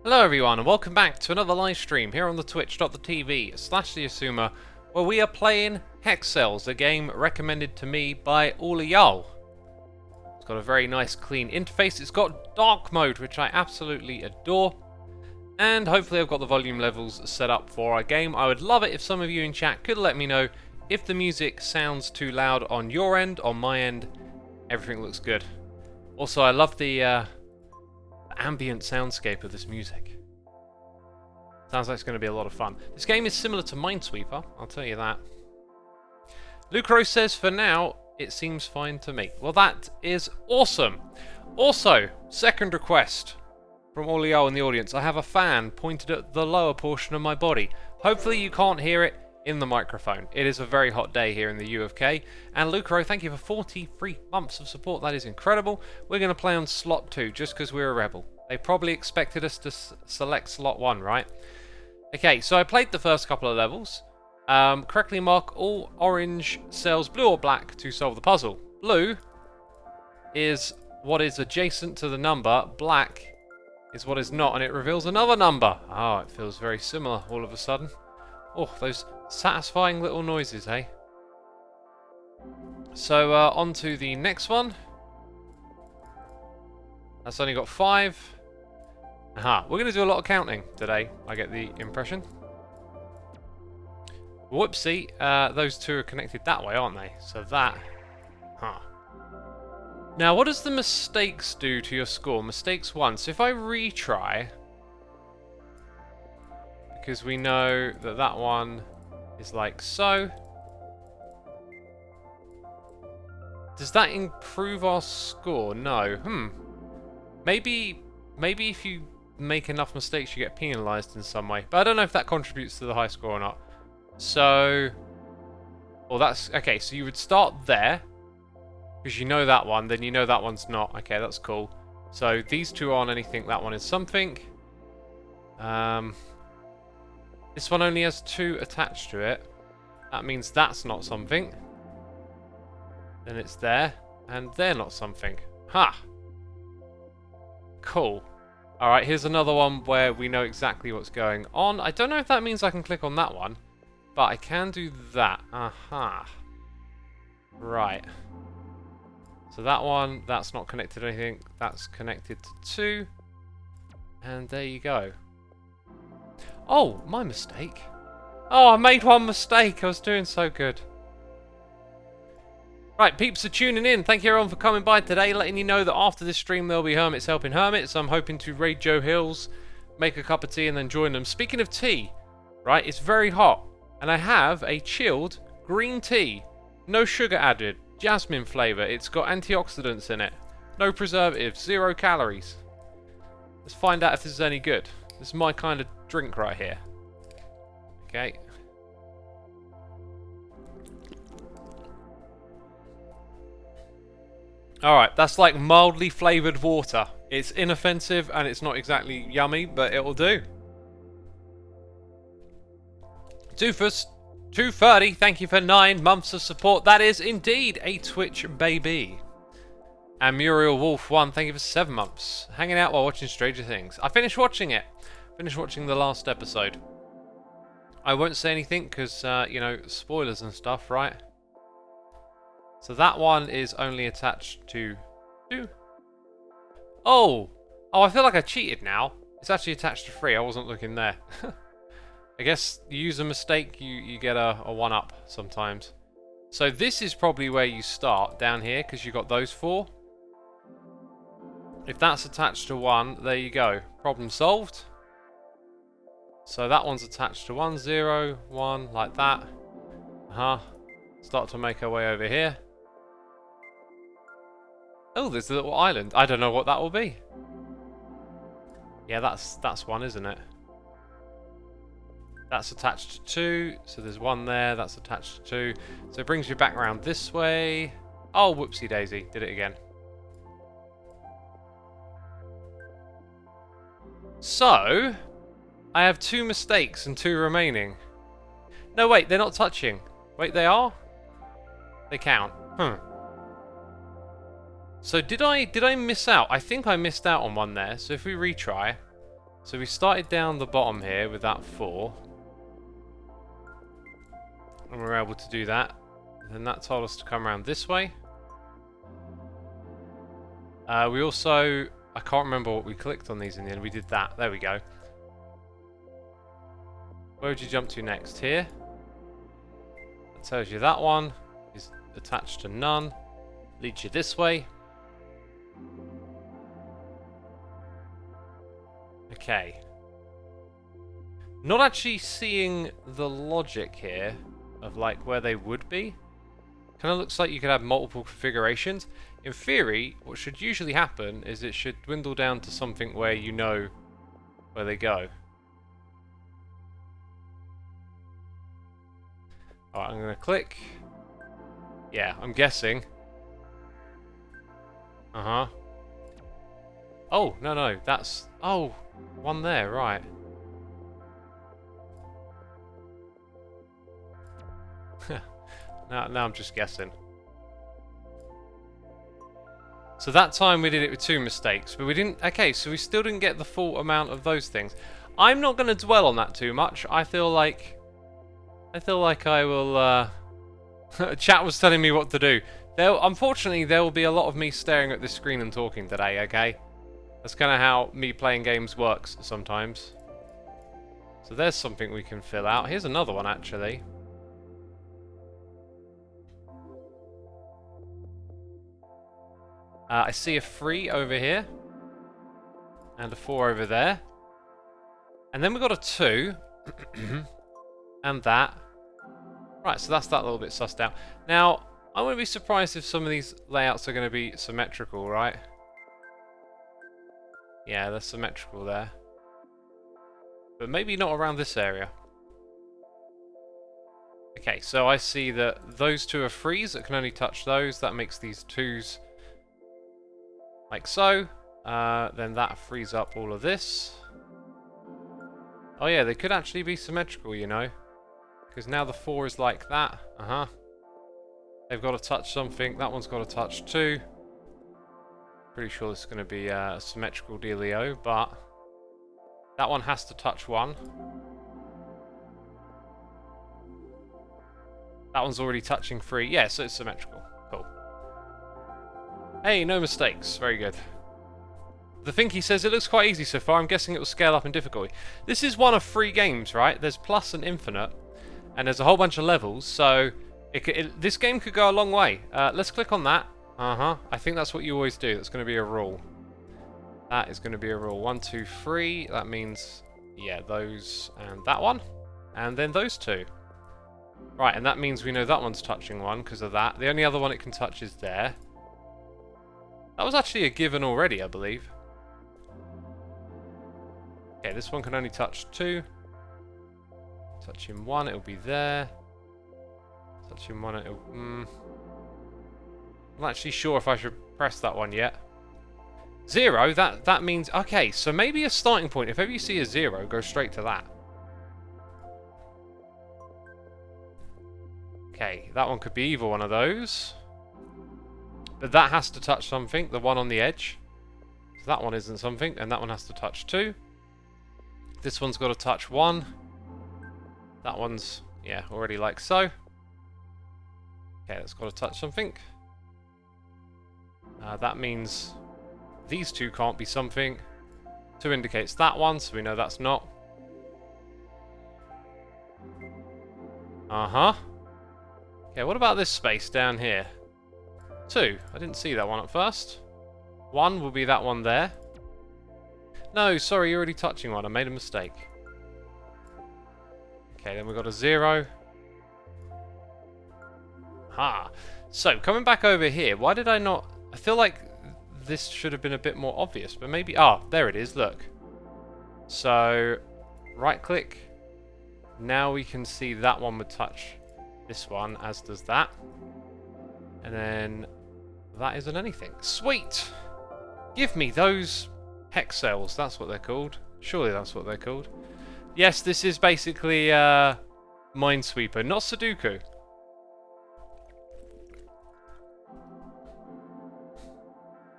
Hello everyone and welcome back to another live stream here on the twitch.tv/Xisuma, where we are playing Hexcells, a game recommended to me by all of y'all. It's got a very nice clean interface, it's got dark mode which I absolutely adore, and hopefully I've got the volume levels set up for our game. I would love it if some of you in chat could let me know if the music sounds too loud on your end. On my end, everything looks good. Also, I love the ambient soundscape of this music. Sounds like it's going to be a lot of fun. This game is similar to Minesweeper, I'll tell you that. Lucro says, for now, it seems fine to me. Well, that is awesome. Also, second request from all y'all in the audience. I have a fan pointed at the lower portion of my body. Hopefully you can't hear it in the microphone. It is a very hot day here in the UFK. And Lucro, thank you for 43 months of support. That is incredible. We're going to play on slot 2 just because we're a rebel. They probably expected us to select slot 1, right? Okay, so I played the first couple of levels. Correctly mark all orange cells blue or black to solve the puzzle. Blue is what is adjacent to the number. Black is what is not, and it reveals another number. Oh, it feels very similar all of a sudden. Oh, those satisfying little noises, eh? So, on to the next one. That's only got 5. Aha, we're going to do a lot of counting today, I get the impression. Whoopsie, those two are connected that way, aren't they? So that... Huh. Now, what does the mistakes do to your score? Mistakes 1. So if I retry... Because we know that that one is like so. Does that improve our score? No. Maybe if you make enough mistakes you get penalised in some way. But I don't know if that contributes to the high score or not. So... Well, that's... Okay, so you would start there. Because you know that one, then you know that one's not. Okay, that's cool. So these two aren't anything, that one is something. This one only has 2 attached to it. That means that's not something. Then it's there. And they're not something. Ha! Cool. Alright, here's another one where we know exactly what's going on. I don't know if that means I can click on that one. But I can do that. Aha. Right. So that one, that's not connected to anything. That's connected to 2. And there you go. Oh, my mistake. Oh, I made one mistake. I was doing so good. Right, peeps are tuning in. Thank you everyone for coming by today, letting you know that after this stream there'll be Hermits helping Hermits. I'm hoping to raid Joe Hills, make a cup of tea and then join them. Speaking of tea, right, it's very hot. And I have a chilled green tea. No sugar added. Jasmine flavour. It's got antioxidants in it. No preservatives. 0 calories. Let's find out if this is any good. This is my kind of drink right here. Okay. Alright, that's like mildly flavoured water. It's inoffensive and it's not exactly yummy, but it'll do. Doofus, 230, thank you for 9 months of support. That is indeed a Twitch baby. And Muriel Wolf 1, thank you for 7 months. Hanging out while watching Stranger Things. I finished watching it. Finished watching the last episode. I won't say anything because, you know, spoilers and stuff, right? So that one is only attached to 2. Oh! Oh, I feel like I cheated now. It's actually attached to 3. I wasn't looking there. I guess you use a mistake, you get a 1-up sometimes. So this is probably where you start, down here, because you've got those 4. If that's attached to 1, there you go. Problem solved. So that one's attached to 1, 0, 1, like that. Start to make our way over here. Oh, there's a little island. I don't know what that will be. Yeah, that's 1, isn't it? That's attached to 2, so there's 1 there, that's attached to 2. So it brings you back around this way. Oh, whoopsie daisy, did it again. So, I have 2 mistakes and 2 remaining. No, wait, they're not touching. Wait, they are? They count. So did I miss out? I think I missed out on one there. So if we retry, So we started down the bottom here with that 4. And we were able to do that. Then that told us to come around this way. We also... I can't remember what we clicked on these in the end. We did that. There we go. Where would you jump to next? Here. That tells you that one is attached to none. Leads you this way. Okay. Not actually seeing the logic here of like where they would be. Kind of looks like you could have multiple configurations. In theory, what should usually happen is it should dwindle down to something where you know where they go. Alright, I'm going to click. Yeah, I'm guessing. Uh-huh. Oh, no, that's... Oh, one there, right. Now I'm just guessing. So that time we did it with 2 mistakes, but we didn't... Okay, so we still didn't get the full amount of those things. I'm not going to dwell on that too much. I feel like I will... Chat was telling me what to do. Unfortunately, there will be a lot of me staring at this screen and talking today, okay? That's kind of how me playing games works sometimes. So there's something we can fill out. Here's another one, actually. I see a 3 over here. And a 4 over there. And then we've got a 2. And that. Right, so that's that little bit sussed out. Now, I wouldn't be surprised if some of these layouts are going to be symmetrical, right? Yeah, they're symmetrical there. But maybe not around this area. Okay, so I see that those 2 are 3s that can only touch those. That makes these 2s like so. Then that frees up all of this. Oh yeah, they could actually be symmetrical, you know. Because now the 4 is like that. Uh-huh. They've got to touch something. That one's got to touch 2. Pretty sure this is going to be a symmetrical dealio, but that one has to touch 1. That one's already touching 3. Yeah, so it's symmetrical. Cool. Hey, no mistakes. Very good. The Thinky says, it looks quite easy so far. I'm guessing it will scale up in difficulty. This is one of 3 games, right? There's Plus and Infinite. And there's a whole bunch of levels, so this game could go a long way. Let's click on that. Uh-huh. I think that's what you always do. That's going to be a rule. That is going to be a rule. 1, 2, 3. That means, yeah, those and that one. And then those 2. Right, and that means we know that one's touching 1 because of that. The only other one it can touch is there. That was actually a given already, I believe. Okay, this one can only touch 2. Touching 1, it'll be there. Touching 1, it'll... I'm not actually sure if I should press that one yet. 0, that means... Okay, so maybe a starting point. If ever you see a 0, go straight to that. Okay, that one could be either one of those. But that has to touch something, the one on the edge. So that one isn't something, and that one has to touch 2. This one's got to touch 1. That one's, yeah, already like so. Okay, that's got to touch something. That means these 2 can't be something. 2 indicates that one, so we know that's not. Uh-huh. Okay, what about this space down here? 2. I didn't see that one at first. 1 will be that one there. No, sorry, you're already touching 1. I made a mistake. Okay, then we've got a 0. Ha! So, coming back over here, why did I not... I feel like this should have been a bit more obvious, but maybe... Ah, there it is, look. So, right-click. Now we can see that one would touch this one, as does that. And then that isn't anything. Sweet! Give me those Hexcells, that's what they're called. Surely that's what they're called. Yes, this is basically Minesweeper, not Sudoku.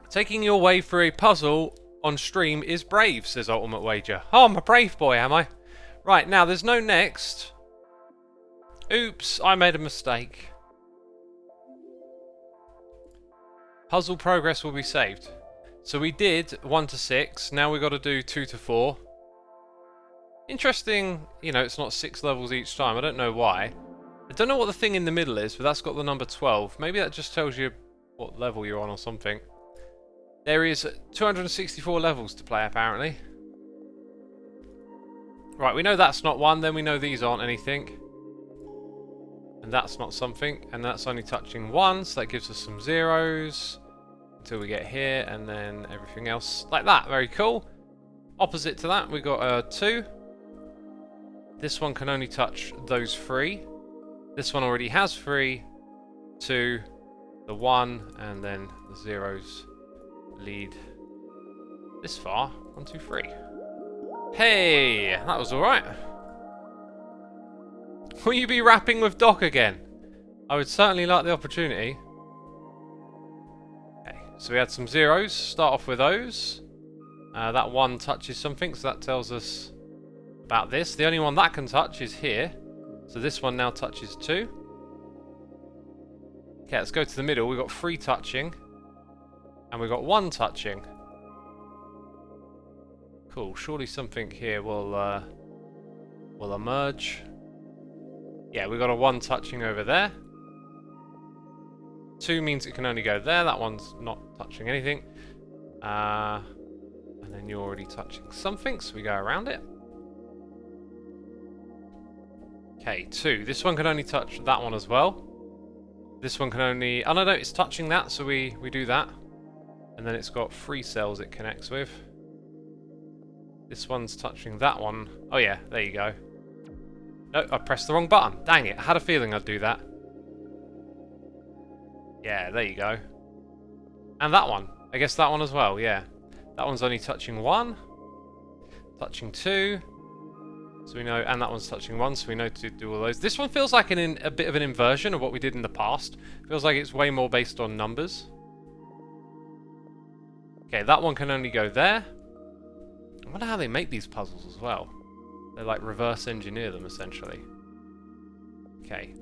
Taking your way through a puzzle on stream is brave, says Ultimate Wager. Oh, I'm a brave boy, am I? Right, now there's no next. Oops, I made a mistake. Puzzle progress will be saved. So we did 1 to 6, now we've got to do 2 to 4. Interesting, you know, it's not 6 levels each time, I don't know why. I don't know what the thing in the middle is, but that's got the number 12. Maybe that just tells you what level you're on or something. There is 264 levels to play, apparently. Right, we know that's not one, then we know these aren't anything. And that's not something, and that's only touching 1, so that gives us some zeros. Until we get here, and then everything else like that. Very cool. Opposite to that, we got 2. This one can only touch those 3. This one already has 3, 2, the 1, and then the zeros lead this far. 1, 2, 3. Hey, that was alright. Will you be rapping with Doc again? I would certainly like the opportunity. Okay, so we had some zeros. Start off with those. That 1 touches something, so that tells us about this. The only one that can touch is here. So this one now touches 2. Okay, let's go to the middle. We've got 3 touching. And we've got 1 touching. Cool. Surely something here will emerge. Yeah, we've got a 1 touching over there. 2 means it can only go there. That one's not touching anything. And then you're already touching something, so we go around it. Okay, 2. This one can only touch that one as well. This one can only... Oh, no, it's touching that, so we do that. And then it's got 3 cells it connects with. This one's touching that one. Oh, yeah, there you go. No, I pressed the wrong button. Dang it, I had a feeling I'd do that. Yeah, there you go. And that one. I guess that one as well, yeah. That one's only touching 1. Touching 2. So we know, and that one's touching 1, so we know to do all those. This one feels like a bit of an inversion of what we did in the past. Feels like it's way more based on numbers. Okay, that one can only go there. I wonder how they make these puzzles as well. They like reverse engineer them essentially. Okay,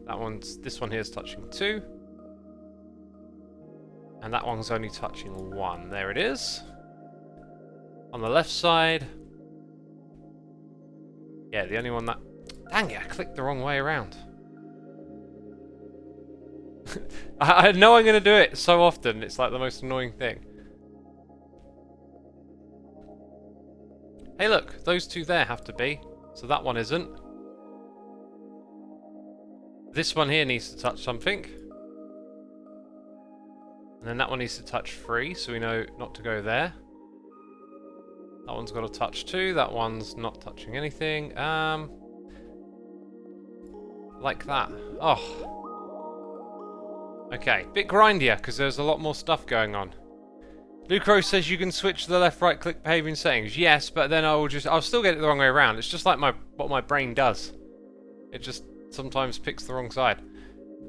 this one here is touching 2. And that one's only touching 1. There it is. On the left side. Yeah, the only one that... Dang it, I clicked the wrong way around. I know I'm going to do it so often, it's like the most annoying thing. Hey look, those 2 there have to be. So that one isn't. This one here needs to touch something. And then that one needs to touch 3, so we know not to go there. That one's got to touch 2, that one's not touching anything. Like that. Oh. Okay, bit grindier, because there's a lot more stuff going on. Lucro says you can switch to the left-right click behaviour settings. Yes, but then I'll still get it the wrong way around. It's just like what my brain does. It just sometimes picks the wrong side.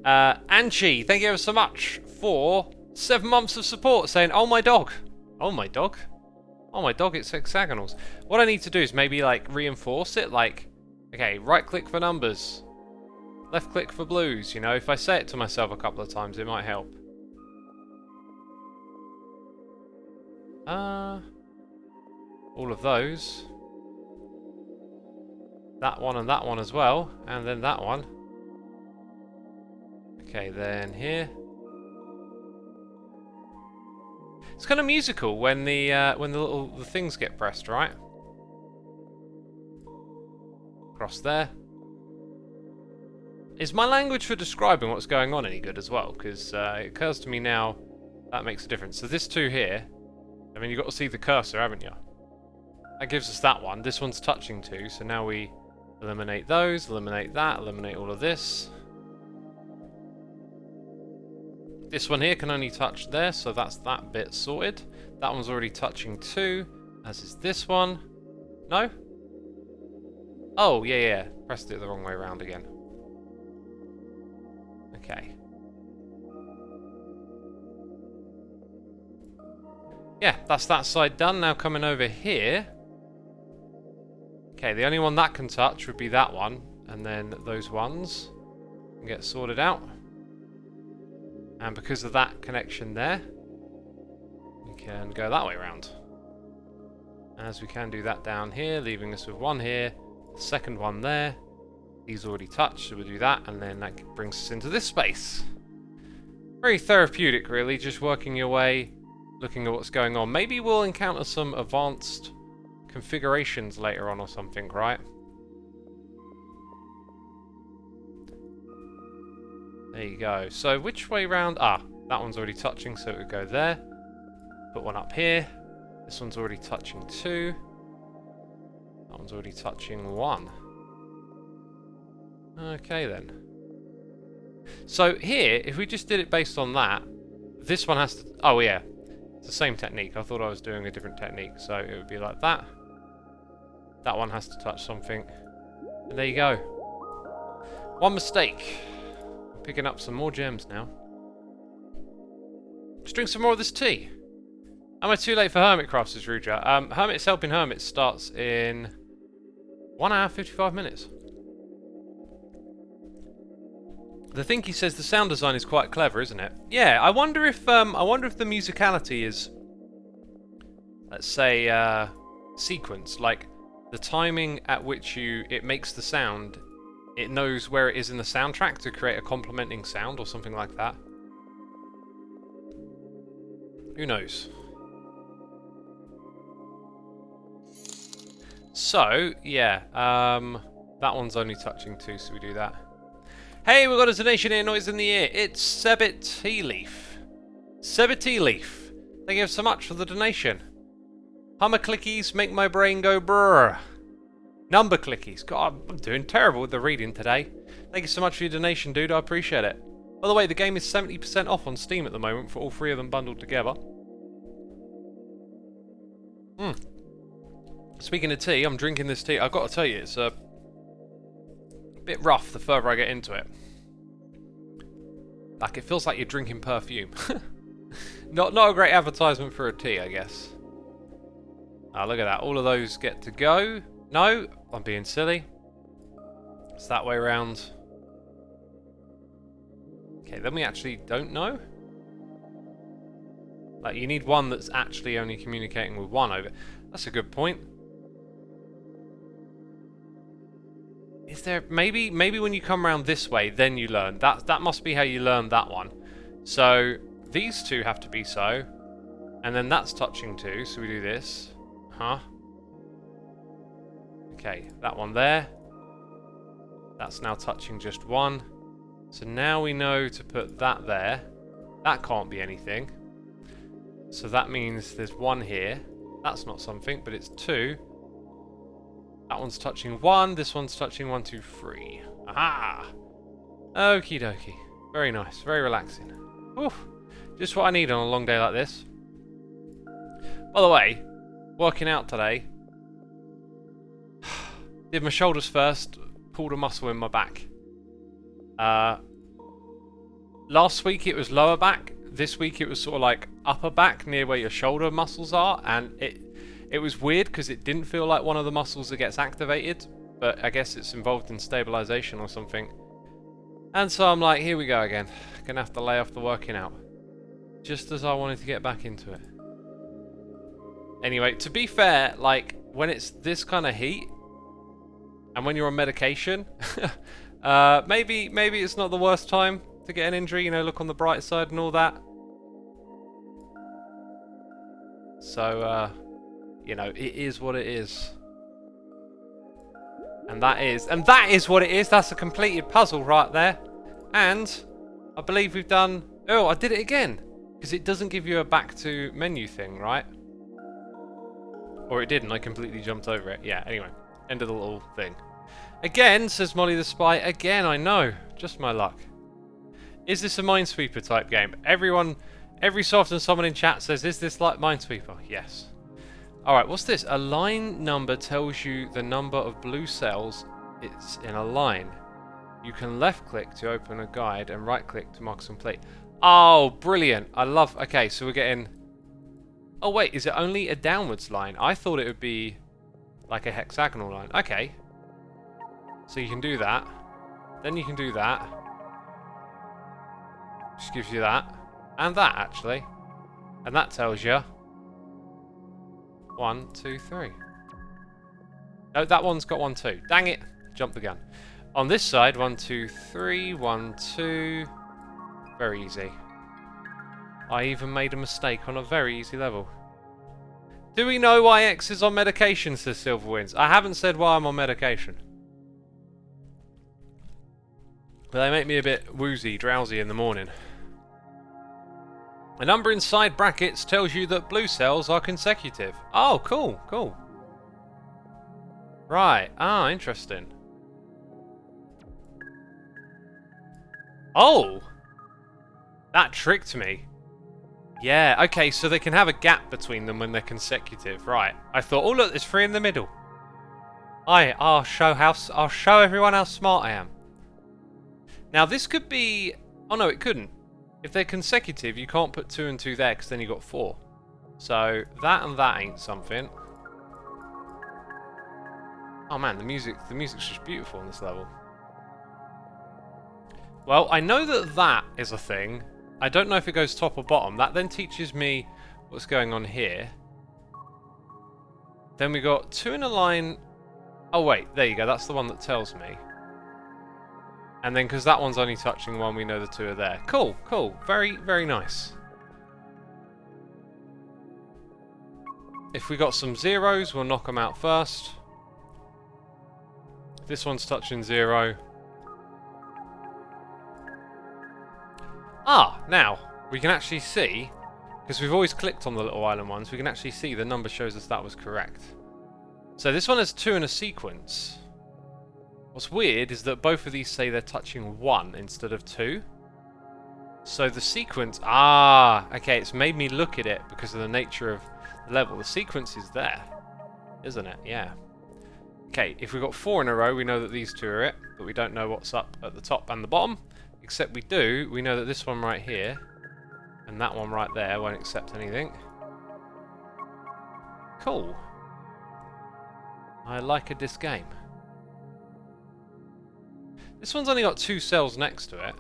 Anchi, thank you ever so much for 7 months of support, saying, "Oh my dog, oh my dog, oh my dog, it's hexagonals." What I need to do is maybe like reinforce it. Like, okay, right-click for numbers, left-click for blues. You know, if I say it to myself a couple of times, it might help. All of those. That one and that one as well, and then that one. Okay, then here. It's kind of musical when the things get pressed, right? Across there. Is my language for describing what's going on any good as well? Because it occurs to me now that makes a difference. So this 2 here. I mean, you've got to see the cursor, haven't you? That gives us that one. This one's touching 2, so now we eliminate those, eliminate that, eliminate all of this. This one here can only touch there, so that's that bit sorted. That one's already touching 2, as is this one. No? Oh, yeah. Pressed it the wrong way around again. Okay. yeah, that's that side done. Now coming over here. Okay, the only one that can touch would be that one. And then those ones can get sorted out. And because of that connection there, we can go that way around. As we can do that down here, leaving us with one here, the second one there. These already touched, so we'll do that, and then that brings us into this space. Very therapeutic, really, just working your way, looking at what's going on. Maybe we'll encounter some advanced configurations later on or something, right? There you go. So which way round? Ah, that one's already touching, so it would go there. Put one up here. This one's already touching 2. That one's already touching 1. Okay then. So here, if we just did it based on that, this one has to... Oh yeah, it's the same technique. I thought I was doing a different technique, so it would be like that. That one has to touch something. And there you go. One mistake. I'm picking up some more gems now. Let's drink some more of this tea. Am I too late for Hermitcraft, says Ruja? Hermit's Helping Hermits starts in 1 hour 55 minutes. The Thinky says the sound design is quite clever, isn't it? Yeah, I wonder if the musicality is, let's say, sequence, like the timing at which it makes the sound, it knows where it is in the soundtrack to create a complementing sound or something like that. Who knows? So, yeah, that one's only touching 2, so we do that. Hey, we've got a donation here, noise in the ear. It's Sebit Tea Leaf. Sebit Tea Leaf. Thank you so much for the donation. Hummer clickies make my brain go brrr. Number clickies. God, I'm doing terrible with the reading today. Thank you so much for your donation, dude. I appreciate it. By the way, the game is 70% off on Steam at the moment for all 3 of them bundled together. Speaking of tea, I'm drinking this tea. I've got to tell you, it's a bit rough the further I get into it. Like, it feels like you're drinking perfume. Not a great advertisement for a tea, I guess. Ah, look at that. All of those get to go. No, I'm being silly. It's that way around. Okay, then we actually don't know. Like, you need one that's actually only communicating with one over. That's a good point. Is there maybe when you come around this way, then you learn that must be how you learn that one. So these 2 have to be so, and then that's touching 2. So we do this, Okay, that one there. That's now touching just 1. So now we know to put that there. That can't be anything. So that means there's 1 here. That's not something, but it's 2. That one's touching 1, this one's touching 1, 2, 3. Aha! Okie dokie. Very nice, very relaxing. Oof. Just what I need on a long day like this. By the way, working out today. Did my shoulders first, pulled a muscle in my back. Last week it was lower back, this week it was sort of like upper back, near where your shoulder muscles are, and it was weird because it didn't feel like one of the muscles that gets activated, but I guess it's involved in stabilization or something. And so I'm like, here we go again. Gonna have to lay off the working out. Just as I wanted to get back into it. Anyway, to be fair, like, when it's this kind of heat, and when you're on medication, maybe it's not the worst time to get an injury, you know, look on the bright side and all that. So, you know, it is what it is. And that is what it is. That's a completed puzzle right there. And I believe we've done... Oh, I did it again. Because it doesn't give you a back to menu thing, right? Or it didn't. I completely jumped over it. Yeah, anyway. End of the little thing. Again, says Molly the Spy. Again, I know. Just my luck. Is this a Minesweeper type game? Every so often someone in chat says, is this like Minesweeper? Yes. Alright, what's this? A line number tells you the number of blue cells it's in a line. You can left click to open a guide and right click to mark some plate. Oh, brilliant. I love... Okay, so we're getting Oh wait, is it only a downwards line? I thought it would be like a hexagonal line. Okay. So you can do that. Then you can do that. Which gives you that. And that, actually. And that tells you 1, 2, 3. No, that one's got 1, 2. Dang it! Jump the gun. On this side, 1, 2, 3, 1, 2. Very easy. I even made a mistake on a very easy level. Do we know why X is on medication, says Silverwinds? I haven't said why I'm on medication. But they make me a bit woozy, drowsy in the morning. A number inside brackets tells you that blue cells are consecutive. Oh, cool, cool. Right, interesting. Oh! That tricked me. Yeah, okay, so they can have a gap between them when they're consecutive. Right. I thought, oh look, there's 3 in the middle. I'll show everyone how smart I am. Now this could be... Oh no, it couldn't. If they're consecutive, you can't put 2 and 2 there because then you got 4. So that and that ain't something. Oh man, the music's just beautiful on this level. Well, I know that that is a thing. I don't know if it goes top or bottom. That then teaches me what's going on here. Then we got 2 in a line. Oh wait, there you go. That's the one that tells me. And then because that one's only touching 1, we know the 2 are there. Cool, cool. Very, very nice. If we got some zeros, we'll knock them out first. If this one's touching 0. Now, we can actually see, because we've always clicked on the little island ones, we can actually see the number shows us that was correct. So this one has 2 in a sequence. What's weird is that both of these say they're touching 1 instead of 2. So the sequence, okay, it's made me look at it because of the nature of the level. The sequence is there, isn't it? Yeah. Okay, if we've got 4 in a row, we know that these 2 are it, but we don't know what's up at the top and the bottom. Except we know that this one right here and that one right there won't accept anything. Cool. I like this game. This one's only got 2 cells next to it.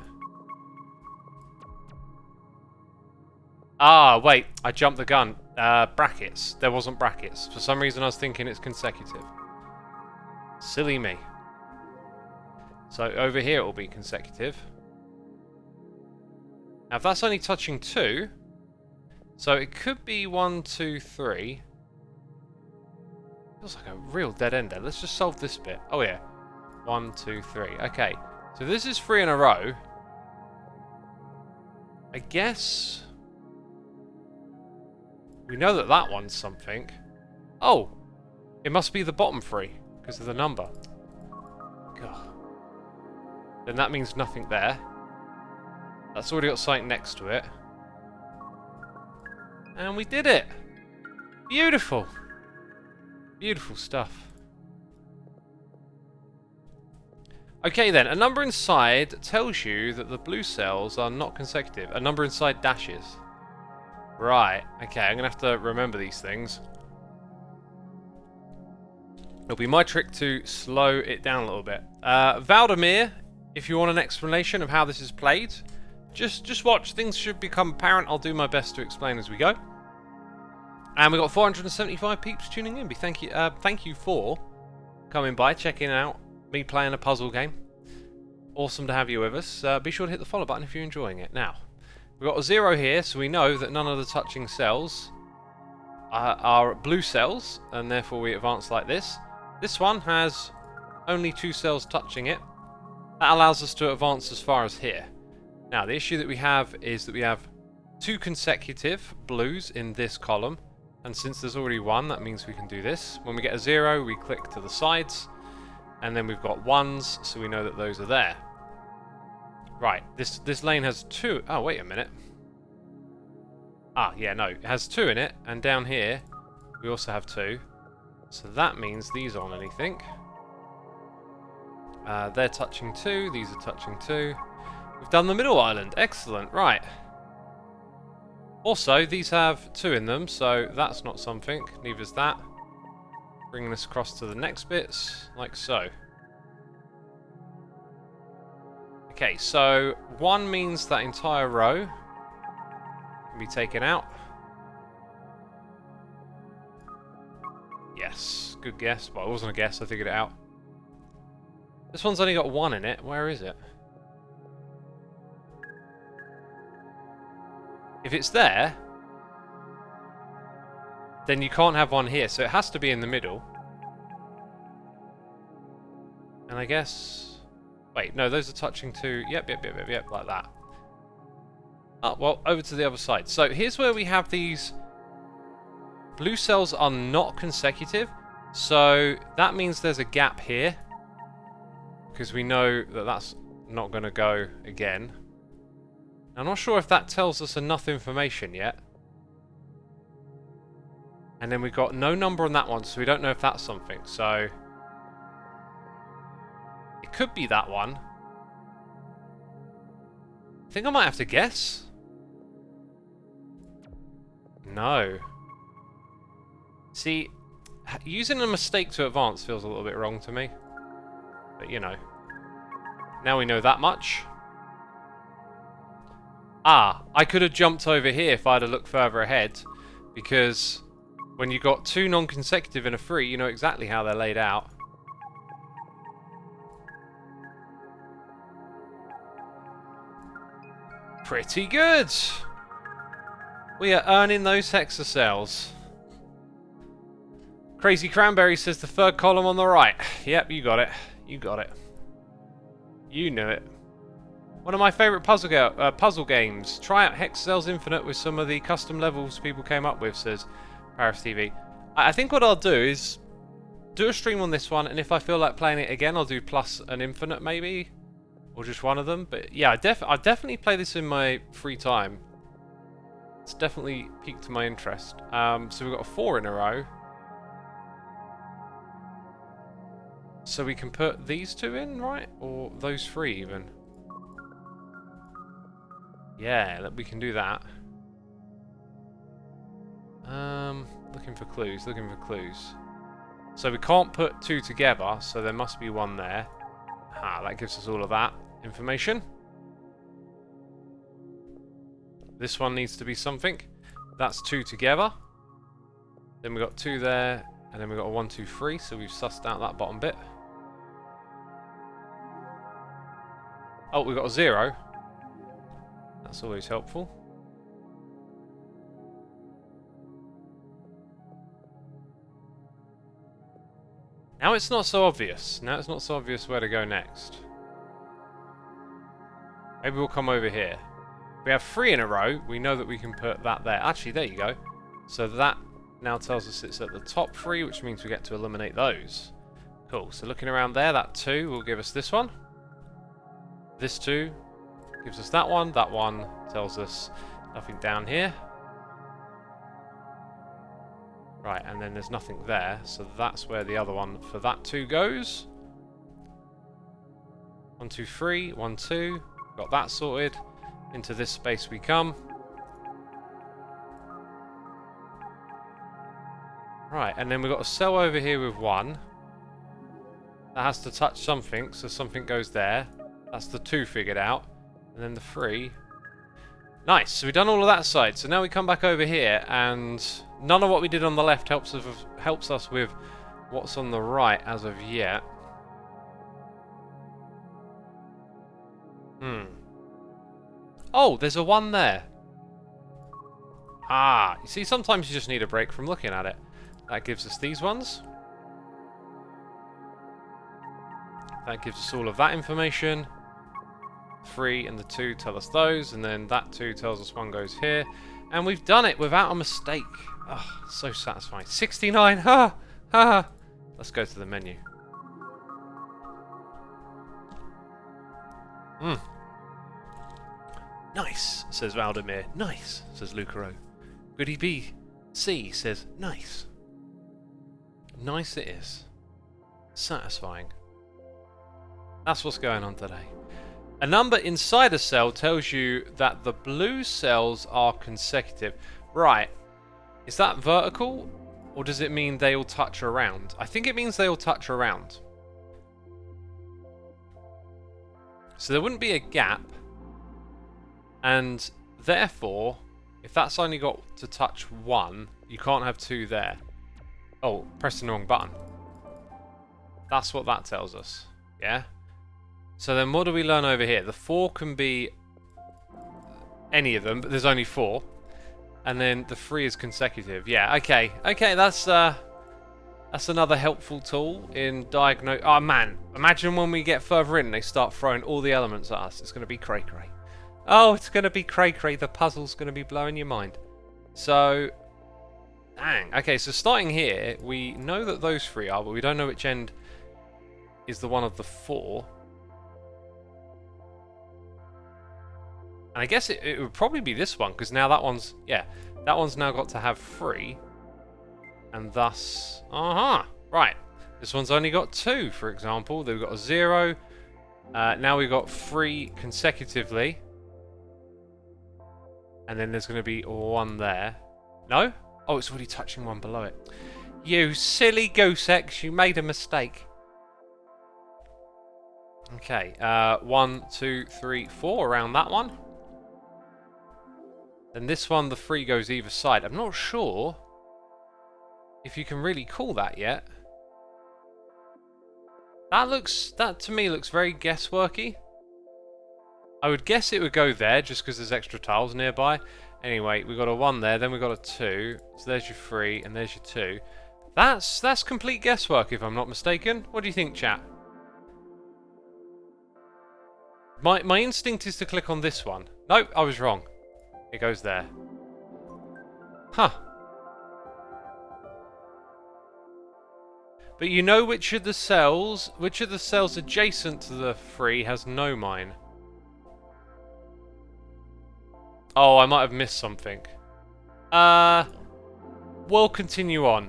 Wait, I jumped the gun. Brackets. There wasn't brackets. For some reason I was thinking it's consecutive. Silly me. So over here it will be consecutive. Now if that's only touching 2, so it could be 1, 2, 3. Feels like a real dead end there. Let's just solve this bit. Oh yeah. 1, 2, 3. Okay. So this is 3 in a row. I guess we know that that one's something. Oh! It must be the bottom 3 because of the number. God. Then that means nothing there. That's already got something next to it. And we did it! Beautiful! Beautiful stuff. Okay then, a number inside tells you that the blue cells are not consecutive. A number inside dashes. Right, okay, I'm going to have to remember these things. It'll be my trick to slow it down a little bit. Valdemir, if you want an explanation of how this is played, just watch. Things should become apparent. I'll do my best to explain as we go. And we've got 475 peeps tuning in. Thank you for coming by, checking out me playing a puzzle game. Awesome to have you with us. Be sure to hit the follow button if you're enjoying it. Now, we've got a 0 here, so we know that none of the touching cells are blue cells, and therefore we advance like this. This one has only 2 cells touching it. That allows us to advance as far as here. Now, the issue that we have is that we have 2 consecutive blues in this column, and since there's already 1, that means we can do this. When we get a 0, we click to the sides, and then we've got 1s, so we know that those are there. Right, this lane has 2. Oh, wait a minute. Yeah, no, it has 2 in it, and down here we also have 2. So that means these aren't anything. They're touching 2, these are touching 2. We've done the middle island, excellent, right. Also, these have 2 in them, so that's not something. Neither is that. Bringing us across to the next bits, like so. Okay, so 1 means that entire row can be taken out. Yes, good guess. Well, it wasn't a guess, I figured it out. This one's only got 1 in it. Where is it? If it's there, then you can't have 1 here, so it has to be in the middle. And I guess... Wait, no, those are touching to... Yep, like that. Oh, well, over to the other side. So here's where we have these... Blue cells are not consecutive, so that means there's a gap here. Because we know that that's not going to go again. I'm not sure if that tells us enough information yet. And then we've got no number on that one, so we don't know if that's something. So it could be that one. I think I might have to guess. No. See, using a mistake to advance feels a little bit wrong to me. But you know. Now we know that much. Ah, I could have jumped over here if I'd have looked further ahead, because when you've got 2 non-consecutive and a 3, you know exactly how they're laid out. Pretty good! We are earning those hexacells. Crazy Cranberry says the 3rd column on the right. Yep, you got it. You got it. You knew it. One of my favourite puzzle games. Try out Hexcells Infinite with some of the custom levels people came up with, says Paris TV. I think what I'll do is do a stream on this one, and if I feel like playing it again, I'll do Plus and Infinite maybe, or just one of them. But yeah, I definitely play this in my free time. It's definitely piqued my interest. So we've got a 4 in a row. So we can put these 2 in, right? Or those 3 even. Yeah, we can do that. Looking for clues, looking for clues. So we can't put 2 together, so there must be 1 there. Ah, that gives us all of that information. This one needs to be something. That's 2 together. Then we've got 2 there, and then we've got a 1, 2, 3, so we've sussed out that bottom bit. Oh, we've got a 0. That's always helpful. Now it's not so obvious. Now it's not so obvious where to go next. Maybe we'll come over here. We have 3 in a row. We know that we can put that there. Actually, there you go. So that now tells us it's at the top 3, which means we get to eliminate those. Cool. So looking around there, that 2 will give us this one. This 2 gives us that one. That one tells us nothing down here. Right, and then there's nothing there, so that's where the other one for that 2 goes. 1, 2, 3, 1, 2. Got that sorted. Into this space we come. Right, and then we've got a cell over here with 1. That has to touch something, so something goes there. That's the 2 figured out. And then the 3. Nice, so we've done all of that side. So now we come back over here, and none of what we did on the left helps us with what's on the right as of yet. Oh, there's a 1 there. Ah, you see, sometimes you just need a break from looking at it. That gives us these ones. That gives us all of that information. 3 and the 2 tell us those, and then that 2 tells us 1 goes here. And we've done it without a mistake. Oh, so satisfying. 69, ha! Ha! Let's go to the menu. Nice, says Valdemir. Nice, says Lucaro. Goody B. C says, nice. Nice it is. Satisfying. That's what's going on today. A number inside a cell tells you that the blue cells are consecutive. Right. Is that vertical? Or does it mean they all touch around? I think it means they all touch around. So there wouldn't be a gap. And therefore, if that's only got to touch one, you can't have two there. Oh, pressing the wrong button. That's what that tells us. Yeah? So then what do we learn over here? The 4 can be any of them, but there's only 4. And then the 3 is consecutive. Yeah, okay. Okay, that's another helpful tool in diagnose. Oh man, imagine when we get further in and they start throwing all the elements at us. It's going to be cray-cray. Oh, it's going to be cray-cray. The puzzle's going to be blowing your mind. So, dang. Okay, so starting here, we know that those 3 are, but we don't know which end is the one of the 4. And I guess it would probably be this one, because now that one's, yeah, that one's now got to have 3. And thus, right. This one's only got 2, for example. They've got a 0. Now we've got 3 consecutively. And then there's going to be 1 there. No? Oh, it's already touching one below it. You silly goose eggs, you made a mistake. Okay, 1, 2, 3, 4 around that one. Then this one, the 3 goes either side. I'm not sure if you can really call that yet. That to me looks very guessworky. I would guess it would go there just because there's extra tiles nearby. Anyway, we've got a 1 there, then we've got a 2. So there's your 3 and there's your 2. That's complete guesswork if I'm not mistaken. What do you think, chat? My instinct is to click on this one. Nope, I was wrong. It goes there. Huh. But you know which of the cells adjacent to the 3 has no mine? Oh, I might have missed something. We'll continue on.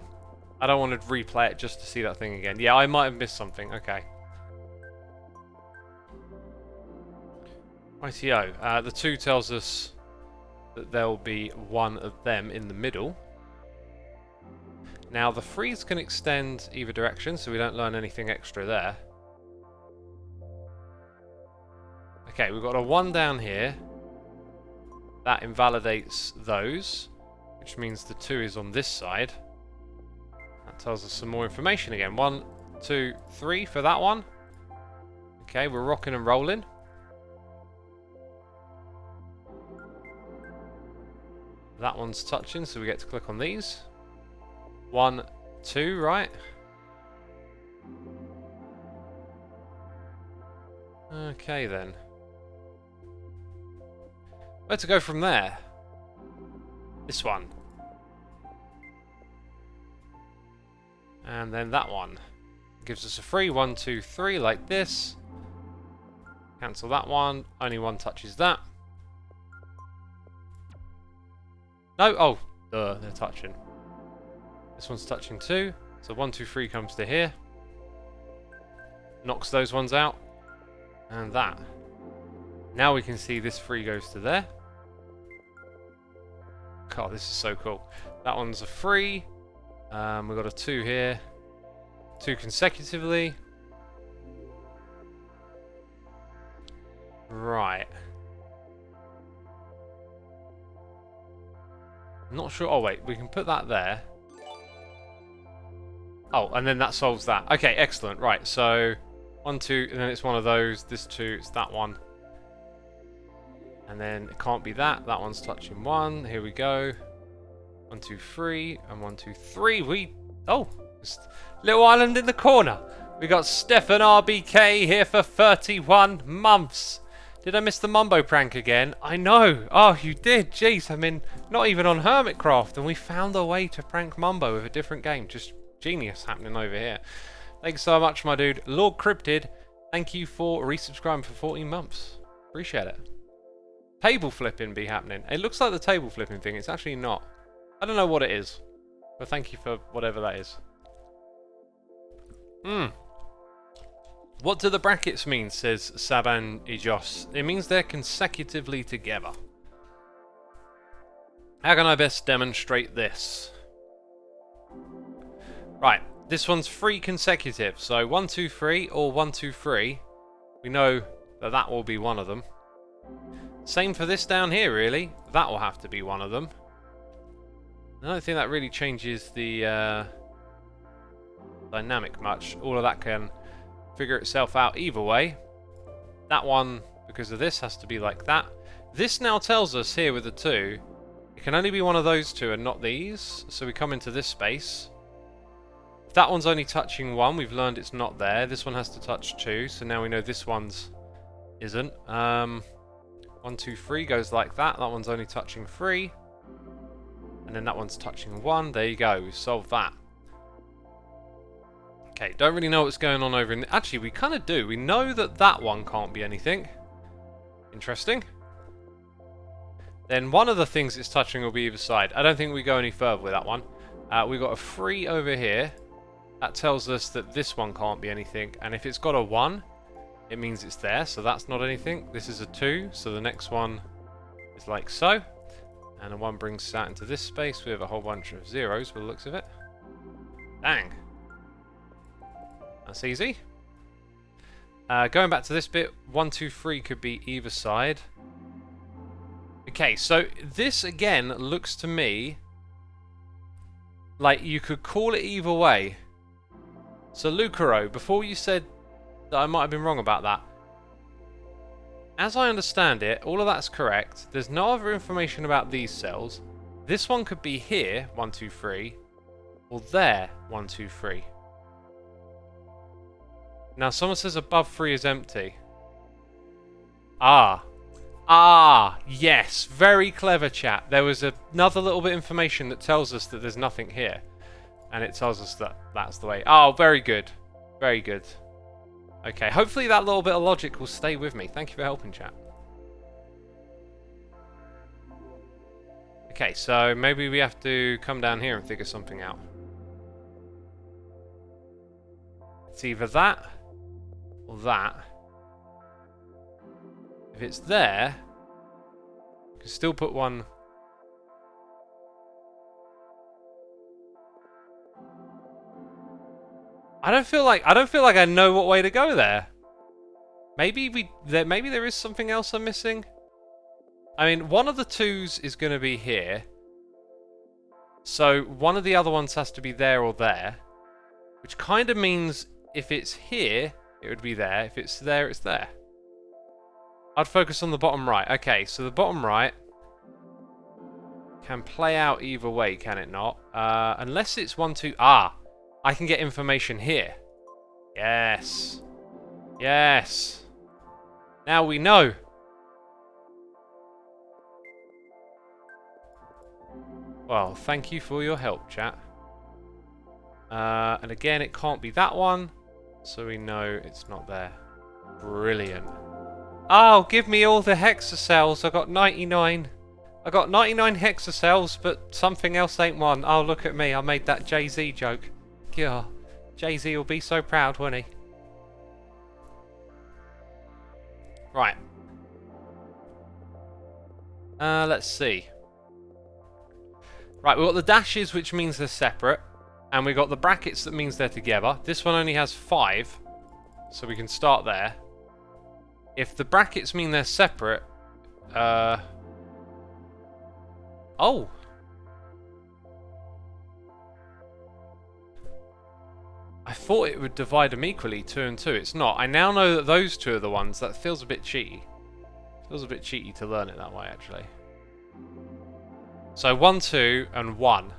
I don't want to replay it just to see that thing again. Yeah, I might have missed something. Okay. Rightio. The 2 tells us that there will be 1 of them in the middle. Now the 3s can extend either direction, so we don't learn anything extra there. Okay, we've got a 1 down here. That invalidates those, which means the 2 is on this side. That tells us some more information again. 1, 2, 3 for that one. Okay, we're rocking and rolling. That one's touching, so we get to click on these. 1, 2, right? Okay then. Where to go from there? This one. And then that one. Gives us a 3, 1, 2, 3, like this. Cancel that one. Only 1 touches that. No, oh, they're touching. This one's touching too. So 1, 2, 3 comes to here. Knocks those ones out. And that. Now we can see this 3 goes to there. God, this is so cool. That one's a 3. We've got a 2 here. 2 consecutively. Right. Not sure. Oh wait, we can put that there. Oh, and then that solves that. Okay, excellent. Right, so 1, 2, and then it's one of those. This 2, it's that one. And then it can't be that. That one's touching 1. Here we go. 1, 2, 3, and 1, 2, 3. Oh, little island in the corner. We got Stefan RBK here for 31 months. Did I miss the Mumbo prank again? I know. Oh, you did. Jeez, I mean, not even on Hermitcraft, and we found a way to prank Mumbo with a different game. Just genius happening over here. Thanks so much, my dude. Lord Cryptid, thank you for resubscribing for 14 months. Appreciate it. Table flipping be happening. It looks like the table flipping thing. It's actually not. I don't know what it is, but thank you for whatever that is. What do the brackets mean, says Saban Ijos? It means they're consecutively together. How can I best demonstrate this? Right, this one's 3 consecutive, so 1, 2, 3, or 1, 2, 3. We know that that will be one of them. Same for this down here, really. That will have to be one of them. I don't think that really changes the dynamic much. All of that can figure itself out either way. That one, because of this, has to be like that. This now tells us here with the 2, it can only be one of those 2 and not these. So we come into this space. If that one's only touching 1, we've learned it's not there. This one has to touch 2, so now we know this one's isn't. 1, 2, 3 goes like that. That one's only touching 3. And then that one's touching 1. There you go, we've solved that. Okay, don't really know what's going on over in... Actually, we kind of do. We know that that one can't be anything. Interesting. Then one of the things it's touching will be either side. I don't think we go any further with that one. We've got a 3 over here. That tells us that this one can't be anything. And if it's got a 1, it means it's there. So that's not anything. This is a 2. So the next one is like so. And a 1 brings us out into this space. We have a whole bunch of zeros by the looks of it. Dang. That's easy. Going back to this bit, 1, 2, 3 could be either side. Okay, so this again looks to me like you could call it either way. So Lucaro, before you said that I might have been wrong about that, as I understand it, all of that's correct. There's no other information about these cells. This one could be here, 1, 2, 3, or there, 1, 2, 3. Now someone says above 3 is empty. Yes, very clever chat. There was another little bit of information that tells us that there's nothing here. And it tells us that that's the way. Oh, very good. Very good. Okay, hopefully that little bit of logic will stay with me. Thank you for helping, chat. Okay, so maybe we have to come down here and figure something out. It's either that or that. If it's there, you can still put one. I don't feel like I know what way to go there. Maybe there is something else I'm missing. I mean, one of the 2s is going to be here. So one of the other ones has to be there or there, which kind of means if it's here, it would be there. If it's there, it's there. I'd focus on the bottom right. Okay, so the bottom right can play out either way, can it not? Unless it's 1, 2... I can get information here. Yes. Yes. Now we know. Well, thank you for your help, chat. And again, it can't be that one. So we know it's not there. Brilliant. Oh, give me all the Hexcells. I got 99. I got 99 Hexcells, but something else ain't one. Oh, look at me. I made that Jay-Z joke. Yeah, Jay-Z will be so proud, won't he? Right. Let's see. Right, we've got the dashes, which means they're separate. And we've got the brackets, that means they're together. This one only has 5. So we can start there. If the brackets mean they're separate... Oh! I thought it would divide them equally, 2 and 2. It's not. I now know that those 2 are the ones. That feels a bit cheaty. Feels a bit cheaty to learn it that way, actually. So 1, 2, and 1.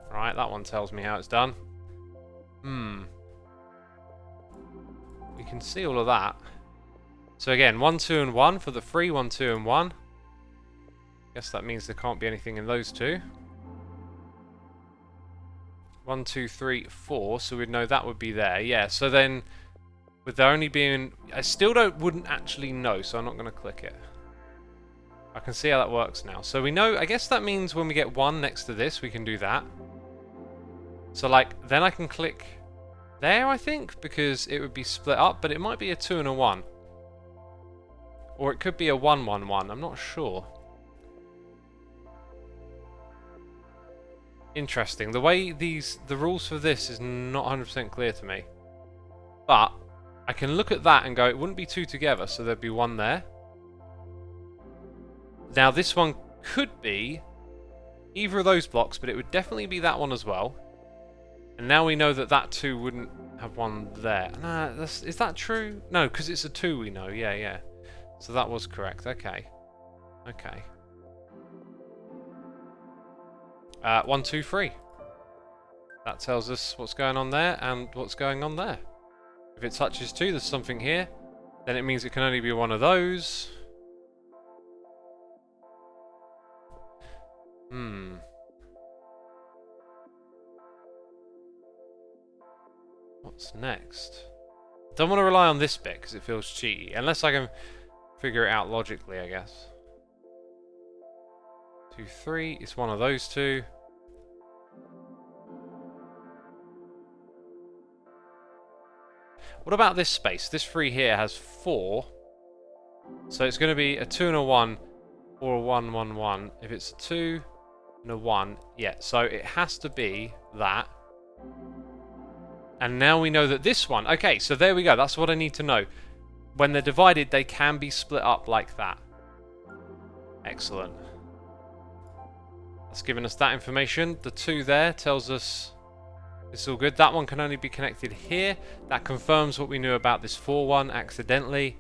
Right, that one tells me how it's done. We can see all of that. So again, 1, 2, and 1 for the 3. 1, 2, and 1. Guess that means there can't be anything in those 2. 1, 2, 3, 4, so we'd know that would be there. Yeah, so then with there only being... I still wouldn't actually know, so I'm not going to click it. I can see how that works now. So we know, I guess that means when we get 1 next to this, we can do that. So like, then I can click there, I think, because it would be split up, but it might be a 2 and a 1. Or it could be a 1, 1, 1. I'm not sure. Interesting. The way the rules for this is not 100% clear to me. But I can look at that and go, it wouldn't be 2 together, so there'd be 1 there. Now this one could be either of those blocks, but it would definitely be that one as well. And now we know that that 2 wouldn't have 1 there. Nah, is that true? No, because it's a 2 we know. Yeah, yeah. So that was correct. Okay. Okay. 1, 2, 3. That tells us what's going on there and what's going on there. If it touches 2, there's something here. Then it means it can only be one of those. What's next? Don't want to rely on this bit because it feels cheaty. Unless I can figure it out logically, I guess. 2, 3. It's one of those 2. What about this space? This 3 here has 4. So it's going to be a 2 and a 1 or a 1, 1, 1. If it's a 2 and a 1, yeah. So it has to be that. And now we know that this one... Okay, so there we go. That's what I need to know. When they're divided, they can be split up like that. Excellent. That's given us that information. The 2 there tells us it's all good. That one can only be connected here. That confirms what we knew about this 4 one accidentally.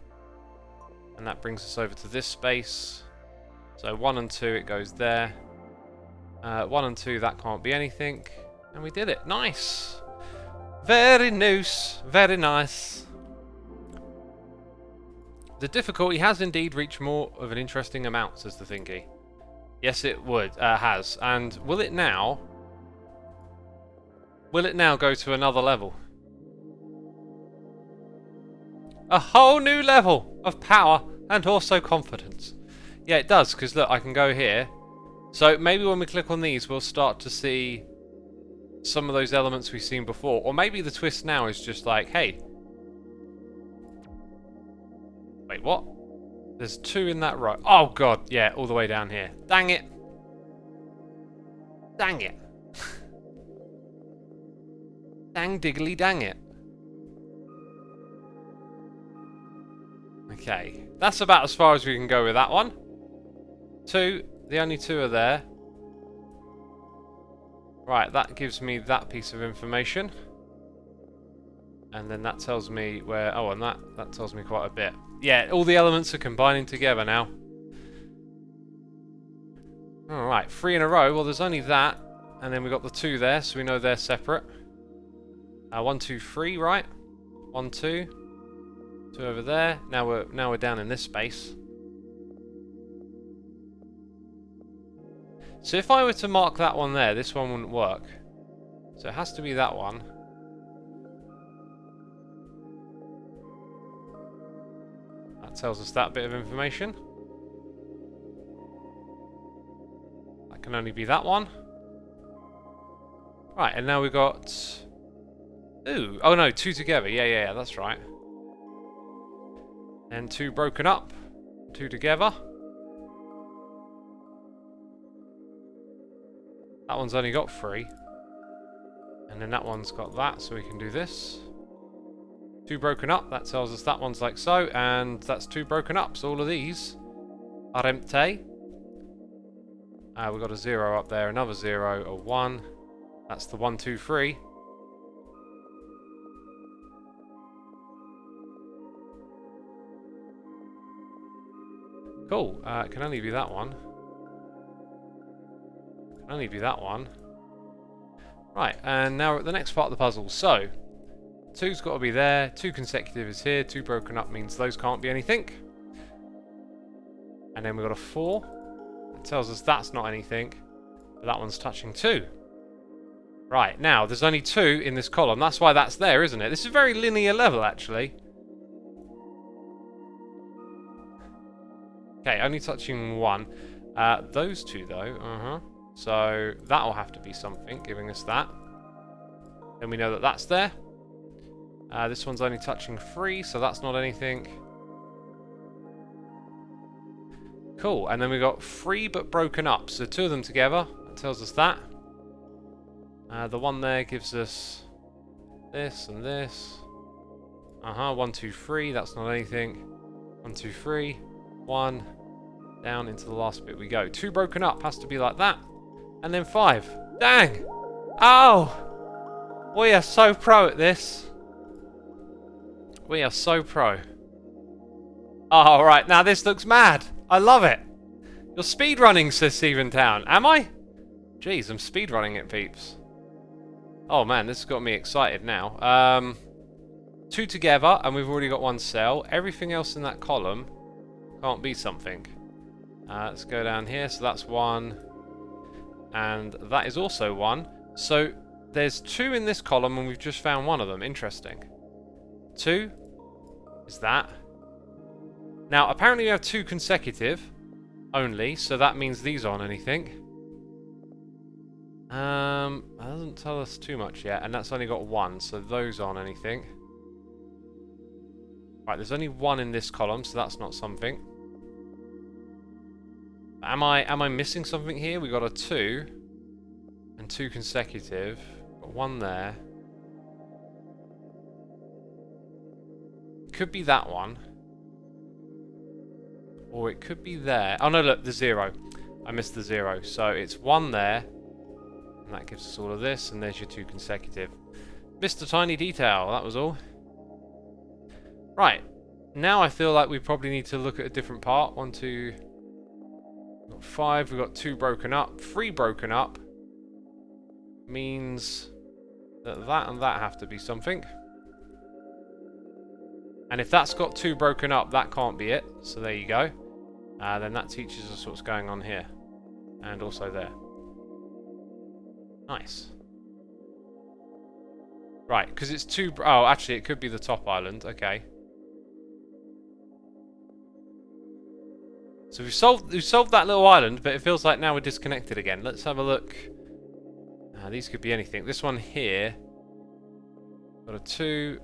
And that brings us over to this space. So 1 and 2, it goes there. 1 and 2, that can't be anything. And we did it. Nice! Very nice. Very nice. The difficulty has indeed reached more of an interesting amount, says the thingy. Yes, it has. And will it now go to another level? A whole new level of power and also confidence. Yeah, it does, because look, I can go here. So maybe when we click on these, we'll start to see some of those elements we've seen before. Or maybe the twist now is just like, hey. Wait, what? There's 2 in that row. Oh, God. Yeah, all the way down here. Dang it. Dang it. Dang diggly dang it. Okay. That's about as far as we can go with that one. 2. The only 2 are there. Right, that gives me that piece of information. And then that tells me where... Oh, and that tells me quite a bit. Yeah, all the elements are combining together now. Alright, 3 in a row. Well, there's only that. And then we've got the 2 there, so we know they're separate. 1, 2, 3, right? 1, 2. 2 over there. Now we're down in this space. So if I were to mark that one there, this one wouldn't work. So it has to be that one. That tells us that bit of information. That can only be that one. Right, and now we've got... Ooh, oh no, 2 together. Yeah, that's right. And 2 broken up. 2 together. That one's only got 3. And then that one's got that, so we can do this. 2 broken up, that tells us that one's like so, and that's 2 broken up, so all of these are empty. We've got a 0 up there, another 0, a 1. That's the 1, 2, 3. Cool, it can only be that one. Only be that one. Right, and now we're at the next part of the puzzle. So, 2's got to be there, 2 consecutive is here, 2 broken up means those can't be anything. And then we've got a 4. It tells us that's not anything, but that one's touching 2. Right, now, there's only 2 in this column. That's why that's there, isn't it? This is a very linear level, actually. Okay, only touching 1. Those 2, though, So that'll have to be something, giving us that. Then we know that that's there. This one's only touching 3, so that's not anything. Cool, and then we got 3 but broken up, so 2 of them together, that tells us that. The one there gives us this and this. 1, 2, 3, that's not anything. 1, 2, 3, 1, down into the last bit we go. 2 broken up, has to be like that. And then 5. Dang! Oh! We are so pro at this. We are so pro. Oh, right, now this looks mad. I love it. You're speedrunning, says Stephen Town. Am I? Jeez, I'm speedrunning it, peeps. Oh man, this has got me excited now. 2 together, and we've already got 1 cell. Everything else in that column can't be something. Let's go down here. So that's 1. And that is also 1. So there's 2 in this column, and we've just found 1 of them. Interesting. 2 is that. Now, apparently we have 2 consecutive only, so that means these aren't anything. That doesn't tell us too much yet, and that's only got 1, so those aren't anything. Right, there's only 1 in this column, so that's not something. Am I missing something here? We got a 2 and 2 consecutive. Got 1 there. Could be that one. Or it could be there. Oh no, look, the 0. I missed the 0. So it's 1 there. And that gives us all of this. And there's your 2 consecutive. Missed a tiny detail, that was all. Right. Now I feel like we probably need to look at a different part. 1, 2... We've got 5. We've got 2 broken up. 3 broken up. Means that that and that have to be something. And if that's got 2 broken up, that can't be it. So there you go. Then that teaches us what's going on here. And also there. Nice. Right, because it's 2... Oh, actually, it could be the top island. Okay. So we've solved that little island, but it feels like now we're disconnected again. Let's have a look. These could be anything. This one here. Got a 2...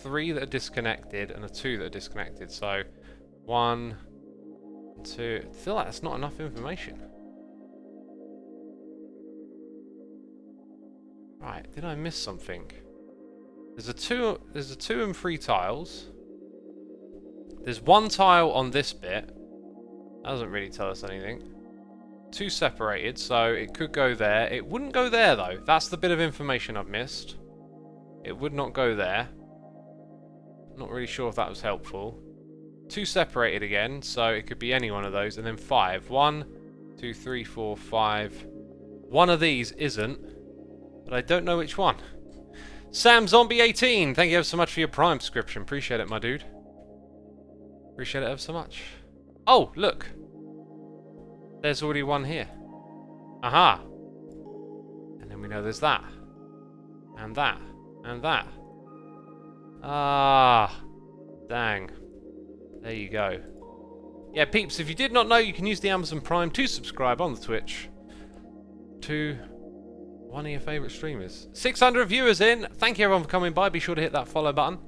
3 that are disconnected and a 2 that are disconnected. So 1 and 2. I feel like that's not enough information. Right, did I miss something? There's a 2 and 3 tiles. There's 1 tile on this bit. That doesn't really tell us anything. 2 separated, so it could go there. It wouldn't go there though. That's the bit of information I've missed. It would not go there. Not really sure if that was helpful. 2 separated again, so it could be any one of those. And then 5. 1, 2, 3, 4, 5. One of these isn't, but I don't know which one. Sam Zombie 18, thank you ever so much for your Prime subscription. Appreciate it, my dude. Appreciate it ever so much. Oh, look. There's already 1 here. Aha. And then we know there's that. And that. And that. Ah, dang. There you go. Yeah, peeps, if you did not know, you can use the Amazon Prime to subscribe on the Twitch to one of your favourite streamers. 600 viewers in. Thank you everyone for coming by. Be sure to hit that follow button.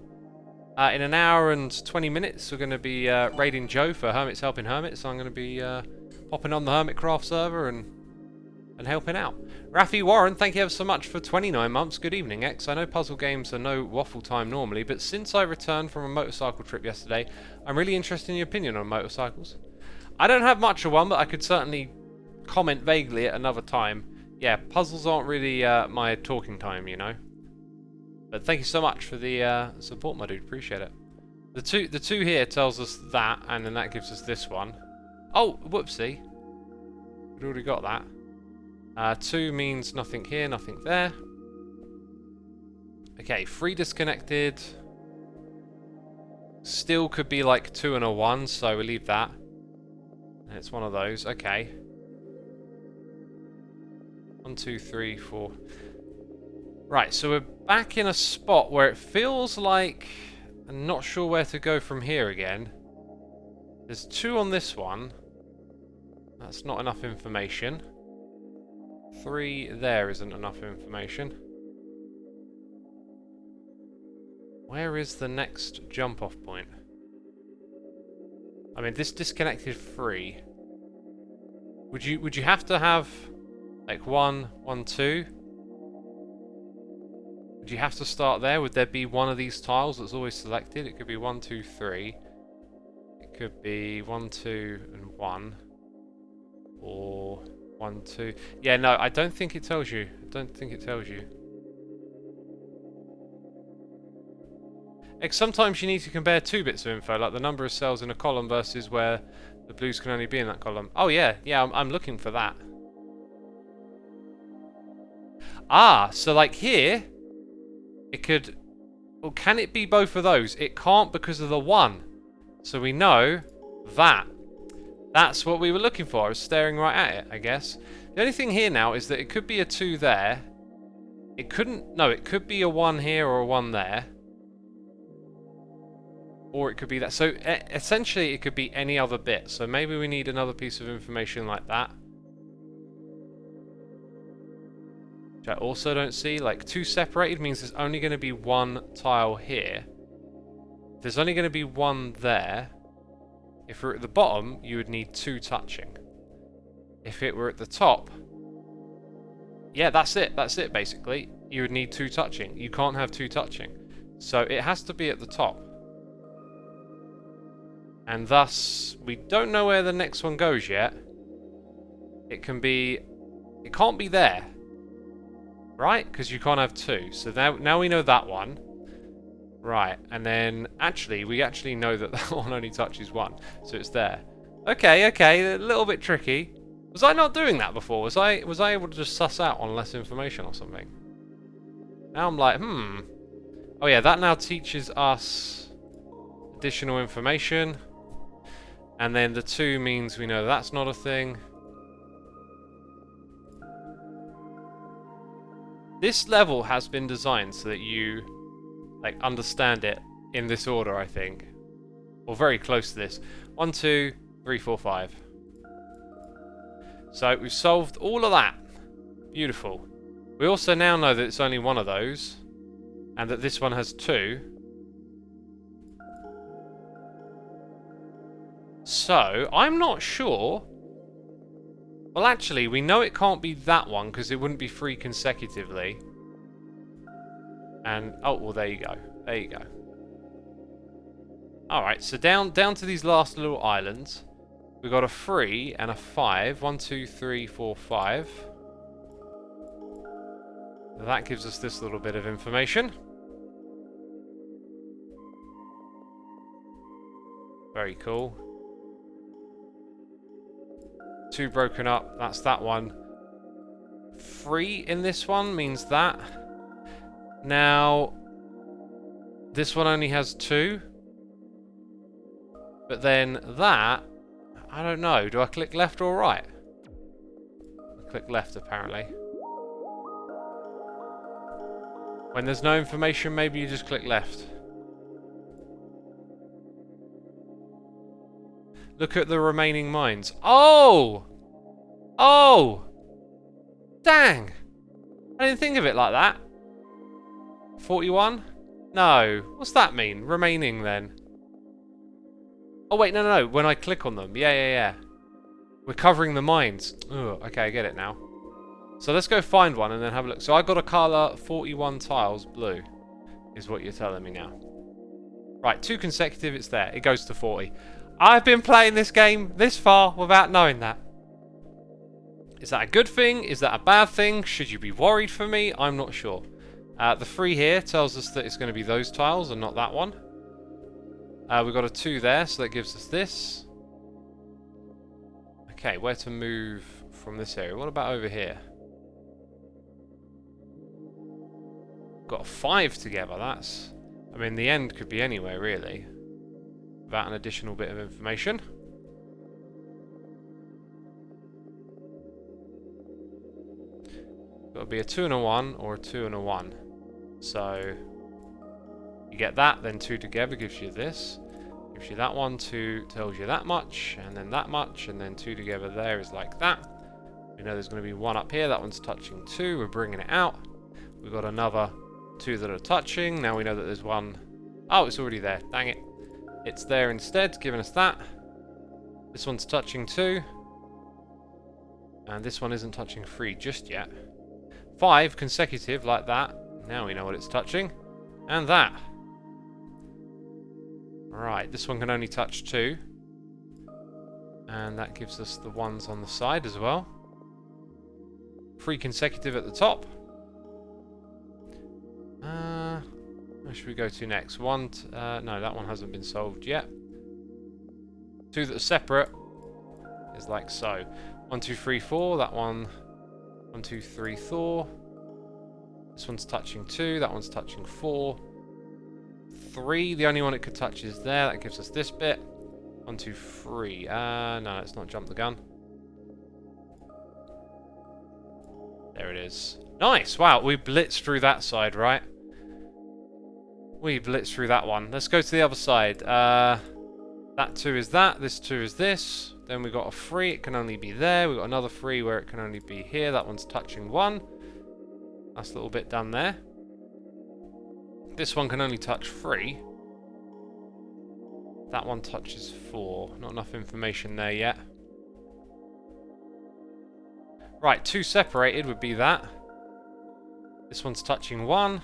In an hour and 20 minutes, we're going to be raiding Joe for Hermits Helping Hermits. So I'm going to be hopping on the Hermitcraft server and helping out. Rafi Warren, thank you ever so much for 29 months. Good evening, X. I know puzzle games are no waffle time normally, but since I returned from a motorcycle trip yesterday, I'm really interested in your opinion on motorcycles. I don't have much of one, but I could certainly comment vaguely at another time. Yeah, puzzles aren't really my talking time, you know. But thank you so much for the support, my dude. Appreciate it. The two here tells us that, and then that gives us this one. Oh, whoopsie. We've already got that. 2 means nothing here, nothing there. Okay, 3 disconnected. Still could be like 2 and a 1, so we'll leave that. And it's one of those. Okay. 1, 2, 3, 4. Right, so we're back in a spot where it feels like I'm not sure where to go from here again. There's 2 on this one. That's not enough information. 3 there isn't enough information. Where is the next jump off point? I mean, this disconnected 3. Would you have to have like 1, 1, 2? Would you have to start there? Would there be one of these tiles that's always selected? It could be 1, 2, 3. It could be 1, 2, and 1. Or 1, 2. Yeah, no, I don't think it tells you. I don't think it tells you. Like, sometimes you need to compare 2 bits of info, like the number of cells in a column versus where the blues can only be in that column. Oh yeah, I'm looking for that. Ah, so like here, it could... Well, can it be both of those? It can't because of the 1. So we know that. That's what we were looking for. I was staring right at it, I guess. The only thing here now is that it could be a 2 there. It couldn't... No, it could be a 1 here or a 1 there. Or it could be that. So essentially it could be any other bit. So maybe we need another piece of information like that. Which I also don't see. Like 2 separated means there's only going to be 1 tile here. There's only going to be 1 there. If we're at the bottom, you would need 2 touching. If it were at the top... Yeah, that's it. That's it, basically. You would need 2 touching. You can't have 2 touching. So it has to be at the top. And thus, we don't know where the next one goes yet. It can be... It can't be there. Right? Because you can't have 2. So now we know that one. Right. And then, actually, we actually know that that one only touches 1. So it's there. Okay, a little bit tricky. Was I not doing that before? Was I able to just suss out on less information or something? Now I'm like, Oh yeah, that now teaches us additional information. And then the 2 means we know that's not a thing. This level has been designed so that you like understand it in this order, I think. Or very close to this. 1, 2, 3, 4, 5. So we've solved all of that. Beautiful. We also now know that it's only one of those. And that this one has 2. So, I'm not sure. Well, actually, we know it can't be that one because it wouldn't be 3 consecutively. And, oh, well, there you go. There you go. Alright, so down to these last little islands. We've got a 3 and a 5. 1, 2, 3, 4, 5. That gives us this little bit of information. Very cool. 2 broken up, that's that one. 3 in this one means that. Now, this one only has 2. But then that, I don't know. Do I click left or right? I click left, apparently. When there's no information, maybe you just click left. Look at the remaining mines. Oh! Oh! Dang! I didn't think of it like that. 41? No. What's that mean? Remaining, then. Oh, wait, no. When I click on them. Yeah. We're covering the mines. Ugh, okay, I get it now. So let's go find one and then have a look. So I got a colour 41 tiles blue, is what you're telling me now. Right, 2 consecutive, it's there. It goes to 40. I've been playing this game this far without knowing that. Is that a good thing? Is that a bad thing? Should you be worried for me? I'm not sure. The 3 here tells us that it's going to be those tiles and not that one. We've got a 2 there, so that gives us this. Okay, where to move from this area? What about over here? Got a 5 together, that's... I mean, the end could be anywhere, really. Without an additional bit of information. Got to be a 2 and a 1 or a 2 and a 1. So you get that, then 2 together gives you this. Gives you that one, 2 tells you that much, and then that much, and then 2 together there is like that. We know there's going to be 1 up here, that one's touching 2, we're bringing it out. We've got another 2 that are touching, now we know that there's 1 Oh, it's already there. Dang it. It's there instead, giving us that. This one's touching 2. And this one isn't touching 3 just yet. 5 consecutive like that. Now we know what it's touching. And that. Right, this one can only touch 2. And that gives us the ones on the side as well. 3 consecutive at the top. Where should we go to next? No, that one hasn't been solved yet. 2 that are separate is like so. 1, 2, 3, 4. That one. 1, 2, 3, 4. This one's touching 2. That one's touching 4. 3. The only one it could touch is there. That gives us this bit. 1, 2, 3. No, let's not jump the gun. There it is. Nice! Wow, we blitzed through that side, right? We blitzed through that one. Let's go to the other side. That 2 is that. This 2 is this. Then we got a 3. It can only be there. We got another 3 where it can only be here. That one's touching 1. That's a little bit done there. This one can only touch 3. That one touches 4. Not enough information there yet. Right, 2 separated would be that. This one's touching 1.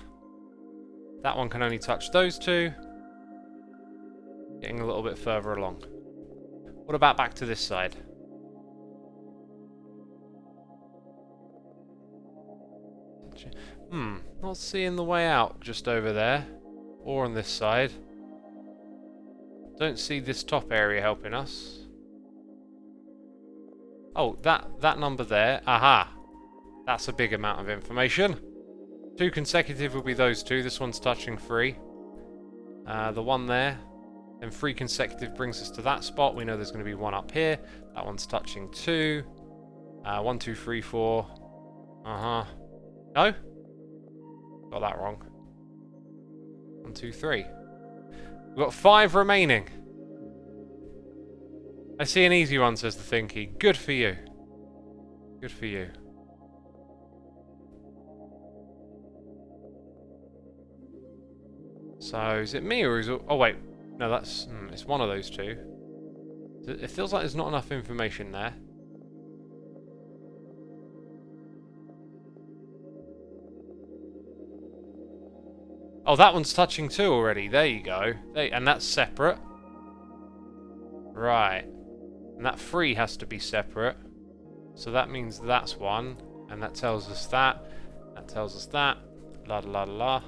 That one can only touch those 2. Getting a little bit further along. What about back to this side? Not seeing the way out just over there. Or on this side. Don't see this top area helping us. Oh, that number there. Aha! That's a big amount of information. 2 consecutive will be those 2. This one's touching 3. The one there. Then 3 consecutive brings us to that spot. We know there's going to be one up here. That one's touching 2. 1, 2, 3, 4. No? Got that wrong. 1, 2, 3. We've got 5 remaining. I see an easy one, says the Thinky. Good for you. Good for you. So, is it me or is it... Oh, wait. No, that's... it's one of those 2. It feels like there's not enough information there. Oh, that one's touching 2 already. There you go. And that's separate. Right. And that 3 has to be separate. So that means that's 1. And that tells us that. That tells us that. La la la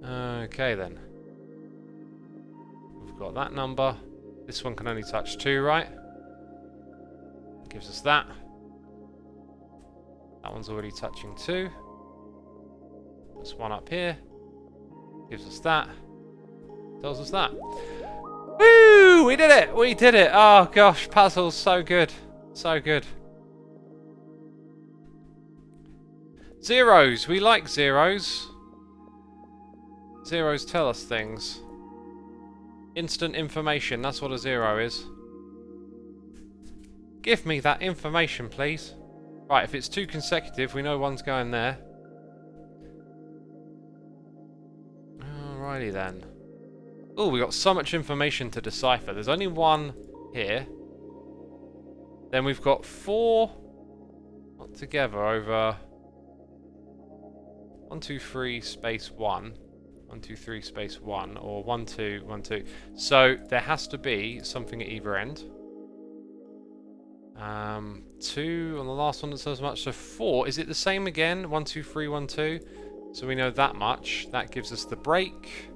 la. Okay then. We've got that number. This one can only touch 2, right? Gives us that. That one's already touching 2. There's one up here. Gives us that. Tells us that. Woo! We did it! We did it! Oh gosh, puzzles, so good. So good. Zeros. We like zeros. Zeros tell us things. Instant information, that's what a 0 is. Give me that information, please. Right, if it's 2 consecutive, we know one's going there. Alrighty then. Oh, we got so much information to decipher. There's only 1 here. Then we've got 4 not together over 1, 2, 3 space 1. 1, 2, 3 space 1, or 1, 2, 1, 2. So there has to be something at either end. 2 on the last one that says much. So 4, is it the same again? 1, 2, 3, 1, 2. So we know that much. That gives us the break.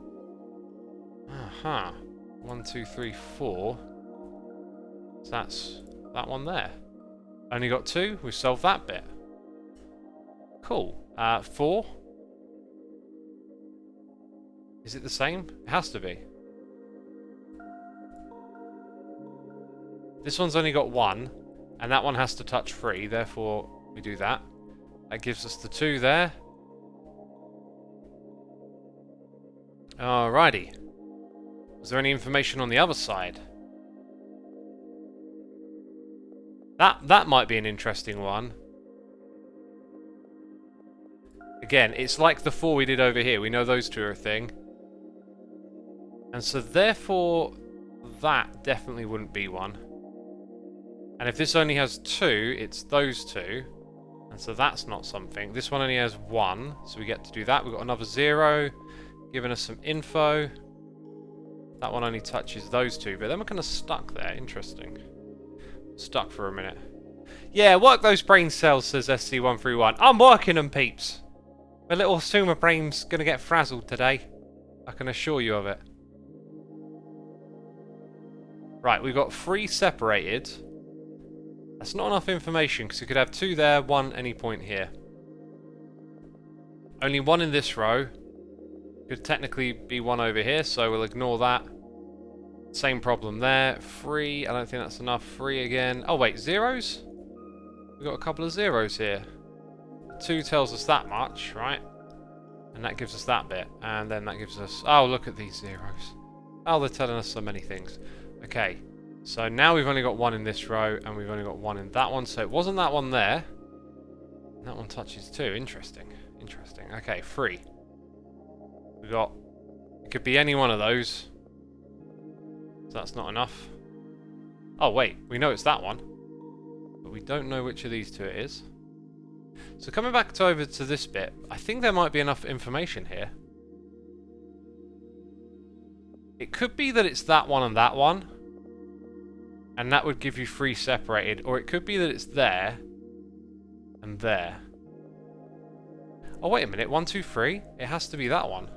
1, 2, 3, 4. So that's that one there. Only got 2. We've solved that bit. Cool. 4. Is it the same? It has to be. This one's only got 1, and that one has to touch 3, therefore we do that. That gives us the 2 there. Alrighty. Was there any information on the other side? That might be an interesting one. Again, it's like the 4 we did over here. We know those 2 are a thing. And so therefore, that definitely wouldn't be one. And if this only has 2, it's those 2. And so that's not something. This one only has 1, so we get to do that. We've got another 0, giving us some info. That one only touches those 2, but then we're kind of stuck there. Interesting. Stuck for a minute. Yeah, work those brain cells, says SC131. I'm working them, peeps. My little Xisuma brain's going to get frazzled today. I can assure you of it. Right, we've got 3 separated. That's not enough information, because you could have 2 there, 1 any point here. Only 1 in this row. Could technically be 1 over here, so we'll ignore that. Same problem there. 3, I don't think that's enough. 3 again. Oh wait, zeros? We've got a couple of zeros here. 2 tells us that much, right? And that gives us that bit. And then that gives us... Oh, look at these zeros. Oh, they're telling us so many things. Okay, so now we've only got 1 in this row, and we've only got 1 in that one. So it wasn't that one there. And that one touches 2. Interesting. Interesting. Okay, 3. We got... It could be any one of those. So that's not enough. Oh wait, we know it's that one. But we don't know which of these 2 it is. So coming back over to this bit, I think there might be enough information here. It could be that it's that one and that one. And that would give you 3 separated. Or it could be that it's there. And there. Oh wait a minute, 1, 2, 3? It has to be that one.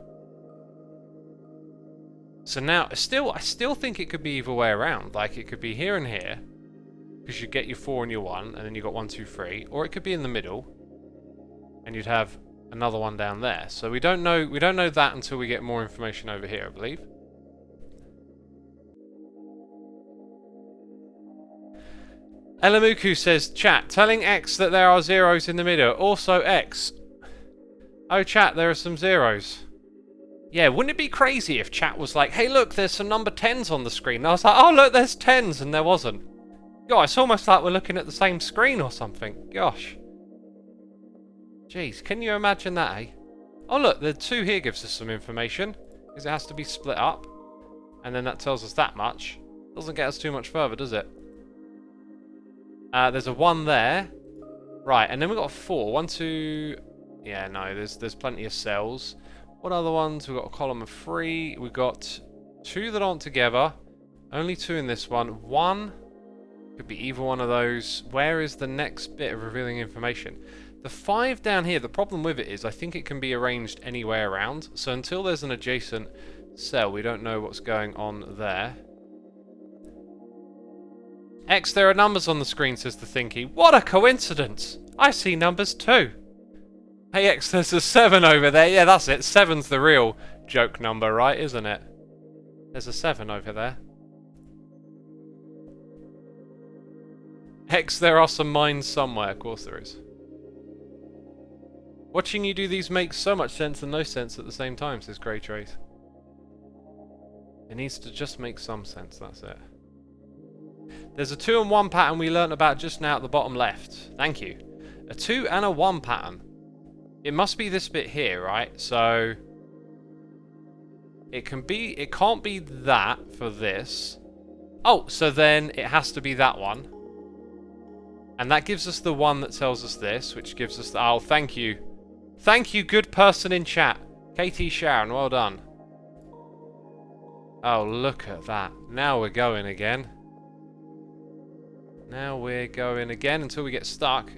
So now, I still think it could be either way around. Like, it could be here and here, because you get your 4 and your 1, and then you got 1, 2, 3. Or it could be in the middle, and you'd have another one down there. So we don't know that until we get more information over here, I believe. Elamuku says, chat, telling X that there are zeros in the middle. Also X. Oh, chat, there are some zeros. Yeah, wouldn't it be crazy if chat was like, hey look, there's some number 10s on the screen. And I was like, oh look, there's 10s, and there wasn't. God, it's almost like we're looking at the same screen or something. Gosh. Jeez, can you imagine that, eh? Oh look, the 2 here gives us some information, because it has to be split up. And then that tells us that much. Doesn't get us too much further, does it? There's a 1 there. Right, and then we've got a 4. 1, 2... Yeah, no, there's plenty of cells. What other ones? We've got a column of 3. We've got 2 that aren't together. Only 2 in this one. 1 could be either one of those. Where is the next bit of revealing information? The 5 down here, the problem with it is I think it can be arranged anywhere around. So until there's an adjacent cell, we don't know what's going on there. X, there are numbers on the screen, says the Thinky. What a coincidence! I see numbers too. Hey X, there's a 7 over there. Yeah, that's it. 7's the real joke number, right? Isn't it? There's a 7 over there. X, there are some mines somewhere. Of course there is. Watching you do these makes so much sense and no sense at the same time, says Grey Trace. It needs to just make some sense, that's it. There's a 2 and 1 pattern we learnt about just now at the bottom left. Thank you. A 2 and a 1 pattern. It must be this bit here, right? So it can't be that for this. Oh, so then it has to be that one. And that gives us the 1 that tells us this, which gives us the... Oh, thank you. Thank you, good person in chat. KT Sharon, well done. Oh, look at that. Now we're going again. Now we're going again until we get stuck.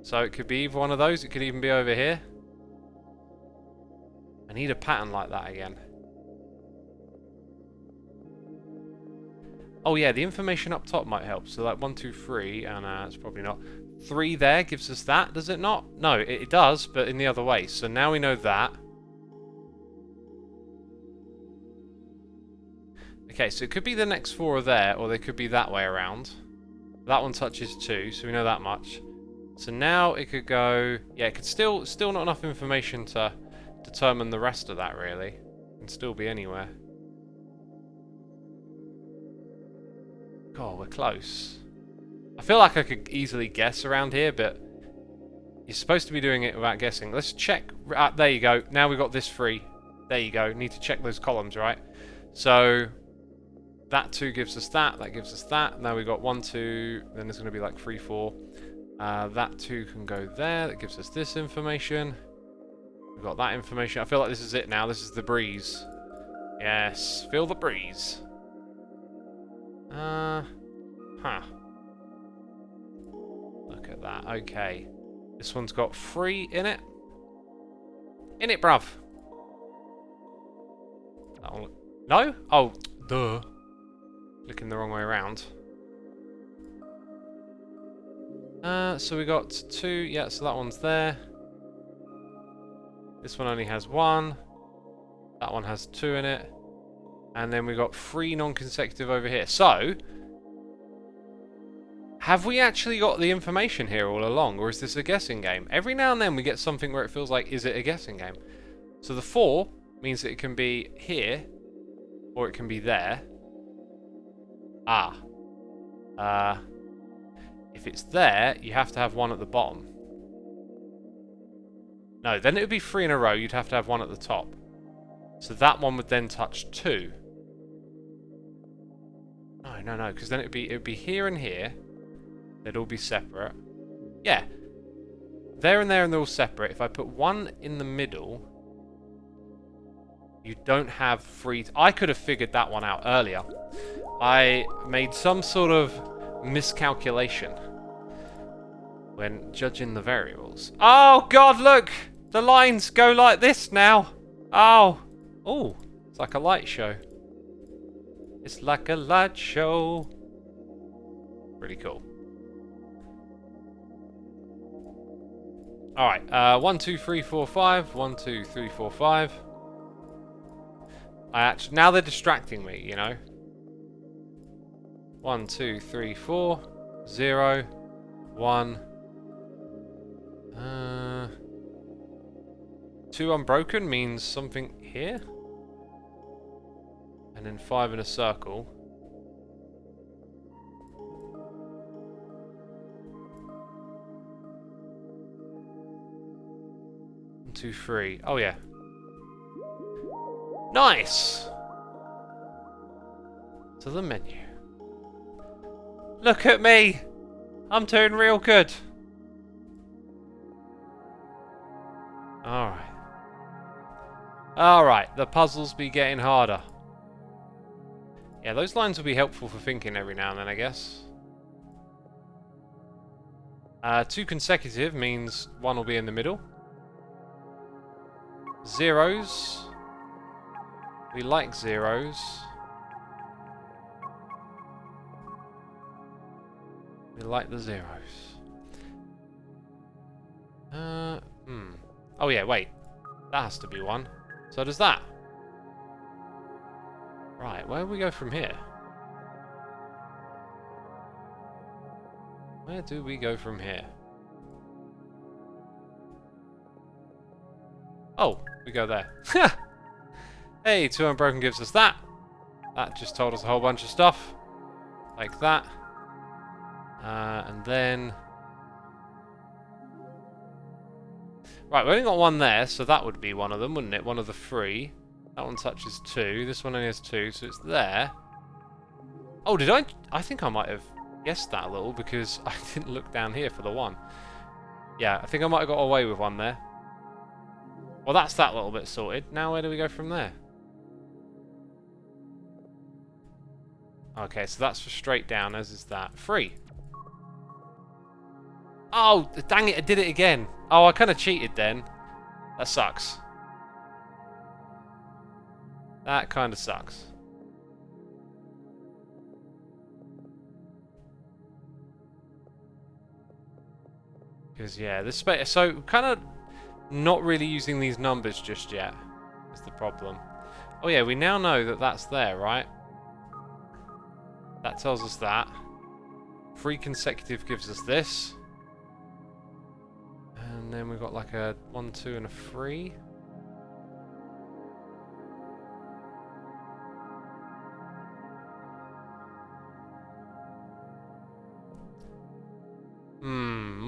So it could be either one of those. It could even be over here. I need a pattern like that again. Oh yeah, the information up top might help. So like 1, 2, 3, and it's probably not. 3 there gives us that, does it not? No, it does, but in the other way. So now we know that. Okay, so it could be the next 4 are there, or they could be that way around. That one touches 2, so we know that much. So now it could go... Yeah, it could still not enough information to determine the rest of that, really. It can still be anywhere. God, we're close. I feel like I could easily guess around here, but You're supposed to be doing it without guessing. Let's check. There you go. Now we've got this free. There you go. Need to check those columns, right? So that 2 gives us that. That gives us that. Now we've got 1, 2. Then there's going to be like 3, 4. That 2 can go there. That gives us this information. We've got that information. I feel like this is it now. This is the breeze. Yes. Feel the breeze. Huh. Look at that. Okay. This one's got 3 in it. In it, bruv. That one. No? Oh, duh. Looking the wrong way around. So we got 2. Yeah, so that one's there. This one only has 1. That one has 2 in it. And then we got 3 non-consecutive over here. So, have we actually got the information here all along, or is this a guessing game? Every now and then we get something where it feels like, is it a guessing game? So the 4 means that it can be here, or it can be there. If it's there, you have to have 1 at the bottom. No, then it would be 3 in a row. You'd have to have 1 at the top. So that one would then touch 2. No, because then it would be here and here. They'd all be separate. Yeah. There and there, and they're all separate. If I put 1 in the middle, you don't have 3. I could have figured that one out earlier. I made some sort of miscalculation when judging the variables. Oh God, look! The lines go like this now. Oh, it's like a light show. It's like a light show. Pretty cool. Alright, 1, 2, 3, 4, 5. 1, 2, 3, 4, 5. Now they're distracting me, you know. 1, 2, 3, 4. 0. 1. 2 unbroken means something here. And then 5 in a circle. 1, 2, 3. Oh yeah. Nice! To the menu. Look at me! I'm doing real good. Alright. Alright, the puzzles be getting harder. Yeah, those lines will be helpful for thinking every now and then, I guess. 2 consecutive means 1 will be in the middle. Zeros. We like zeros. We like the zeros. Oh yeah, wait. That has to be 1. So does that. Right, where do we go from here? Where do we go from here? Oh, we go there. Hey, 2 unbroken gives us that. That just told us a whole bunch of stuff. Like that. And then... Right, we only got 1 there, so that would be one of them, wouldn't it? One of the 3. That one touches 2. This one only has 2, so it's there. Oh, did I? I think I might have guessed that a little because I didn't look down here for the 1. Yeah, I think I might have got away with 1 there. Well, that's that little bit sorted. Now where do we go from there? Okay, so that's for straight down, as is that. 3. Oh, dang it, I did it again. Oh, I kind of cheated then. That sucks. That kind of sucks. Because, yeah, this space... So, kind of not really using these numbers just yet is the problem. Oh, yeah, we now know that that's there, right? That tells us that. 3 consecutive gives us this. And then we've got like a 1, 2, and a 3.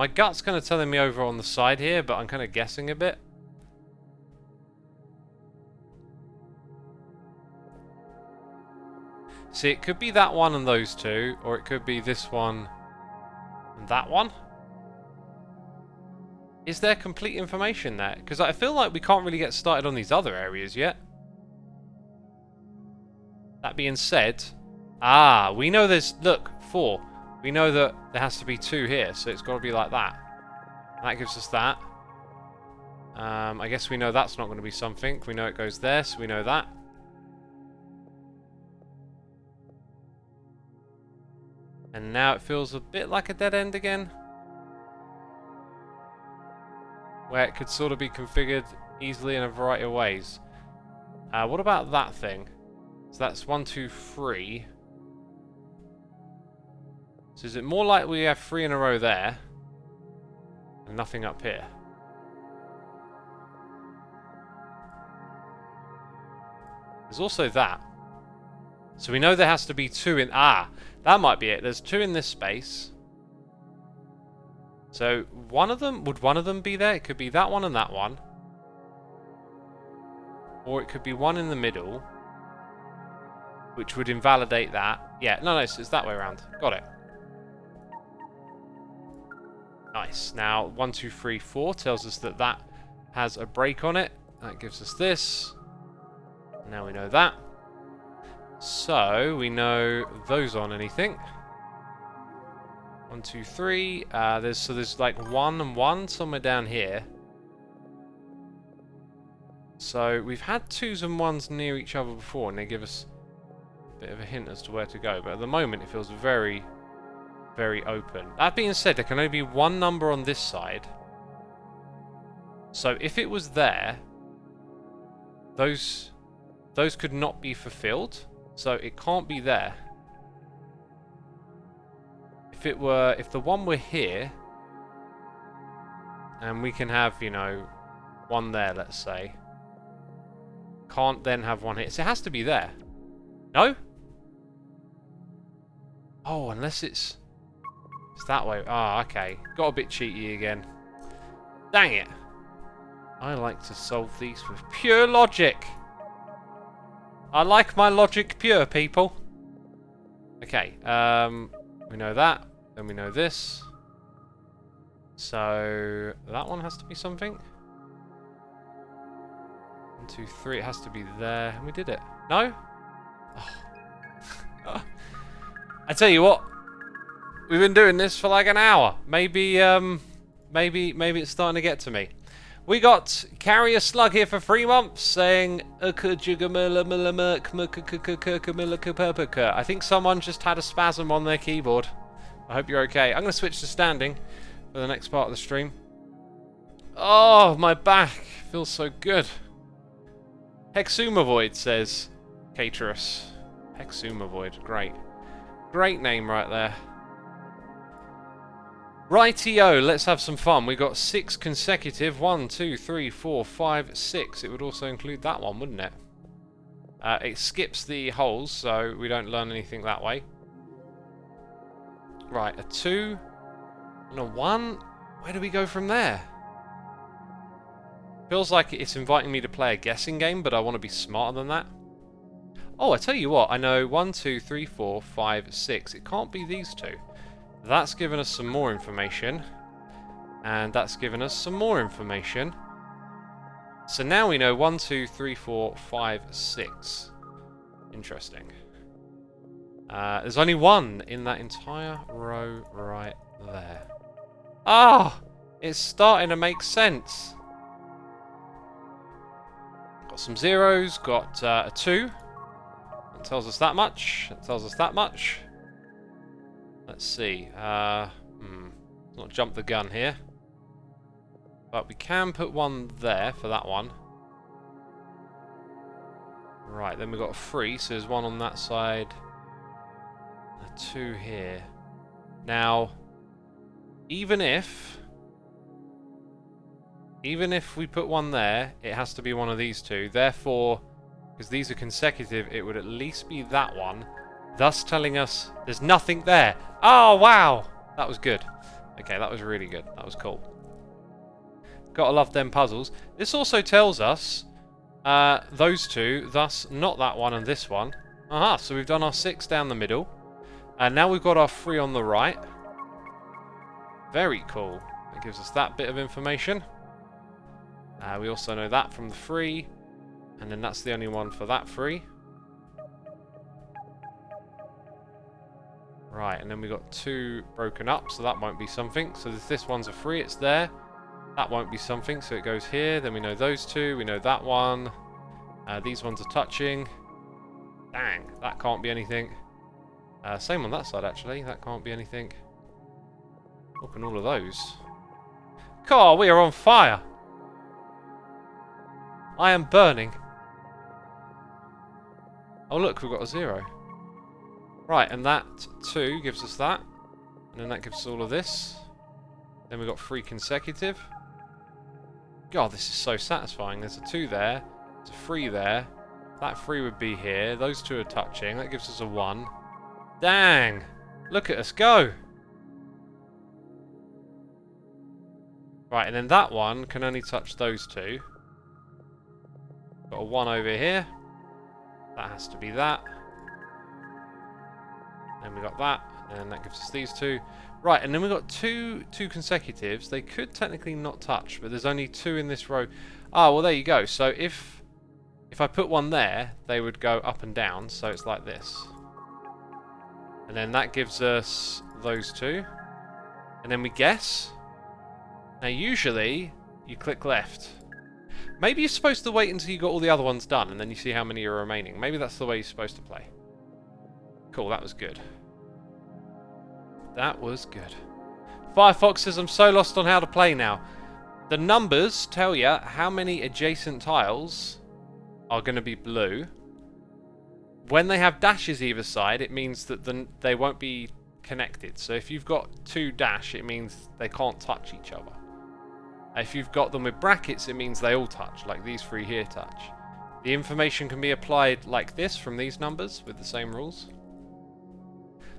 My gut's kind of telling me over on the side here, but I'm kind of guessing a bit. See, it could be that one and those two, or it could be this one and that one. Is there complete information there? Because I feel like we can't really get started on these other areas yet. That being said, we know there's, look, 4. We know that there has to be 2 here, so it's got to be like that. That gives us that. I guess we know that's not going to be something. We know it goes there, so we know that. And now it feels a bit like a dead end again. Where it could sort of be configured easily in a variety of ways. What about that thing? So that's 1, 2, 3. So is it more like we have 3 in a row there and nothing up here? There's also that. So we know there has to be 2 in... that might be it. There's 2 in this space. So one of them... would one of them be there? It could be that one and that one. Or it could be one in the middle, which would invalidate that. Yeah, no, it's that way around. Got it. Nice. Now, 1, 2, 3, 4 tells us that that has a break on it. That gives us this. Now we know that. So, we know those aren't anything. 1, 2, 3. There's like 1 and 1 somewhere down here. So, we've had 2s and 1s near each other before, and they give us a bit of a hint as to where to go. But at the moment, it feels very, very open. That being said, there can only be 1 number on this side. So, if it was there, those could not be fulfilled. So it can't be there. If the one were here, and we can have, you know, 1 there, let's say. Can't then have 1 here. So it has to be there. No? Oh, unless it's that way. Okay. Got a bit cheaty again. Dang it. I like to solve these with pure logic. I like my logic pure, people. Okay, we know that, then we know this. So, that one has to be something. 1, 2, 3, it has to be there. And we did it. No? Oh. I tell you what, we've been doing this for like an hour. Maybe it's starting to get to me. We got Carrier Slug here for 3 months saying I think someone just had a spasm on their keyboard. I hope you're okay. I'm going to switch to standing for the next part of the stream. Oh, my back feels so good. Hexuma Void says Caterus. Hexuma Void, great. Great name right there. Rightio, let's have some fun. We got 6 consecutive. 1, 2, 3, 4, 5, 6. It would also include that one, wouldn't it? It skips the holes, so we don't learn anything that way. Right, a 2 and a 1. Where do we go from there? Feels like it's inviting me to play a guessing game, but I want to be smarter than that. Oh, I tell you what. I know 1, 2, 3, 4, 5, 6. It can't be these 2. That's given us some more information. And that's given us some more information. So now we know 1, 2, 3, 4, 5, 6. Interesting. There's only 1 in that entire row right there. It's starting to make sense. Got some zeros, got a 2. That tells us that much. That tells us that much. Let's see. Let's not jump the gun here. But we can put 1 there for that one. Right, then we've got a 3, so there's 1 on that side. A 2 here. Now, even if we put 1 there, it has to be one of these 2. Therefore, because these are consecutive, it would at least be that one. Thus telling us there's nothing there. Oh, wow! That was good. Okay, that was really good. That was cool. Gotta love them puzzles. This also tells us those two, thus not that one and this one. Aha, so we've done our 6 down the middle. And now we've got our 3 on the right. Very cool. That gives us that bit of information. We also know that from the 3. And then that's the only one for that 3. Right, and then we've got 2 broken up, so that won't be something. So if this one's a 3, it's there. That won't be something, so it goes here. Then we know those 2, we know that one. These ones are touching. Dang, that can't be anything. Same on that side, actually. That can't be anything. Open all of those. God, we are on fire! I am burning. Oh look, we've got a 0. Right, and that 2 gives us that. And then that gives us all of this. Then we've got 3 consecutive. God, this is so satisfying. There's a 2 there. There's a 3 there. That 3 would be here. Those 2 are touching. That gives us a 1. Dang! Look at us go! Right, and then that one can only touch those 2. Got a 1 over here. That has to be that. Then we got that, and that gives us these 2. Right, and then we've got two consecutives. They could technically not touch, but there's only 2 in this row. Ah, well there you go. So if I put one there, they would go up and down, so it's like this. And then that gives us those 2. And then we guess. Now usually, you click left. Maybe you're supposed to wait until you got all the other ones done, and then you see how many are remaining. Maybe that's the way you're supposed to play. Cool, that was good. That was good. Firefox says, I'm so lost on how to play now. The numbers tell you how many adjacent tiles are going to be blue. When they have dashes either side, it means that they won't be connected. So if you've got 2 dash, it means they can't touch each other. If you've got them with brackets, it means they all touch, like these 3 here touch. The information can be applied like this from these numbers with the same rules.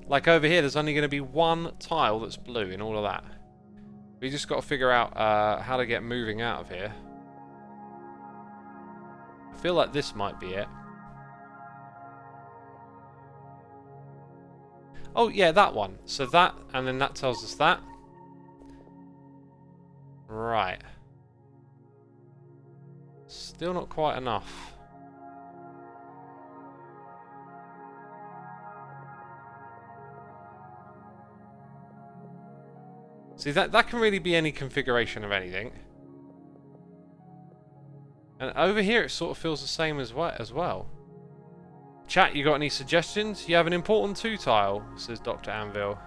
Like over here, there's only going to be 1 tile that's blue in all of that. We just got to figure out how to get moving out of here. I feel like this might be it. Oh yeah, that one. So that, and then that tells us that. Right. Still not quite enough. See, that can really be any configuration of anything. And over here it sort of feels the same as well. Chat, you got any suggestions? You have an important 2 tile, says Dr. Anvil.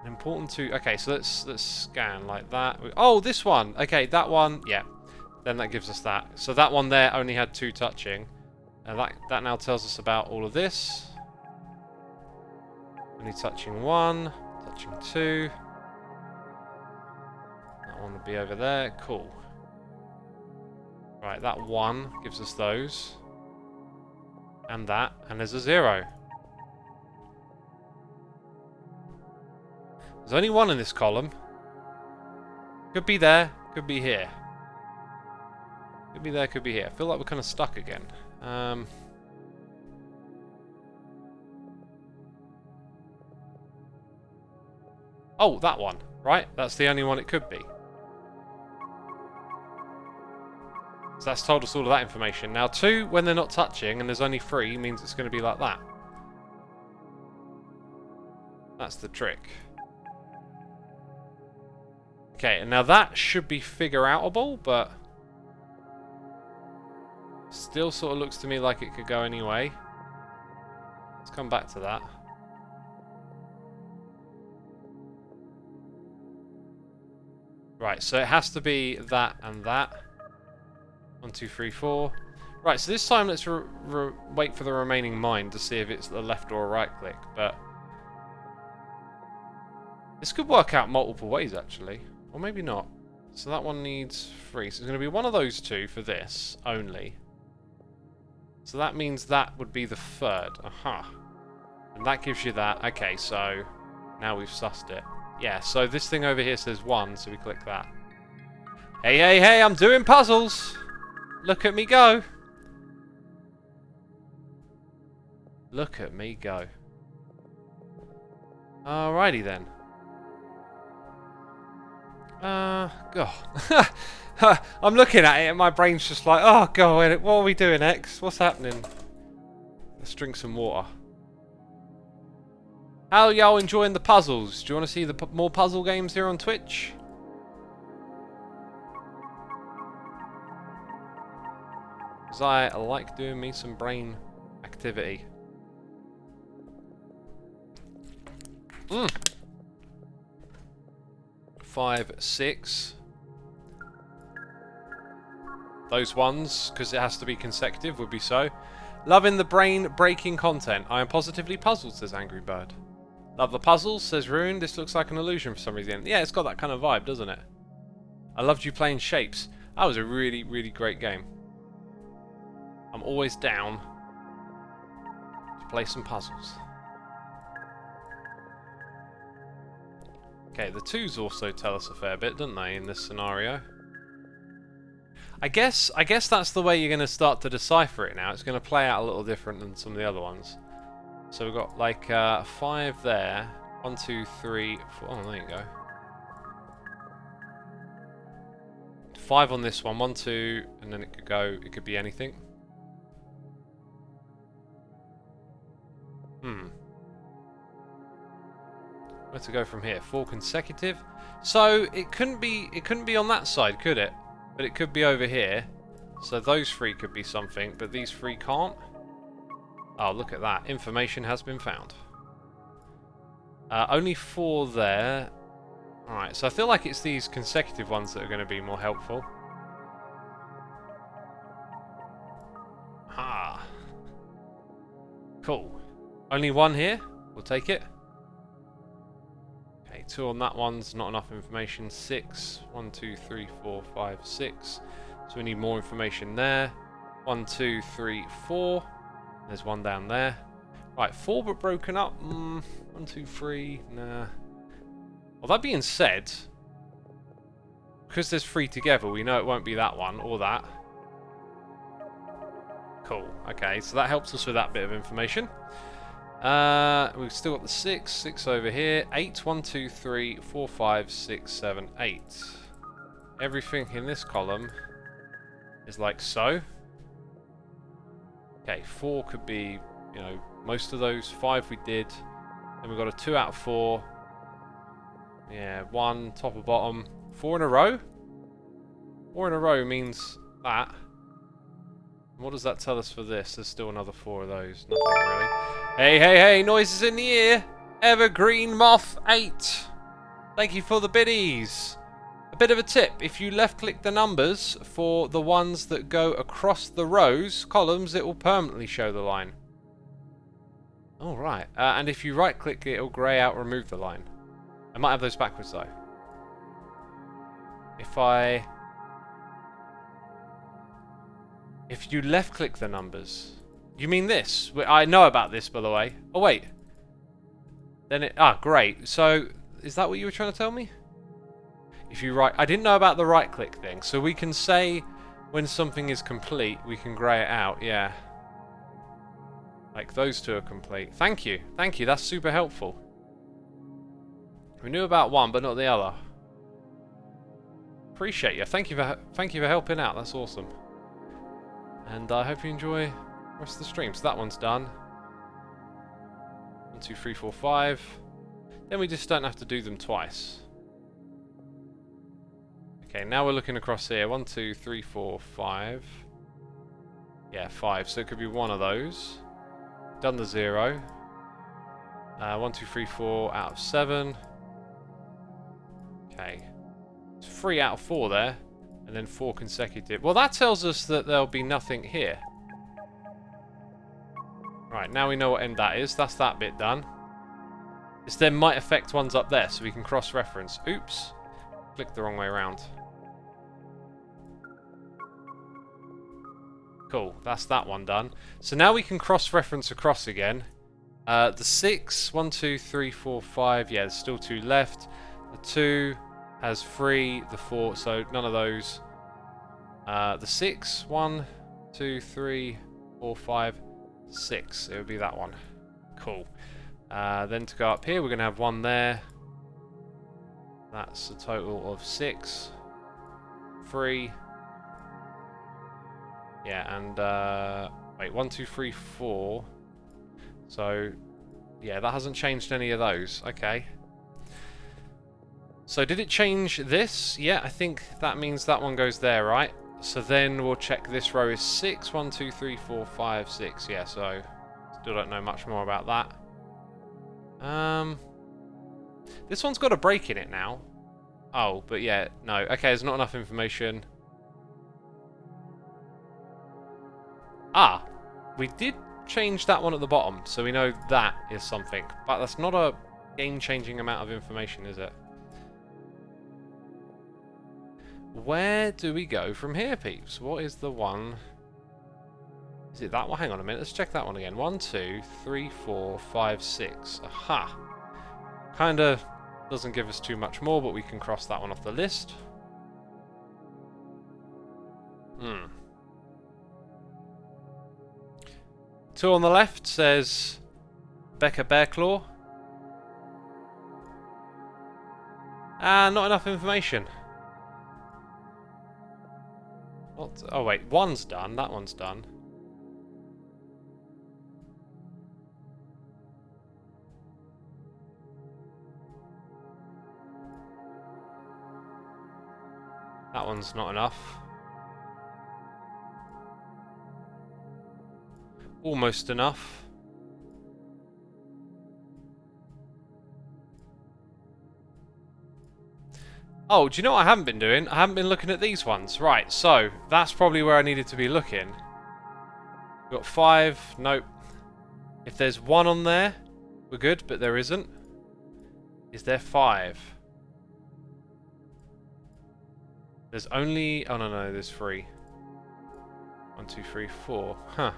An important 2. Okay, so let's scan like that. Oh, this one. Okay, that one. Yeah. Then that gives us that. So that one there only had 2 touching. And that now tells us about all of this. Only touching 1. Touching 2. That one would be over there. Cool. Right, that 1 gives us those. And that. And there's a 0. There's only 1 in this column. Could be there. Could be here. Could be there. Could be here. I feel like we're kind of stuck again. Oh, that one, right? That's the only one it could be. So that's told us all of that information. Now 2, when they're not touching, and there's only 3, means it's going to be like that. That's the trick. Okay, and now that should be figure-outable, but still sort of looks to me like it could go any way. Let's come back to that. Right, so it has to be that and that. 1, 2, 3, 4. Right, so this time let's wait for the remaining mine to see if it's a left or a right click, but this could work out multiple ways actually, or maybe not. So that one needs 3, so it's going to be one of those 2 for this only. So that means that would be the 3rd. Aha. And that gives you that. Okay, so now we've sussed it. Yeah, so this thing over here says 1, so we click that. Hey, hey, hey, I'm doing puzzles! Look at me go! Look at me go. Alrighty then. God. I'm looking at it and my brain's just like, oh god, what are we doing, X? What's happening? Let's drink some water. How are y'all enjoying the puzzles? Do you want to see the more puzzle games here on Twitch? Because I like doing me some brain activity. 5, 6. Those ones, because it has to be consecutive, would be so. Loving the brain-breaking content. I am positively puzzled, says Angry Bird. Love the puzzles, says Rune. This looks like an illusion for some reason. Yeah, it's got that kind of vibe, doesn't it? I loved you playing Shapes. That was a really, really great game. I'm always down to play some puzzles. Okay, the 2s also tell us a fair bit, don't they, in this scenario? I guess that's the way you're going to start to decipher it now. It's going to play out a little different than some of the other ones. So we've got like 5 there. 1, 2, 3, 4. Oh, there you go. 5 on this one. 1, 2, and then it could go. It could be anything. Where to go from here? 4 consecutive. So it couldn't be on that side, could it? But it could be over here. So those 3 could be something, but these 3 can't. Oh, look at that. Information has been found. Only 4 there. Alright, so I feel like it's these consecutive ones that are going to be more helpful. Ah. Cool. Only 1 here. We'll take it. Okay, 2 on that one's not enough information. 6. 1, 2, 3, 4, 5, 6. So we need more information there. 1, 2, 3, 4. There's 1 down there. Right, 4 but broken up. 1, 2, 3. Nah. Well, that being said, because there's 3 together, we know it won't be that one or that. Cool. Okay, so that helps us with that bit of information. We've still got the 6 over here. 8, 1, 2, 3, 4, 5, 6, 7, 8. Everything in this column is like so. Okay, 4 could be, you know, most of those. 5 we did. Then we've got a 2 out of 4. Yeah, 1, top or bottom. 4 in a row? 4 in a row means that. What does that tell us for this? There's still another 4 of those. Nothing really. Hey, hey, hey, noises in the ear. Evergreen Moth 8. Thank you for the biddies. A bit of a tip. If you left-click the numbers for the ones that go across the rows, columns, it will permanently show the line. Alright. And if you right-click it, it'll grey out, remove the line. I might have those backwards, though. If you left-click the numbers... You mean this? I know about this, by the way. Oh, wait. Then it... Ah, great. So, is that what you were trying to tell me? If you right... I didn't know about the right-click thing. So we can say when something is complete, we can grey it out. Yeah. Like those 2 are complete. Thank you. Thank you. That's super helpful. We knew about one, but not the other. Appreciate you. Thank you for helping out. That's awesome. And I hope you enjoy the rest of the stream. So that one's done. 1, 2, 3, 4, 5. Then we just don't have to do them twice. Okay, now we're looking across here. 1, 2, 3, 4, 5. Yeah, 5. So it could be one of those. Done the 0. 1, 2, 3, 4 out of 7. Okay. It's 3 out of 4 there. And then 4 consecutive. Well, that tells us that there'll be nothing here. Right, now we know what end that is. That's that bit done. This then might affect ones up there, so we can cross-reference. Oops. Clicked the wrong way around. Cool, that's that one done. So now we can cross-reference across again. The 6, 1, 2, 3, 4, 5. Yeah, there's still 2 left. The 2 has 3, the 4, so none of those. The 6, 1, 2, 3, 4, 5, 6. It would be that one. Cool. Then to go up here, we're going to have 1 there. That's a total of 6. 3. Yeah, and wait, 1, 2, 3, 4. So, yeah, that hasn't changed any of those. Okay. So did it change this? Yeah, I think that means that one goes there, right? So then we'll check this row is 6. 1, 2, 3, 4, 5, 6. Yeah, so still don't know much more about that. This one's got a break in it now. Oh, but yeah, no. Okay, there's not enough information. Ah, we did change that one at the bottom, so we know that is something. But that's not a game-changing amount of information, is it? Where do we go from here, peeps? What is the one? Is it that one? Hang on a minute. Let's check that one again. 1, 2, 3, 4, 5, 6. Aha. Kinda doesn't give us too much more, but we can cross that one off the list. 2 on the left says Becca Bearclaw. Not enough information. What? Oh wait, 1's done. That one's done. That one's not enough. Almost enough. Oh, do you know what I haven't been doing? I haven't been looking at these ones. Right, so that's probably where I needed to be looking. We've got 5. Nope. If there's 1 on there, we're good, but there isn't. Is there 5? There's only... Oh, no, there's 3. 1, 2, 3, 4. Huh.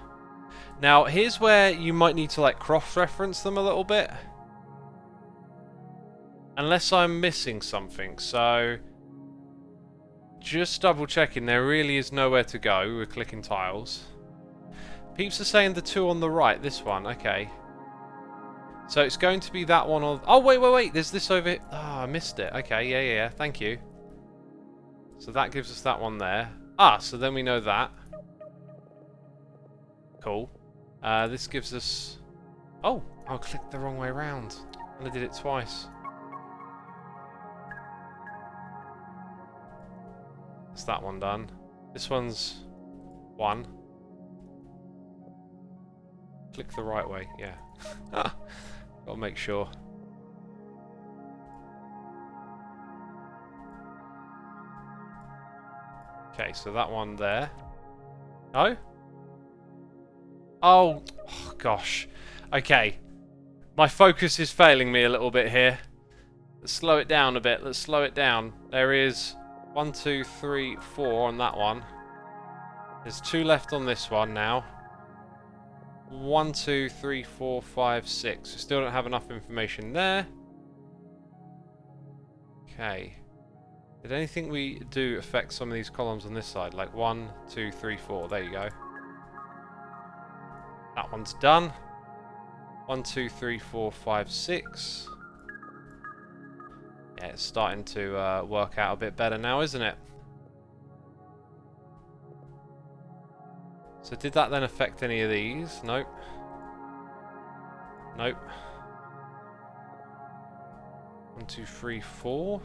Now, here's where you might need to, like, cross-reference them a little bit. Unless I'm missing something, so... Just double-checking, there really is nowhere to go. We're clicking tiles. Peeps are saying the 2 on the right, this one, okay. So it's going to be that one on... Oh, wait, there's this over here. Oh, I missed it. Okay, yeah, thank you. So that gives us that one there. Ah, so then we know that. Cool. This gives us... Oh, I clicked the wrong way around. And I did it twice. That's that one done. This one's 1. Click the right way, yeah. Gotta make sure. Okay, so that one there. No? Oh, gosh. Okay. My focus is failing me a little bit here. Let's slow it down a bit. Let's slow it down. There is 1, 2, 3, 4 on that one. There's 2 left on this one now. 1, 2, 3, 4, 5, 6. We still don't have enough information there. Okay. Did anything we do affect some of these columns on this side? Like 1, 2, 3, 4. There you go. That one's done. 1, 2, 3, 4, 5, 6. Yeah, it's starting to work out a bit better now, isn't it? So did that then affect any of these? Nope. Nope. 1, 2, 3, 4.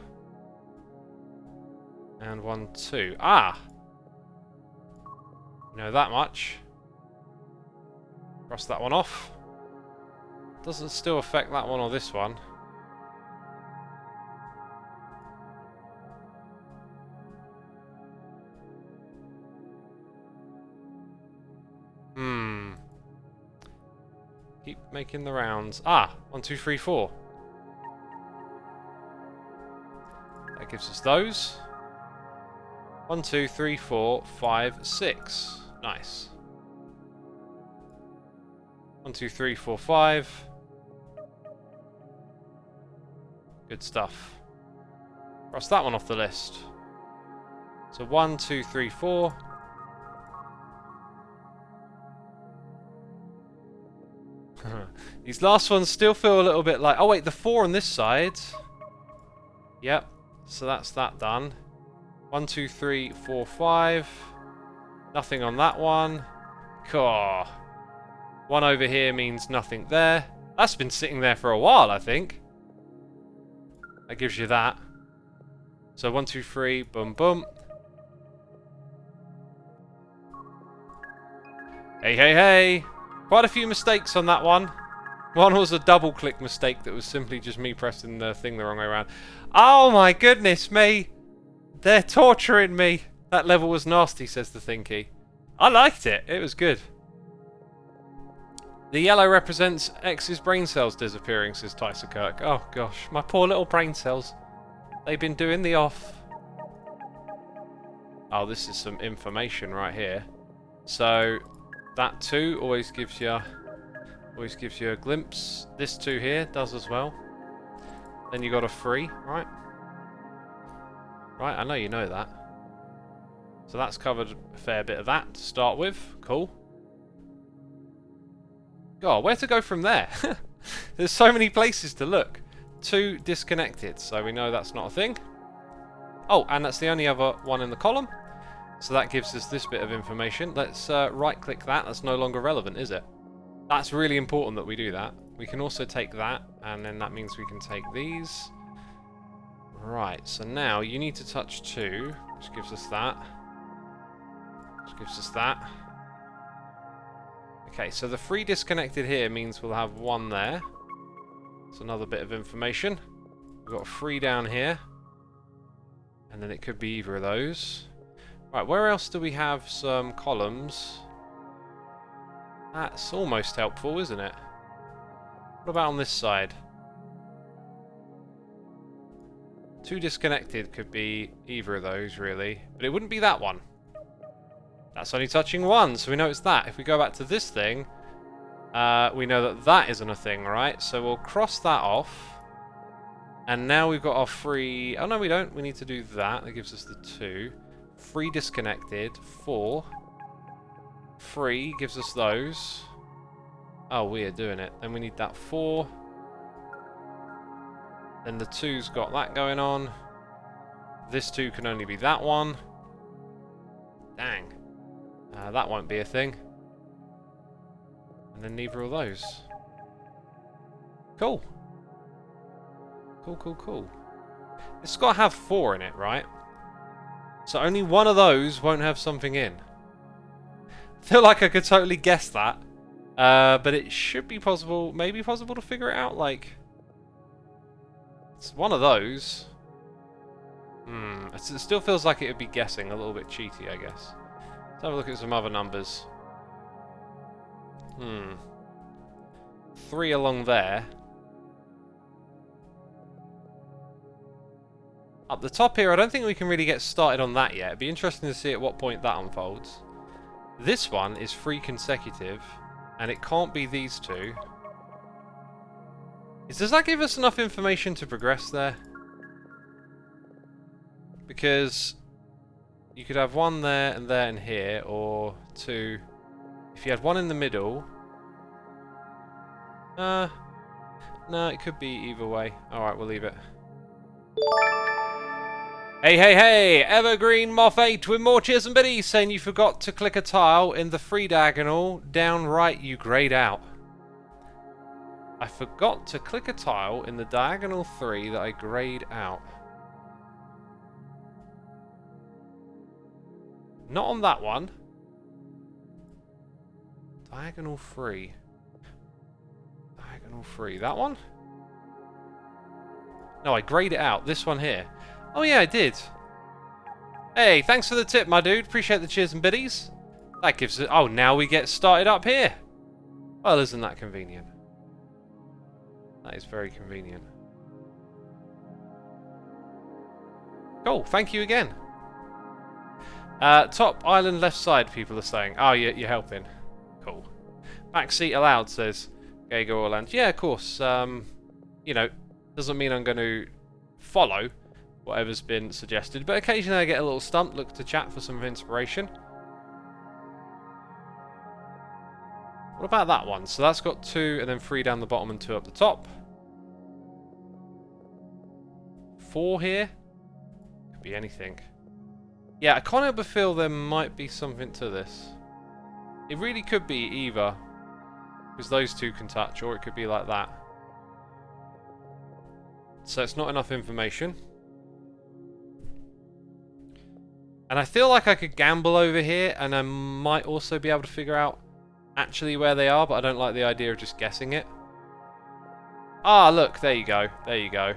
And 1, 2. Ah! You know that much. Cross that one off. Doesn't still affect that one or this one. Keep making the rounds. Ah! 1, 2, 3, 4. That gives us those. 1, 2, 3, 4, 5, 6. Nice. 1, 2, 3, 4, 5. Good stuff. Cross that one off the list. So 1, 2, 3, 4. These last ones still feel a little bit like... Oh wait, the 4 on this side. Yep. So that's that done. 1, 2, 3, 4, 5. Nothing on that one. Cool. 1 over here means nothing there. That's been sitting there for a while, I think. That gives you that. So 1, 2, 3, boom, boom. Hey, hey, hey! Quite a few mistakes on that one. One was a double-click mistake that was simply just me pressing the thing the wrong way around. Oh my goodness me! They're torturing me! That level was nasty, says the Thinky. I liked it. It was good. The yellow represents X's brain cells disappearing, says Tyson Kirk. Oh gosh, my poor little brain cells. They've been doing the off. Oh, this is some information right here. So, that 2 always gives you a glimpse. This 2 here does as well. Then you got a 3, right? Right, I know you know that. So that's covered a fair bit of that to start with. Cool. God, where to go from there? There's so many places to look. 2 disconnected, so we know that's not a thing. Oh, and that's the only other one in the column. So that gives us this bit of information. Let's right-click that. That's no longer relevant, is it? That's really important that we do that. We can also take that, and then that means we can take these. Right, so now you need to touch 2, which gives us that. Which gives us that. Okay, so the 3 disconnected here means we'll have 1 there. That's another bit of information. We've got 3 down here. And then it could be either of those. Right, where else do we have some columns? That's almost helpful, isn't it? What about on this side? 2 disconnected could be either of those, really. But it wouldn't be that one. That's only touching 1, so we know it's that. If we go back to this thing, we know that that isn't a thing, right? So we'll cross that off. And now we've got our 3... Oh, no, we don't. We need to do that. That gives us the 2. 3 disconnected. 4. 3 gives us those. Oh, we're doing it. Then we need that 4. Then the 2's got that going on. This 2 can only be that one. Dang. That won't be a thing. And then neither of those. Cool. Cool, cool, cool. It's got to have 4 in it, right? So only one of those won't have something in. I feel like I could totally guess that. But it should be possible, maybe possible to figure it out, like... It's one of those. It still feels like it would be guessing, a little bit cheaty, I guess. Let's have a look at some other numbers. 3 along there. Up the top here, I don't think we can really get started on that yet. It'd be interesting to see at what point that unfolds. This one is 3 consecutive, and it can't be these 2. Does that give us enough information to progress there? Because you could have 1 there and here, or 2. If you had 1 in the middle... no, it could be either way. Alright, we'll leave it. Hey, hey, hey! Evergreen Moth 8 with more cheers and biddies saying you forgot to click a tile in the 3 diagonal down right you grayed out. I forgot to click a tile in the diagonal 3 that I grayed out. Not on that one. Diagonal 3. Diagonal 3. That one? No, I grayed it out. This one here. Oh yeah, I did. Hey, thanks for the tip, my dude. Appreciate the cheers and biddies. That gives it... Oh, now we get started up here. Well, isn't that convenient? That is very convenient. Cool, thank you again. Top island left side, people are saying. Oh, you're helping. Cool. Backseat allowed, says Gago Orland. Yeah, of course. You know, doesn't mean I'm going to follow. whatever's been suggested. But occasionally I get a little stumped, look to chat for some inspiration. What about that one? So that's got 2 and then 3 down the bottom and 2 up the top. 4 here? Could be anything. Yeah, I can't help but feel there might be something to this. It really could be either, because those 2 can touch, or it could be like that. So it's not enough information. And I feel like I could gamble over here, and I might also be able to figure out actually where they are, but I don't like the idea of just guessing it. Ah, look, there you go. There you go.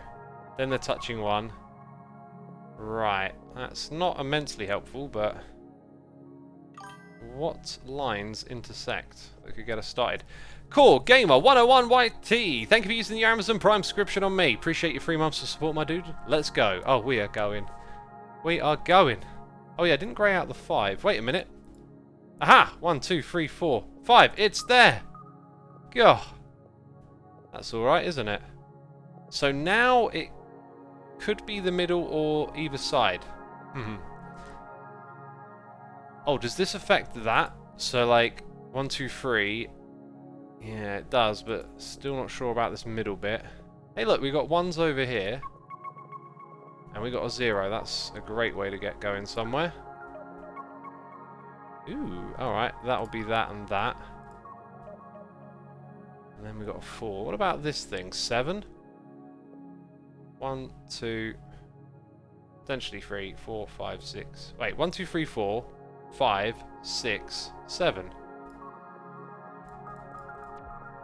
Then they're touching 1. Right, that's not immensely helpful, but what lines intersect that could get us started? Cool, Gamer 101 YT. Thank you for using your Amazon Prime subscription on me. Appreciate your 3 months of support, my dude. Let's go. Oh, we are going. We are going. Oh yeah, I didn't grey out the 5. Wait a minute. Aha! 1, 2, 3, 4, 5. It's there! Gah. That's alright, isn't it? So now it could be the middle or either side. Oh, does this affect that? So like, 1, 2, 3. Yeah, it does, but still not sure about this middle bit. Hey look, we got 1s over here. And we got a 0. That's a great way to get going somewhere. Ooh, alright. That'll be that and that. And then we got a 4. What about this thing? 7? 1, 2... Potentially 3, 4, 5, 6... Wait, 1, 2, 3, 4... 5, 6, 7.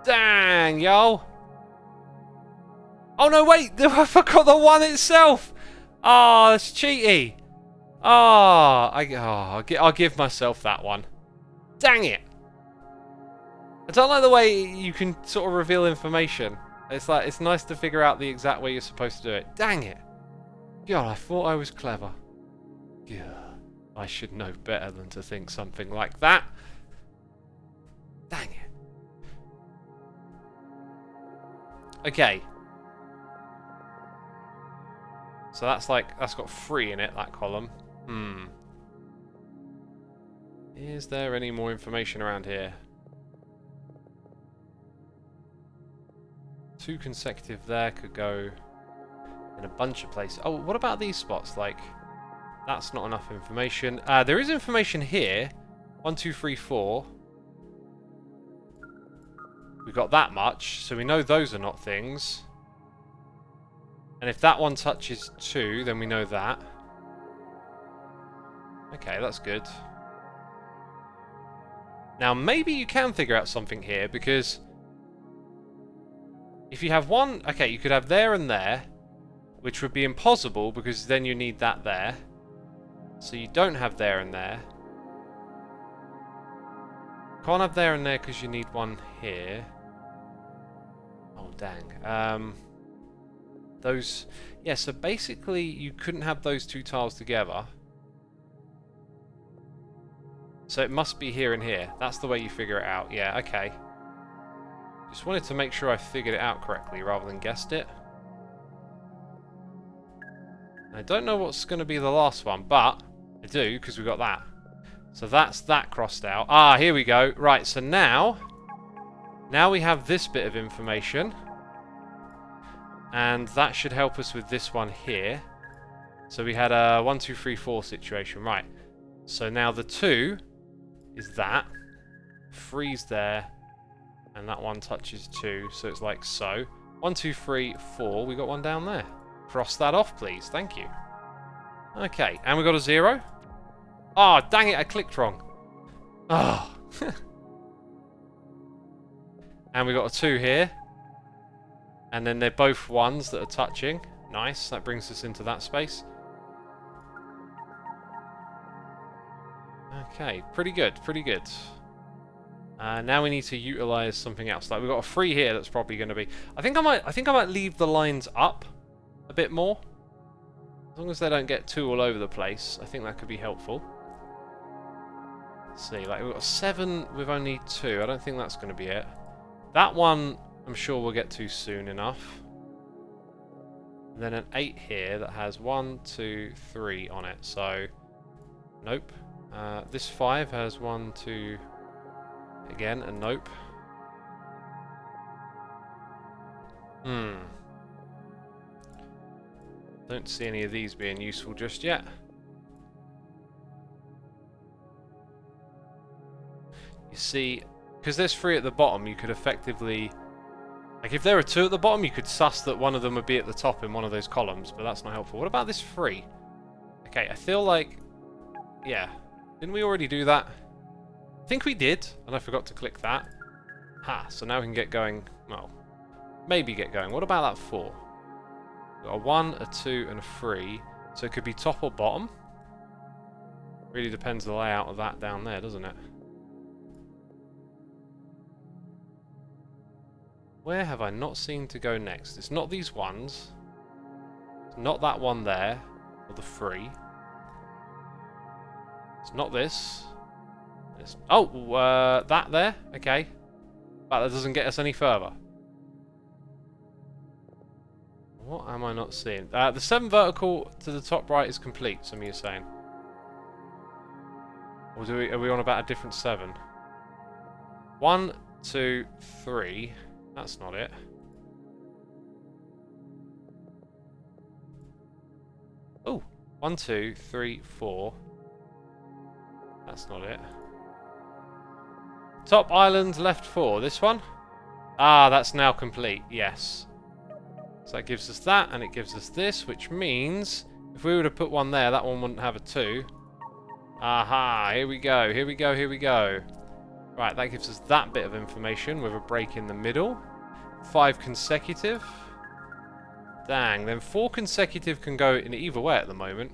Dang, yo! Oh no, wait! I forgot the 1 itself! Oh, that's cheaty! Oh, I'll give myself that one. Dang it! I don't like the way you can sort of reveal information. It's like, it's nice to figure out the exact way you're supposed to do it. Dang it! God, I thought I was clever. Yeah, I should know better than to think something like that. Dang it. Okay. So that's like, that's got 3 in it, that column. Is there any more information around here? 2 consecutive there could go in a bunch of places. Oh, what about these spots? Like, that's not enough information. There is information here. 1, 2, 3, 4. We've got that much, so we know those are not things. And if that one touches 2, then we know that. Okay, that's good. Now, maybe you can figure out something here, because if you have 1... Okay, you could have there and there, which would be impossible, because then you need that there. So you don't have there and there. Can't have there and there, because you need 1 here. Oh, dang. Those... Yeah, so basically, you couldn't have those 2 tiles together. So it must be here and here. That's the way you figure it out. Yeah, okay. Just wanted to make sure I figured it out correctly rather than guessed it. I don't know what's going to be the last one, but I do, because we've got that. So that's that crossed out. Ah, here we go. Right, so now we have this bit of information. And that should help us with this one here. So we had a 1, 2, 3, 4 situation. Right. So now the 2 is that. 3's there. And that one touches 2. So it's like so. 1, 2, 3, 4. We got 1 down there. Cross that off, please. Thank you. Okay. And we got a 0. Oh, dang it. I clicked wrong. Oh. And we got a 2 here. And then they're both 1s that are touching. Nice. That brings us into that space. Okay, pretty good, pretty good. Now we need to utilize something else. Like we've got a 3 here that's probably going to be... I think I might leave the lines up a bit more. As long as they don't get too all over the place, I think that could be helpful. Let's see, like we've got a 7 with only 2. I don't think that's going to be it. That one, I'm sure we'll get to soon enough. And then an 8 here that has 1, 2, 3 on it. So, nope. This 5 has 1, 2, again, and nope. Don't see any of these being useful just yet. You see, because there's 3 at the bottom, you could effectively... Like, if there were 2 at the bottom, you could suss that one of them would be at the top in one of those columns, but that's not helpful. What about this 3? Okay, I feel like... Yeah. Didn't we already do that? I think we did, and I forgot to click that. Ha, so now we can get going. Well, maybe get going. What about that 4? We've got a 1, a 2, and a 3. So it could be top or bottom. Really depends the layout of that down there, doesn't it? Where have I not seen to go next? It's not these ones. It's not that one there. Or the 3. It's not this. It's, oh, that there? Okay. But that doesn't get us any further. What am I not seeing? The 7 vertical to the top right is complete, some of you are saying. Or are we on about a different 7? 1, 2, 3. That's not it. Oh, 1, 2, 3, 4. That's not it. Top island, left 4. This one? Ah, that's now complete. Yes. So that gives us that, and it gives us this, which means if we were to put one there, that one wouldn't have a 2. Aha, here we go, here we go, here we go. Right, that gives us that bit of information with a break in the middle. 5 consecutive. Dang, then 4 consecutive can go in either way at the moment.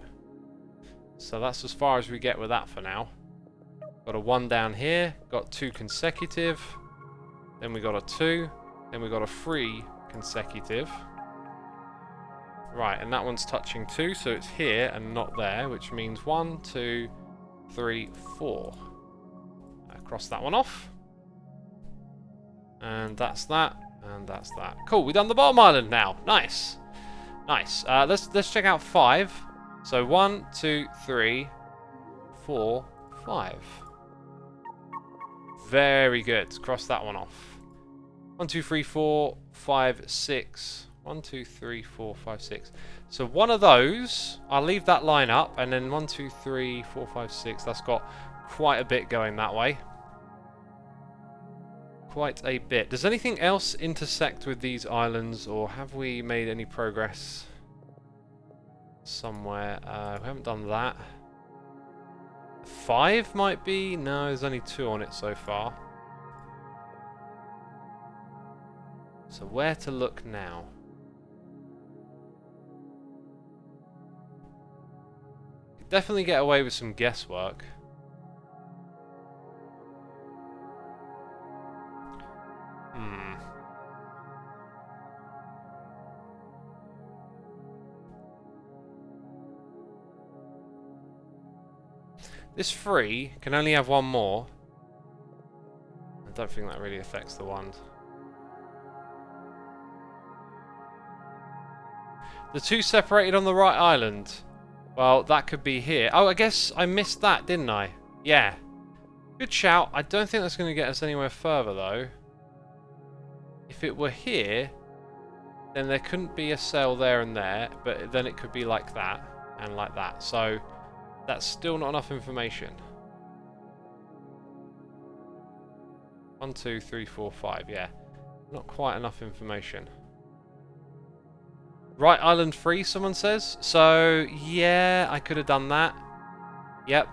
So that's as far as we get with that for now. Got a 1 down here, got 2 consecutive. Then we got a 2, then we got a 3 consecutive. Right, and that one's touching 2, so it's here and not there, which means 1, 2, 3, 4. Cross that one off. And that's that, and that's that. Cool, we've done the bottom island now. Nice. Nice. Let's check out 5. So 1, 2, 3, 4, 5. Very good. Cross that one off. 1, 2, 3, 4, 5, 6. 1, 2, 3, 4, 5, 6. So one of those, I'll leave that line up, and then 1, 2, 3, 4, 5, 6. That's got quite a bit going that way. Quite a bit. Does anything else intersect with these islands, or have we made any progress somewhere? We haven't done that. 5 might be? No, there's only 2 on it so far. So where to look now? Could definitely get away with some guesswork. This 3 can only have 1 more. I don't think that really affects the wand. The 2 separated on the right island. Well, that could be here. Oh, I guess I missed that, didn't I? Yeah. Good shout. I don't think that's going to get us anywhere further, though. If it were here, then there couldn't be a cell there and there, but then it could be like that and like that. So that's still not enough information. 1, 2, 3, 4, 5. Yeah, not quite enough information. Right island 3, someone says. So yeah, I could have done that. Yep,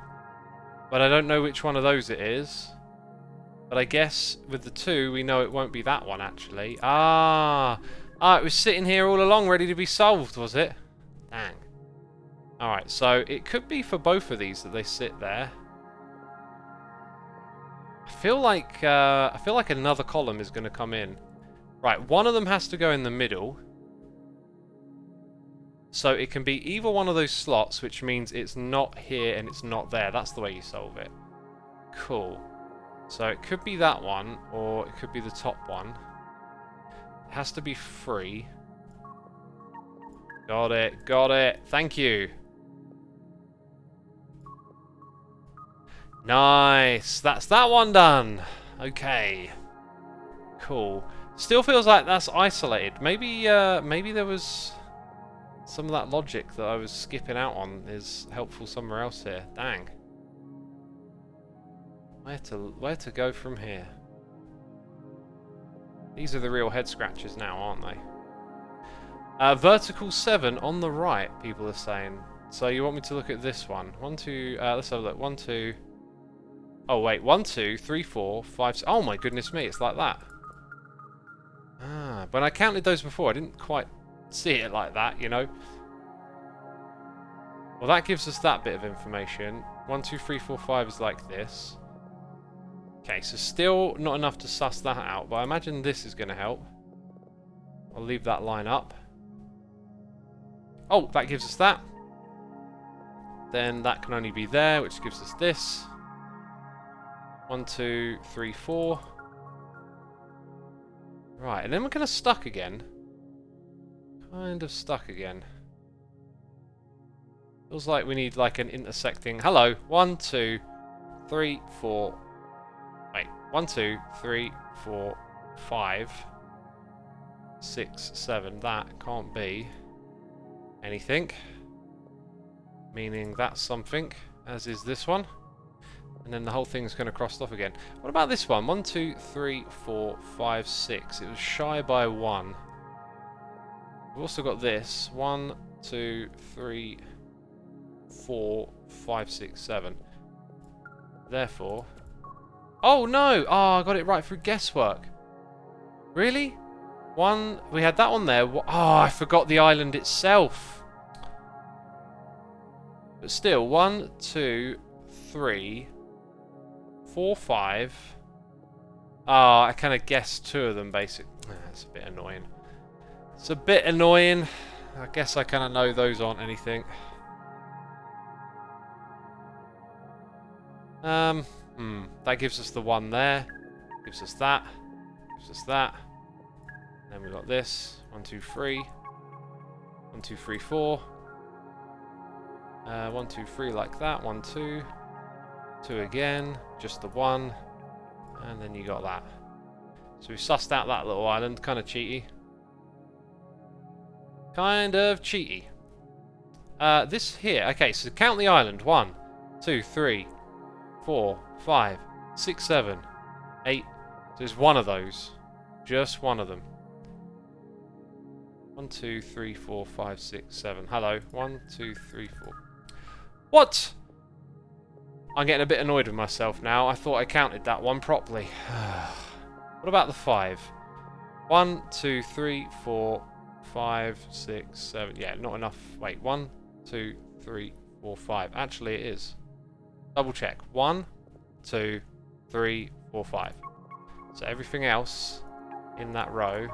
but I don't know which one of those it is. But I guess with the 2, we know it won't be that one actually. Ah, it was sitting here all along, ready to be solved, was it? Dang. Alright, so it could be for both of these that they sit there. I feel like another column is going to come in. Right, one of them has to go in the middle. So it can be either one of those slots, which means it's not here and it's not there. That's the way you solve it. Cool. So it could be that one, or it could be the top one. It has to be free. Got it, got it. Thank you. Nice. That's that one done. Okay. Cool. Still feels like that's isolated. Maybe maybe there was some of that logic that I was skipping out on is helpful somewhere else here. Dang. Where to go from here? These are the real head scratches now, aren't they? Vertical 7 on the right, people are saying. So you want me to look at this one? 1, 2, let's have a look. 1, 2. Oh wait, 1, 2, 3, 4, 5. Oh my goodness me, it's like that. Ah, when I counted those before, I didn't quite see it like that, you know. Well, that gives us that bit of information. 1, 2, 3, 4, 5 is like this. Okay, so still not enough to suss that out, but I imagine this is going to help. I'll leave that line up. Oh, that gives us that. Then that can only be there, which gives us this. 1, 2, 3, 4. Right, and then we're kind of stuck again. Kind of stuck again. Feels like we need like an intersecting... Hello. 1, 2, 3, 4... Wait. 1, 2, 3, 4, 5... 6, 7. That can't be anything. Meaning that's something, as is this one. And then the whole thing's going to cross off again. What about this one? 1, 2, 3, 4, 5, 6. It was shy by 1. We've also got this. 1, 2, 3, 4, 5, 6, 7. Therefore... Oh no! Oh, I got it right through guesswork. Really? One... We had that one there. Oh, I forgot the island itself. But still, 1, 2, 3... 4, 5. Ah, I kind of guessed 2 of them, basically. That's a bit annoying. It's a bit annoying. I guess I kind of know those aren't anything. That gives us the 1 there. Gives us that. Gives us that. Then we got this. 1, 2, 3. 1, 2, 3, 4. 1, 2, 3 like that. 1, 2. 2 again, just the 1, and then you got that. So we sussed out that little island, kind of cheaty. Kind of cheaty. This here, okay, so count the island. 1, 2, 3, 4, 5, 6, 7, 8. So there's one of those. Just one of them. 1, 2, 3, 4, 5, 6, 7. Hello. 1, 2, 3, 4. What? I'm getting a bit annoyed with myself now. I thought I counted that one properly. What about the 5? 1, 2, 3, 4, 5, 6, 7. Yeah, not enough. Wait, 1, 2, 3, 4, 5. Actually, it is. Double check. 1, 2, 3, 4, 5. So everything else in that row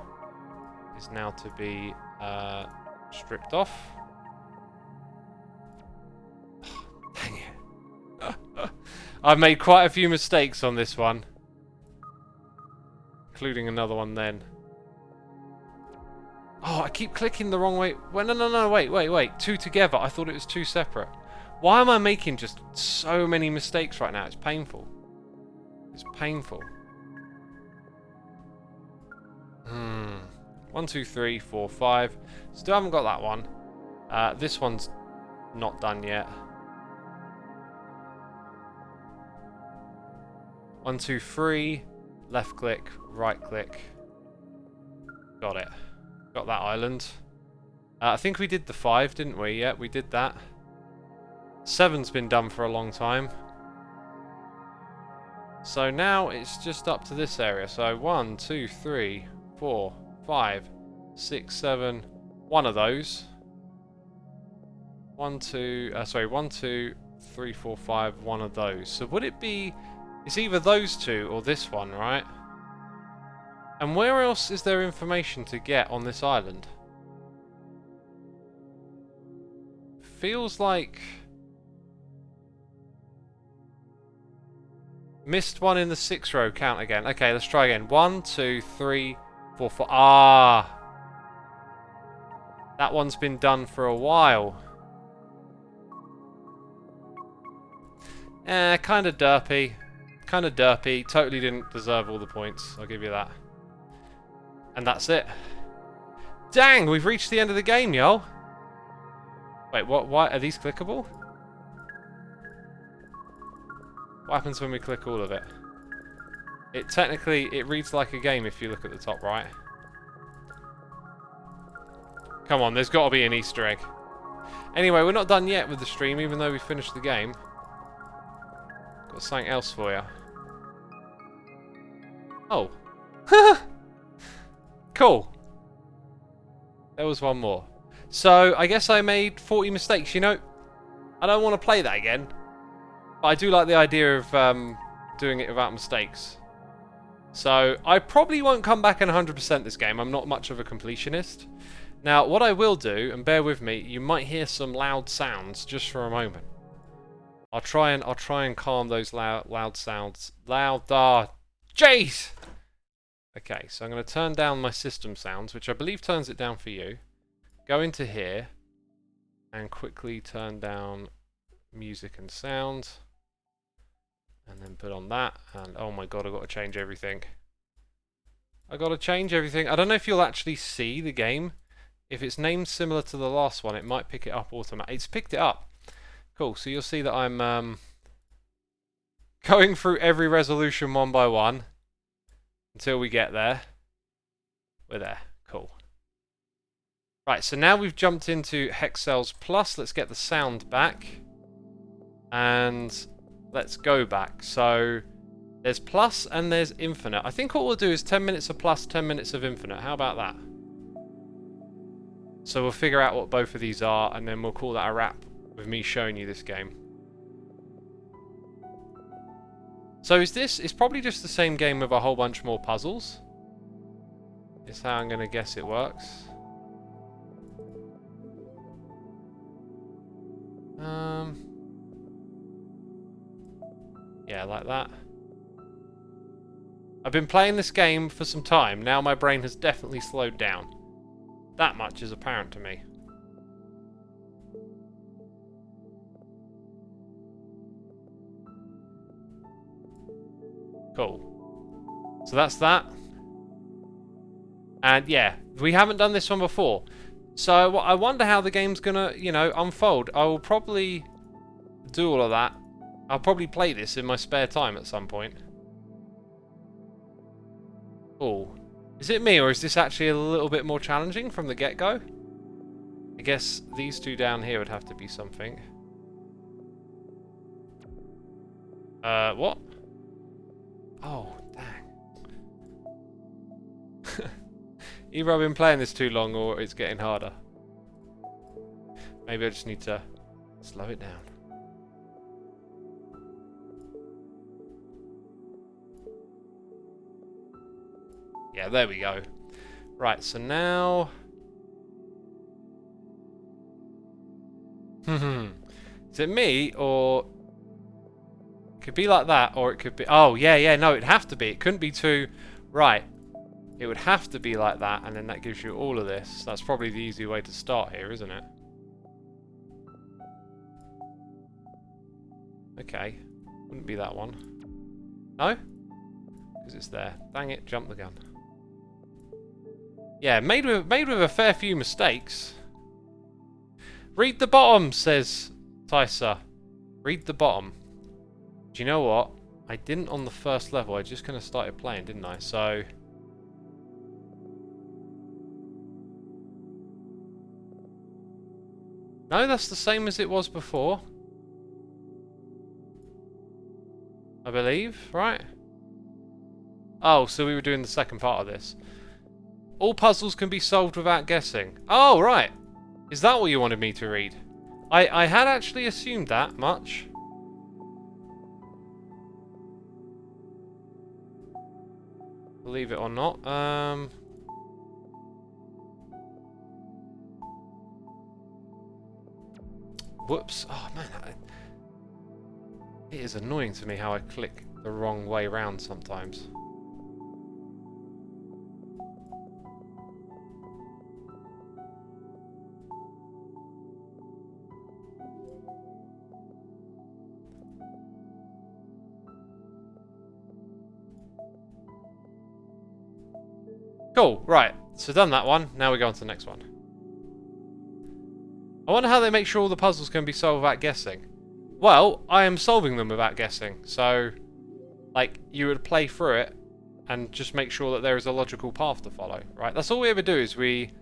is now to be stripped off. Dang it. I've made quite a few mistakes on this one. Including another one then. Oh, I keep clicking the wrong way. Well, no, wait. 2 together. I thought it was 2 separate. Why am I making just so many mistakes right now? It's painful. It's painful. 1, 2, 3, 4, 5. Still haven't got that one. This one's not done yet. 1, 2, 3. Left click, right click. Got it. Got that island. I think we did the 5, didn't we? Yeah, we did that. 7's been done for a long time. So now it's just up to this area. So 1, 2, 3, 4, 5, 6, 7. One of those. 1, 2, 3, 4, 5. One of those. So would it be... It's either those 2 or this one, right? And where else is there information to get on this island? Feels like... Missed one in the 6th row, count again. Okay, let's try again. 1, 2, 3, 4, 5. Ah! That one's been done for a while. Kind of derpy. Kind of derpy. Totally didn't deserve all the points. I'll give you that. And that's it. Dang, we've reached the end of the game, yo. Wait, what? Why are these clickable? What happens when we click all of it? It technically, it reads like a game if you look at the top right. Come on, there's got to be an Easter egg. Anyway, we're not done yet with the stream, even though we finished the game. Got something else for you. Oh. Cool. There was one more. So, I guess I made 40 mistakes. You know, I don't want to play that again. But I do like the idea of doing it without mistakes. So, I probably won't come back and 100% this game. I'm not much of a completionist. Now, what I will do, and bear with me, you might hear some loud sounds just for a moment. I'll try and calm those loud sounds. Jeez! Okay, so I'm going to turn down my system sounds, which I believe turns it down for you. Go into here, and quickly turn down music and sound. And then put on that, and oh my god, I've got to change everything. I've got to change everything. I don't know if you'll actually see the game. If it's named similar to the last one, it might pick it up automatically. It's picked it up. Cool, so you'll see that I'm going through every resolution one by one until we get there. We're there. Cool. Right, so now we've jumped into Hexcells Plus. Let's get the sound back. And let's go back. So there's Plus and there's Infinite. I think what we'll do is 10 minutes of Plus, 10 minutes of Infinite. How about that? So we'll figure out what both of these are, and then we'll call that a wrap with me showing you this game. So it's probably just the same game with a whole bunch more puzzles. Is how I'm going to guess it works. Yeah, like that. I've been playing this game for some time. Now my brain has definitely slowed down. That much is apparent to me. Cool. So that's that. And yeah, we haven't done this one before. So I wonder how the game's gonna, you know, unfold. I will probably do all of that. I'll probably play this in my spare time at some point. Oh. Is it me, or is this actually a little bit more challenging from the get-go? I guess these two down here would have to be something. What? Oh, dang. Either I've been playing this too long, or it's getting harder. Maybe I just need to slow it down. Yeah, there we go. Right, so now... Is it me, or... It could be like that, or it could be... Oh, yeah, no, it'd have to be. It couldn't be too... Right. It would have to be like that, and then that gives you all of this. That's probably the easy way to start here, isn't it? Okay. Wouldn't be that one. No? Because it's there. Dang it, jump the gun. Yeah, made with a fair few mistakes. Read the bottom, says Tysa. Read the bottom. Do you know what? I didn't on the first level. I just kind of started playing, didn't I? So... No, that's the same as it was before. I believe, right? Oh, so we were doing the second part of this. All puzzles can be solved without guessing. Oh, right. Is that what you wanted me to read? I had actually assumed that much. Believe it or not. Whoops. Oh, man. It is annoying to me how I click the wrong way round sometimes. Cool, right. So done that one. Now we go on to the next one. I wonder how they make sure all the puzzles can be solved without guessing. Well, I am solving them without guessing. So, like, you would play through it and just make sure that there is a logical path to follow, right? That's all we ever do, is we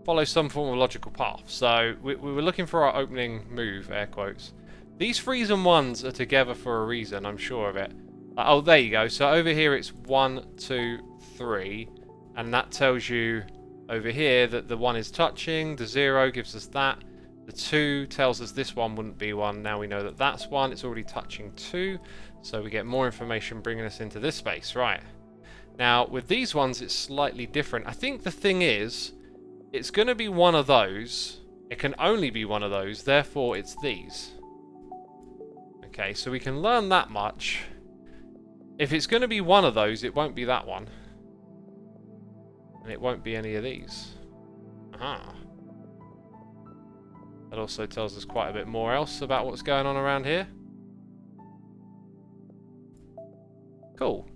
follow some form of logical path. So, we were looking for our opening move, air quotes. These 3s and 1s are together for a reason, I'm sure of it. Oh, there you go. So over here it's 1, 2, 3. And that tells you over here that the 1 is touching. The 0 gives us that. The 2 tells us this one wouldn't be 1. Now we know that that's 1. It's already touching 2. So we get more information bringing us into this space. Right. Now, with these ones, it's slightly different. I think the thing is, it's going to be one of those. It can only be one of those. Therefore, it's these. Okay, so we can learn that much. If it's going to be one of those, it won't be that one. And it won't be any of these. Aha. That also tells us quite a bit more else about what's going on around here. Cool.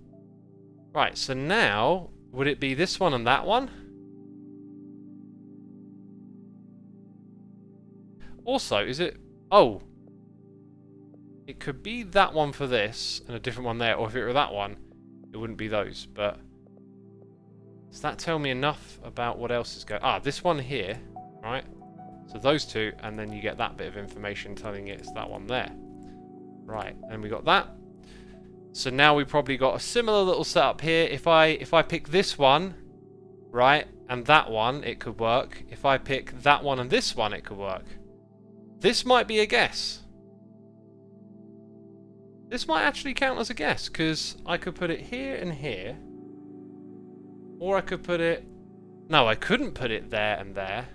Right, so now, would it be this one and that one? Also, is it... Oh. It could be that one for this, and a different one there. Or if it were that one, it wouldn't be those. But does that tell me enough about what else is going... Ah, this one here, right? So those two, and then you get that bit of information telling you it's that one there. Right, and we got that. So now we probably got a similar little setup here. If I pick this one, right, and that one, it could work. If I pick that one and this one, it could work. This might be a guess. This might actually count as a guess, because I could put it here and here. Or I could put it... No, I couldn't put it there and there.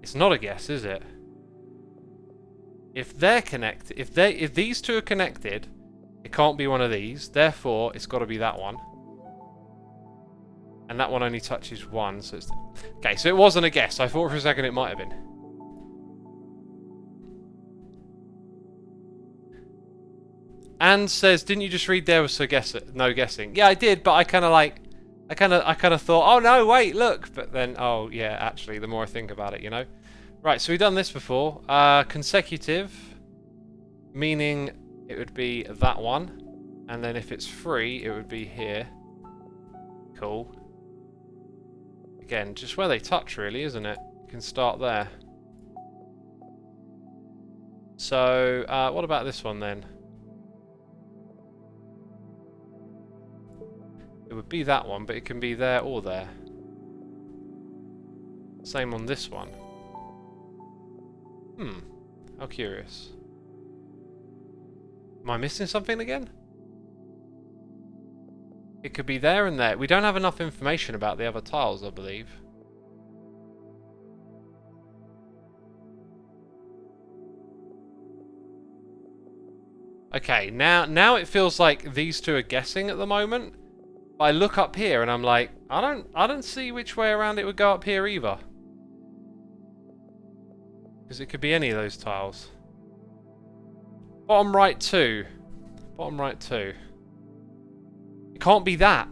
It's not a guess, is it? If they're connected, if these two are connected, it can't be one of these. Therefore, it's got to be that one. And that one only touches one, so it's... Okay, so it wasn't a guess. I thought for a second it might have been. Anne says, "Didn't you just read there was no guessing?" Yeah, I did, but I kind of thought, "Oh no, wait, look!" But then, oh yeah, actually, the more I think about it, you know. Right, so we've done this before. Consecutive, meaning it would be that one, and then if it's free, it would be here. Cool. Again, just where they touch, really, isn't it? You can start there. So, what about this one then? It would be that one, but it can be there or there. Same on this one. How curious. Am I missing something again? It could be there and there. We don't have enough information about the other tiles, I believe. Okay, now it feels like these two are guessing at the moment. I look up here and I'm like, I don't see which way around it would go up here either. Because it could be any of those tiles. Bottom right 2. Bottom right 2. It can't be that.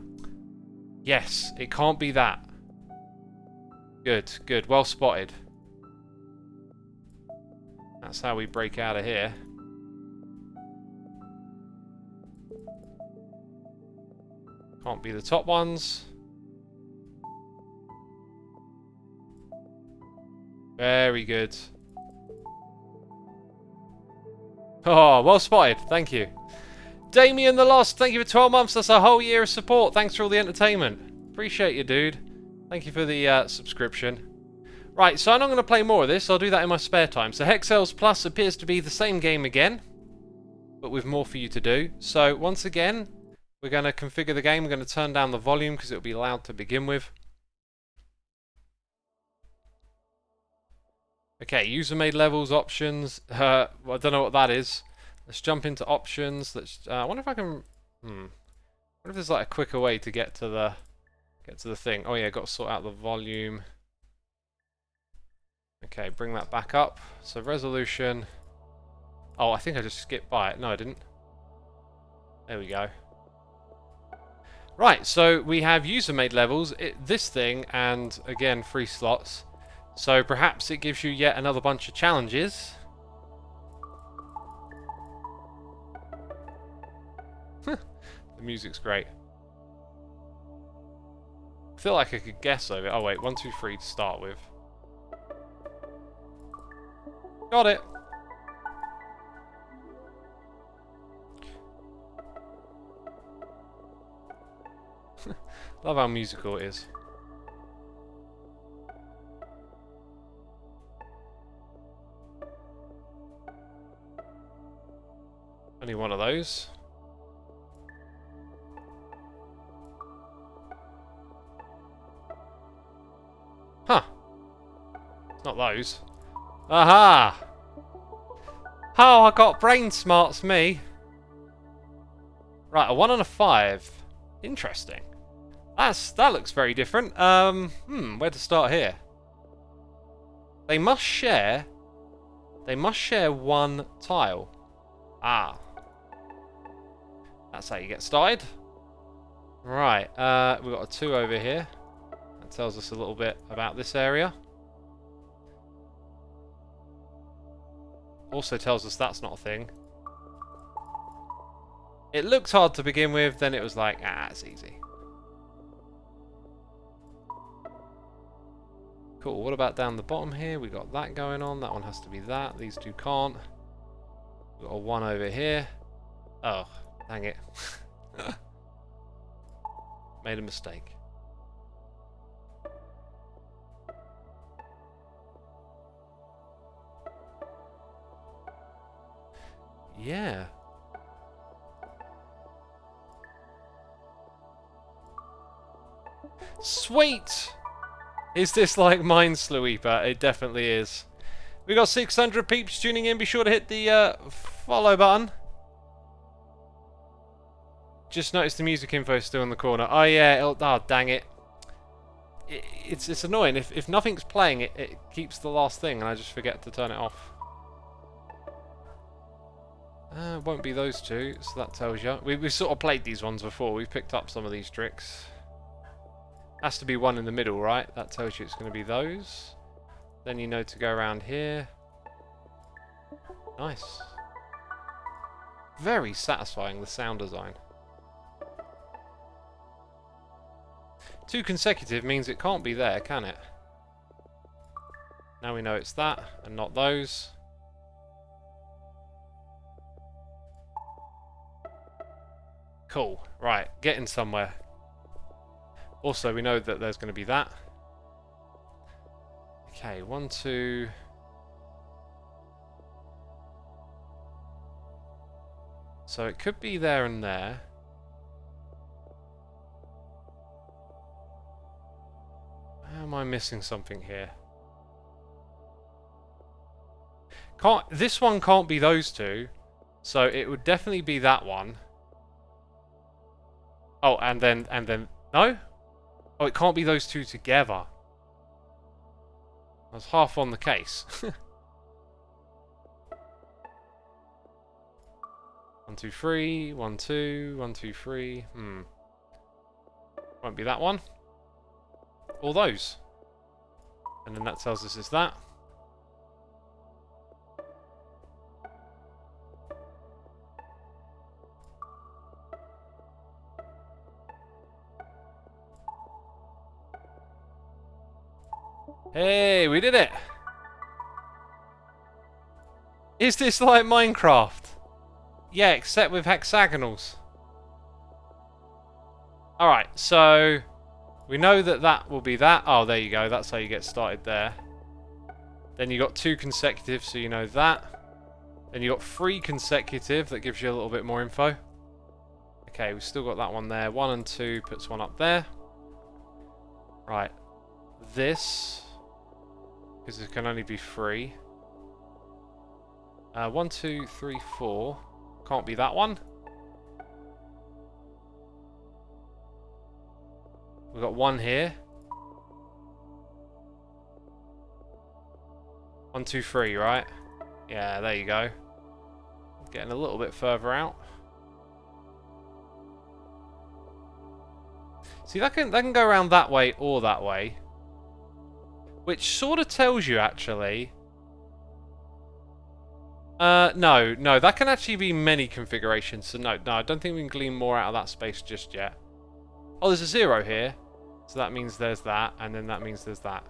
Yes, it can't be that. Good, good. Well spotted. That's how we break out of here. Can't be the top ones. Very good. Oh, well spotted. Thank you. Damien the Lost, thank you for 12 months. That's a whole year of support. Thanks for all the entertainment. Appreciate you, dude. Thank you for the subscription. Right, so I'm not going to play more of this. I'll do that in my spare time. So Hexcells Plus appears to be the same game again, but with more for you to do. So once again, we're going to configure the game. We're going to turn down the volume because it'll be loud to begin with. Okay, user-made levels, options. Well, I don't know what that is. Let's jump into options. Let's. I wonder if I can. I wonder if there's like a quicker way to get to the thing. Oh yeah, got to sort out the volume. Okay, bring that back up. So resolution. Oh, I think I just skipped by it. No, I didn't. There we go. Right, so we have user-made levels, this thing, and again, 3 slots. So perhaps it gives you yet another bunch of challenges. The music's great. I feel like I could guess over it. Oh wait, 1, 2, 3 to start with. Got it. Love how musical it is. Only one of those. Huh. It's not those. Aha! Oh, I got brain smarts, me. Right, a 1 and a 5. Interesting. That looks very different. Where to start here? They must share one tile. Ah. That's how you get started. Right, we've got a 2 over here. That tells us a little bit about this area. Also tells us that's not a thing. It looked hard to begin with, then it was like, it's easy. Cool, what about down the bottom here? We got that going on. That one has to be that. These two can't. We've got a 1 over here. Oh, dang it. Made a mistake. Yeah. Sweet! Is this like Minesweeper? It definitely is. We got 600 peeps tuning in. Be sure to hit the follow button. Just noticed the music info is still in the corner. Oh yeah, oh dang it. It's annoying. If nothing's playing, it keeps the last thing and I just forget to turn it off. It won't be those two, so that tells you. We've sort of played these ones before. We've picked up some of these tricks. Has to be one in the middle, right? That tells you it's going to be those. Then you know to go around here. Nice. Very satisfying, the sound design. 2 consecutive means it can't be there, can it? Now we know it's that, and not those. Cool. Right, getting somewhere. Also, we know that there's going to be that. Okay, 1, 2... So it could be there and there. Am I missing something here? This one can't be those two. So it would definitely be that one. Oh, and then... No? Oh, it can't be those two together. I was half on the case. 1, 2, 3. 1, 2. 1, 2, 3. Won't be that one. All those. And then that tells us it's that. Hey, we did it! Is this like Minecraft? Yeah, except with hexagonals. Alright, so we know that that will be that. Oh, there you go. That's how you get started there. Then you got 2 consecutive, so you know that. Then you got 3 consecutive, that gives you a little bit more info. Okay, we've still got that one there. 1 and 2 puts one up there. Right. This... because it can only be 3. 1, 2, 3, 4. Can't be that one. We've got 1 here. 1, 2, 3, right? Yeah, there you go. Getting a little bit further out. See, that can go around that way or that way. Which sort of tells you, actually... no, that can actually be many configurations. So no, I don't think we can glean more out of that space just yet. Oh, there's a 0 here. So that means there's that, and then that means there's that.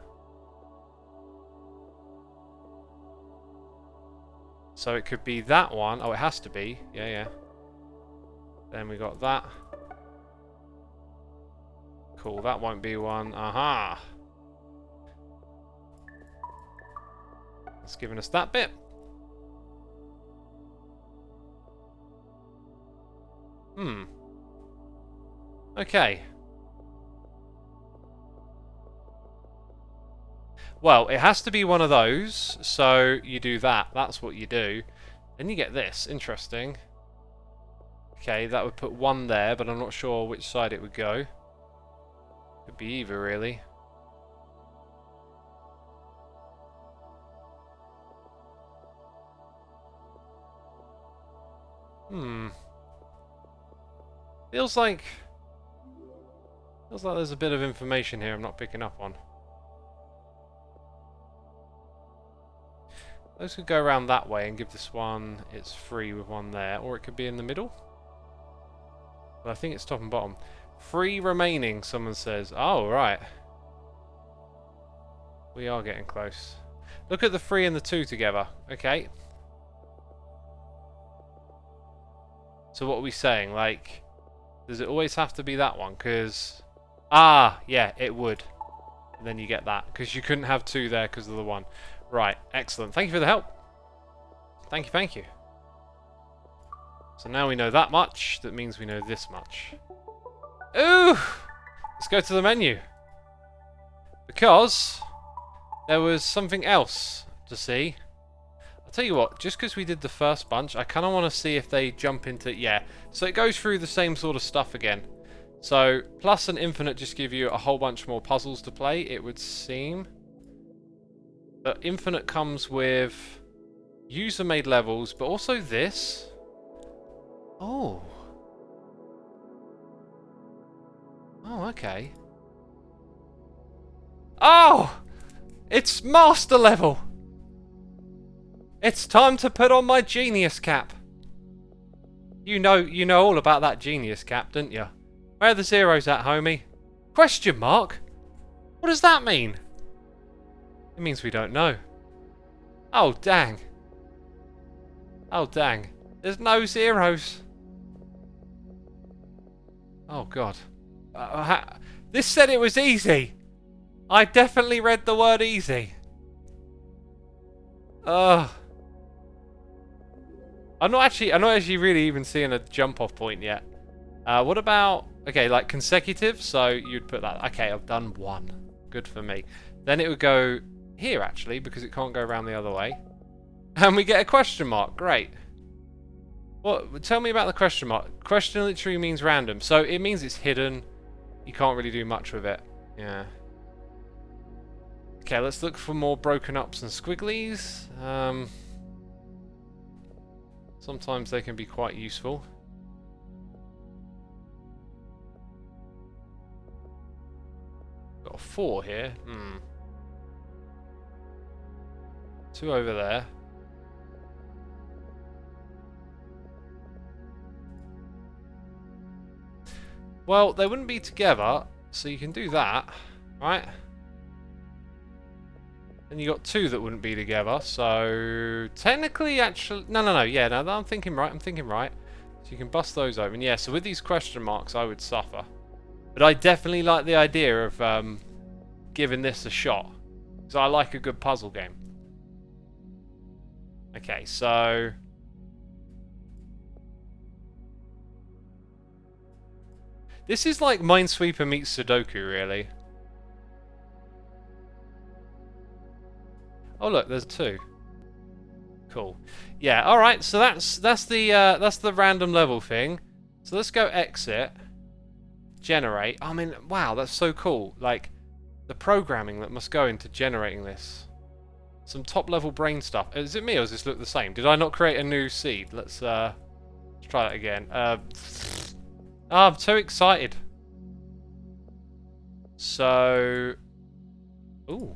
So it could be that one. Oh, it has to be. Yeah. Then we got that. Cool, that won't be one. Aha! It's giving us that bit. Okay. Well, it has to be one of those, so you do that. That's what you do. Then you get this. Interesting. Okay, that would put one there, but I'm not sure which side it would go. Could be either, really. Feels like there's a bit of information here I'm not picking up on. Those could go around that way and give this one its free with one there, or it could be in the middle. But I think it's top and bottom. 3 remaining, someone says. Oh, right. We are getting close. Look at the 3 and the 2 together. Okay. So what are we saying? Like, does it always have to be that one? Because... Ah, yeah, it would. And then you get that. Because you couldn't have 2 there because of the 1. Right, excellent. Thank you for the help. Thank you. So now we know that much. That means we know this much. Ooh! Let's go to the menu. Because there was something else to see. I'll tell you what, just because we did the first bunch, I kind of want to see if they jump into... Yeah, so it goes through the same sort of stuff again. So, Plus and Infinite just give you a whole bunch more puzzles to play, it would seem. But Infinite comes with user-made levels, but also this. Oh. Oh, okay. Oh! It's master level! It's time to put on my genius cap. You know all about that genius cap, don't you? Where are the zeros at, homie? Question mark? What does that mean? It means we don't know. Oh, dang. Oh, dang. There's no zeros. Oh, God. This said it was easy. I definitely read the word easy. Ugh. I'm not actually really even seeing a jump-off point yet. What about... Okay, like consecutive, so you'd put that... Okay, I've done 1. Good for me. Then it would go here, actually, because it can't go around the other way. And we get a question mark. Great. What? Tell me about the question mark. Question literally means random, so it means it's hidden. You can't really do much with it. Yeah. Okay, let's look for more broken ups and squigglies. Sometimes they can be quite useful. Got a 4 here. 2 over there. Well, they wouldn't be together, so you can do that, right? And you got 2 that wouldn't be together, so technically, actually, no, yeah, no, I'm thinking right. So you can bust those open. Yeah, so with these question marks, I would suffer. But I definitely like the idea of giving this a shot. So I like a good puzzle game. Okay, so... This is like Minesweeper meets Sudoku, really. Oh look, there's 2. Cool. Yeah, alright, so that's the random level thing. So let's go exit. Generate. I mean, wow, that's so cool. Like, the programming that must go into generating this. Some top-level brain stuff. Is it me, or does this look the same? Did I not create a new seed? Let's try that again. Oh, I'm so excited. So... Ooh.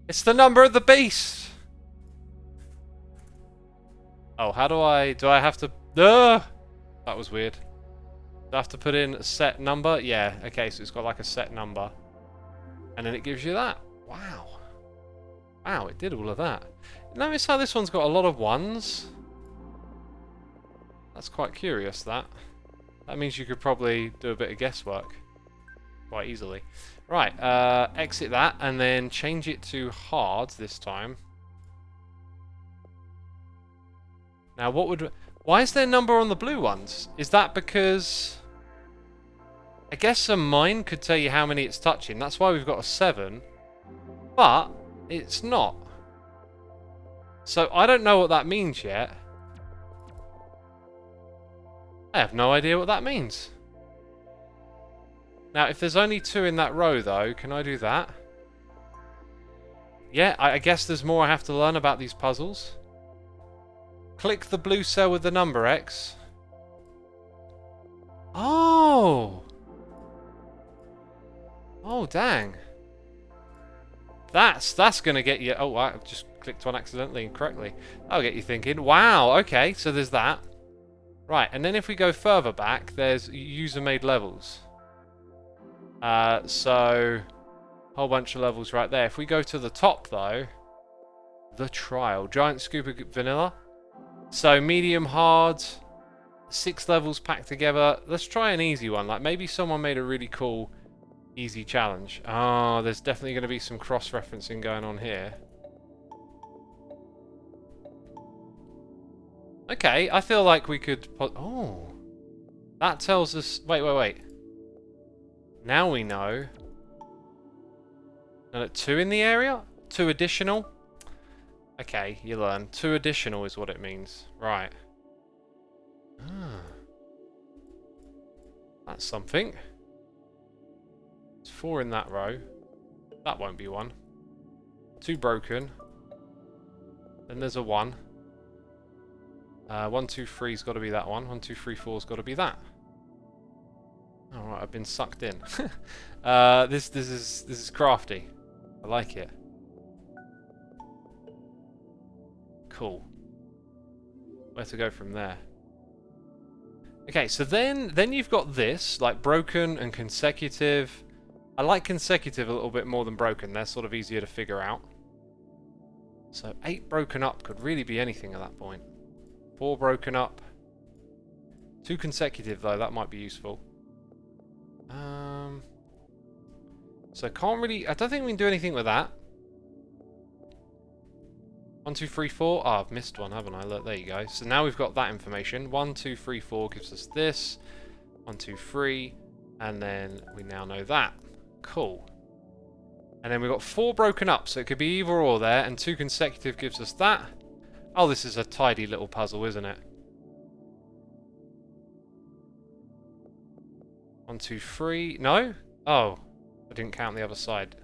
It's the number of the beast! Oh, how do I... Do I have to... That was weird. Do I have to put in a set number? Yeah, okay, so it's got like a set number. And then it gives you that. Wow. Wow, it did all of that. Notice how this one's got a lot of ones? That's quite curious, that. That means you could probably do a bit of guesswork quite easily. Right, exit that and then change it to hard this time. Now what would... Why is there a number on the blue ones? Is that because... I guess a mine could tell you how many it's touching. That's why we've got a 7. But it's not. So I don't know what that means yet. I have no idea what that means. Now, if there's only 2 in that row, though, can I do that? Yeah, I guess there's more I have to learn about these puzzles. Click the blue cell with the number X. Oh! Oh, dang. That's going to get you... Oh, I just clicked one accidentally incorrectly. That'll get you thinking. Wow, okay, so there's that. Right, and then if we go further back, there's user-made levels. So, whole bunch of levels right there. If we go to the top, though, the trial. Giant scoop of vanilla. So, medium, hard, 6 levels packed together. Let's try an easy one. Like, maybe someone made a really cool, easy challenge. Oh, there's definitely going to be some cross-referencing going on here. Okay, I feel like we could... Oh, that tells us... Wait. Now we know. And at 2 in the area? 2 additional? Okay, you learn. 2 additional is what it means. Right. Ah. That's something. There's 4 in that row. That won't be 1. 2 broken. Then there's a 1. 1, 2, 3's got to be that one. 1, 2, 3, 4's got to be that. Alright, I've been sucked in. This is crafty. I like it. Cool. Where to go from there? Okay, so then you've got this, like broken and consecutive. I like consecutive a little bit more than broken. They're sort of easier to figure out. So 8 broken up could really be anything at that point. 4 broken up. 2 consecutive though, that might be useful. So can't really... I don't think we can do anything with that. 1, 2, 3, 4. Oh, I've missed one, haven't I? Look, there you go. So now we've got that information. 1, 2, 3, 4 gives us this. 1, 2, 3. And then we now know that. Cool. And then we've got 4 broken up, so it could be either or there. And 2 consecutive gives us that. Oh, this is a tidy little puzzle, isn't it? 1, 2, 3. No? Oh, I didn't count the other side.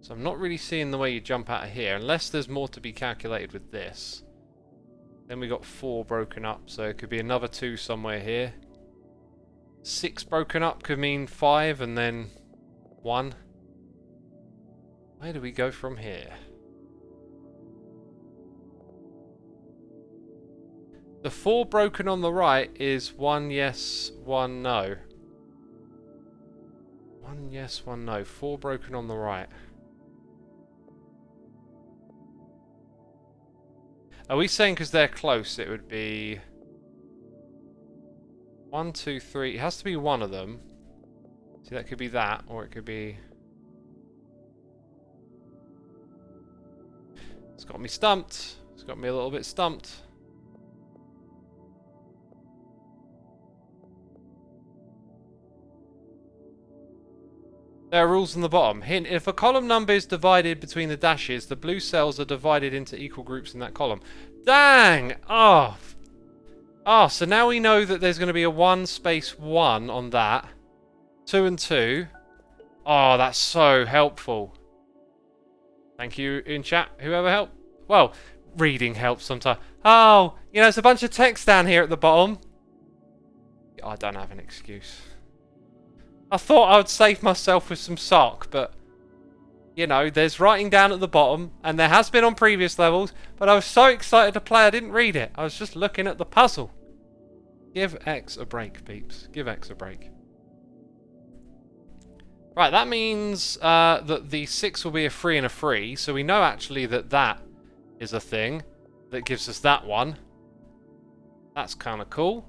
So I'm not really seeing the way you jump out of here, unless there's more to be calculated with this. Then we got 4 broken up, so it could be another 2 somewhere here. 6 broken up could mean 5 and then 1. Where do we go from here? The 4 broken on the right is 1 yes, 1 no. 1 yes, 1 no. 4 broken on the right. Are we saying because they're close it would be 1, 2, 3? It has to be one of them. See, that could be that, or it could be... It's got me stumped. It's got me a little bit stumped. There are rules on the bottom. Hint, if a column number is divided between the dashes, the blue cells are divided into equal groups in that column. Dang! Oh. Oh, so now we know that there's going to be a 1 space 1 on that. 2 and 2. Oh, that's so helpful. Thank you in chat, whoever helped. Well, reading helps sometimes. Oh, you know, there's a bunch of text down here at the bottom. I don't have an excuse. I thought I would save myself with some sock, but... You know, there's writing down at the bottom, and there has been on previous levels, but I was so excited to play I didn't read it. I was just looking at the puzzle. Give X a break, peeps. Give X a break. Right, that means that the 6 will be a 3 and a 3, so we know actually that that is a thing that gives us that one. That's kind of cool.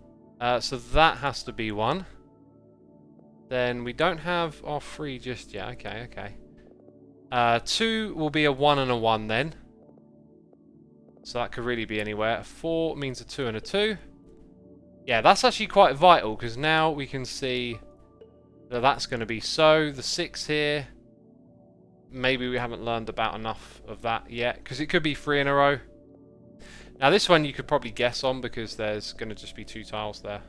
So that has to be 1. Then we don't have our 3 just yet. Okay, okay. 2 will be a 1 and a 1 then. So that could really be anywhere. 4 means a 2 and a 2. Yeah, that's actually quite vital, because now we can see that that's going to be so. The 6 here, maybe we haven't learned about enough of that yet, because it could be 3 in a row. Now this one you could probably guess on, because there's going to just be 2 tiles there.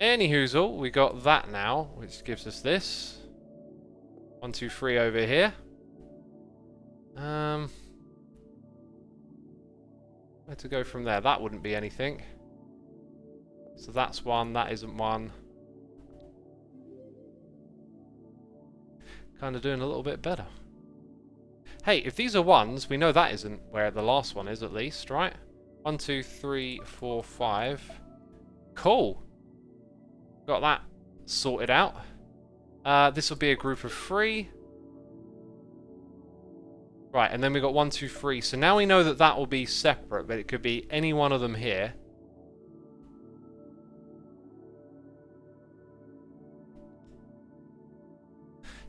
Anyhoozle, we got that now, which gives us this. 1, 2, 3 over here. Where to go from there? That wouldn't be anything. So that's 1, that isn't 1. Kind of doing a little bit better. Hey, if these are 1s, we know that isn't where the last one is, at least, right? 1, 2, 3, 4, 5. Cool. Got that sorted out. This will be a group of 3. Right, and then we got 1, 2, 3. So now we know that that will be separate, but it could be any one of them here.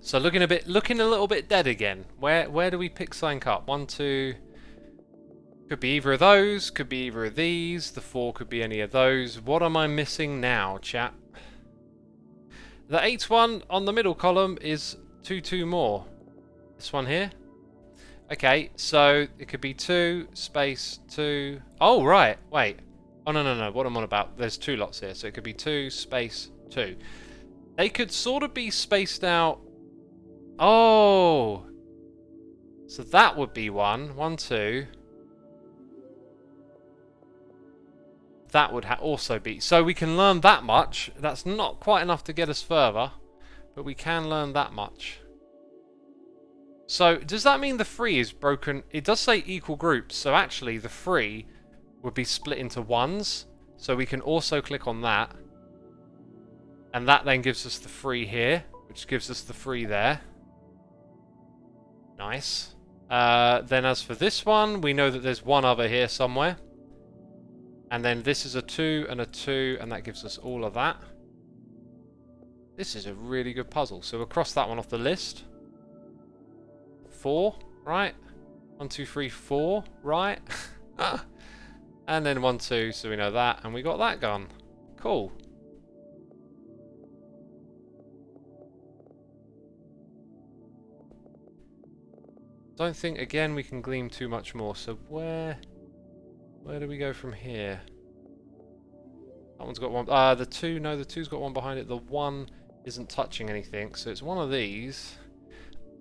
So looking a little bit dead again. Where do we pick something up? 1, 2. Could be either of those. Could be either of these. The 4 could be any of those. What am I missing now, chat? The 8th one on the middle column is 2, 2 more. This one here. Okay, so it could be 2, space, 2. Oh, right. Wait. Oh, no. What am I on about? There's 2 lots here. So it could be 2, space, 2. They could sort of be spaced out. Oh. So that would be 1. 1, 2. That would also be... So we can learn that much. That's not quite enough to get us further, but we can learn that much. So does that mean the 3 is broken? It does say equal groups, so actually the 3 would be split into 1s. So we can also click on that. And that then gives us the 3 here, which gives us the 3 there. Nice. Then as for this one, we know that there's 1 other here somewhere. And then this is a 2 and a 2, and that gives us all of that. This is a really good puzzle. So we'll cross that one off the list. 4, right? 1, 2, 3, 4, right? And then 1, 2, so we know that. And we got that gone. Cool. Don't think, again, we can glean too much more. So where do we go from here? That one's got 1. The 2, no, the 2's got 1 behind it. The 1 isn't touching anything, so it's one of these.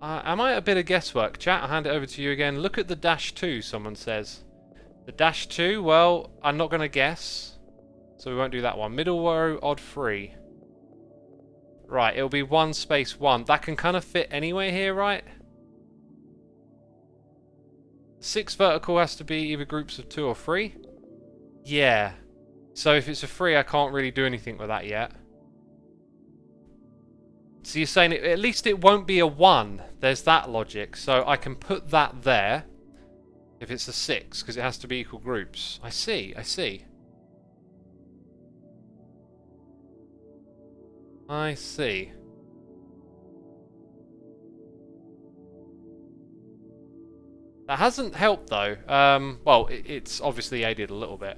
Am I a bit of guesswork? Chat, I'll hand it over to you again. Look at the -2, someone says. The -2, well, I'm not going to guess, so we won't do that one. Middle row, odd 3. Right, it'll be 1 space 1. That can kind of fit anywhere here, right? 6 vertical has to be either groups of 2 or 3. Yeah. So if it's a 3, I can't really do anything with that yet. So you're saying at least it won't be a 1. There's that logic. So I can put that there if it's a 6, because it has to be equal groups. I see, I see. I see. That hasn't helped though. Well, it's obviously aided a little bit.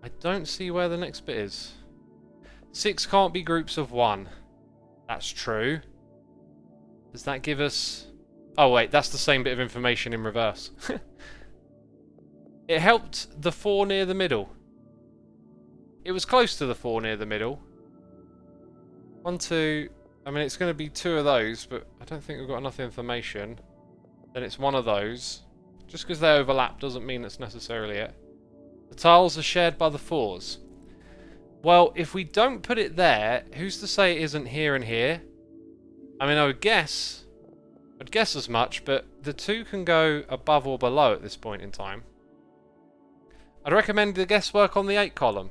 I don't see where the next bit is. 6 can't be groups of 1. That's true. Does that give us... Oh wait, that's the same bit of information in reverse. It helped the 4 near the middle. It was close to the 4 near the middle. 1, 2... I mean, it's going to be 2 of those, but I don't think we've got enough information. Then it's 1 of those. Just because they overlap doesn't mean it's necessarily it. The tiles are shared by the 4s. Well, if we don't put it there, who's to say it isn't here and here? I mean, I'd guess as much, but the two can go above or below at this point in time. I'd recommend the guesswork on the 8 column,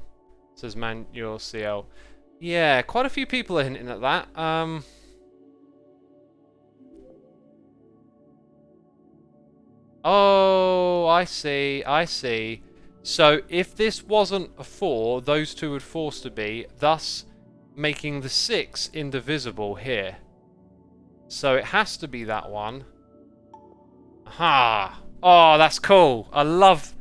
says Manuel CL. Yeah, quite a few people are hinting at that. Oh, I see. So if this wasn't a 4, those two would force to be, thus making the 6 indivisible here. So it has to be that one. Aha! Oh, that's cool. I love...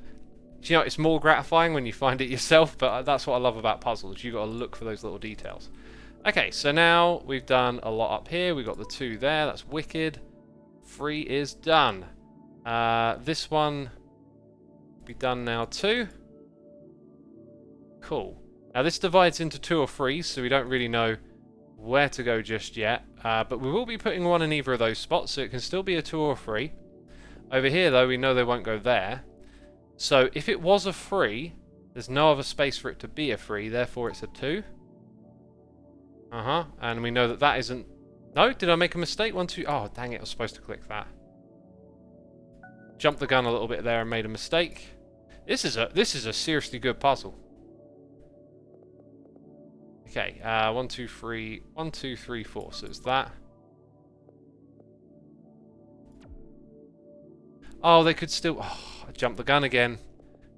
You know, it's more gratifying when you find it yourself, but that's what I love about puzzles. You've got to look for those little details. Okay, so now we've done a lot up here. We've got the 2 there. That's wicked. 3 is done. This one will be done now too. Cool. Now this divides into 2 or 3, so we don't really know where to go just yet. But we will be putting one in either of those spots, so it can still be a 2 or a 3. Over here, though, we know they won't go there. So if it was a 3, there's no other space for it to be a 3, therefore it's a 2. And we know that that isn't... No, did I make a mistake? 1, 2... Oh, dang it, I was supposed to click that. Jumped the gun a little bit there and made a mistake. This is a seriously good puzzle. Okay, 1, 2, 3... 1, 2, 3, 4, so it's that. Oh, they could still... Oh, I jumped the gun again.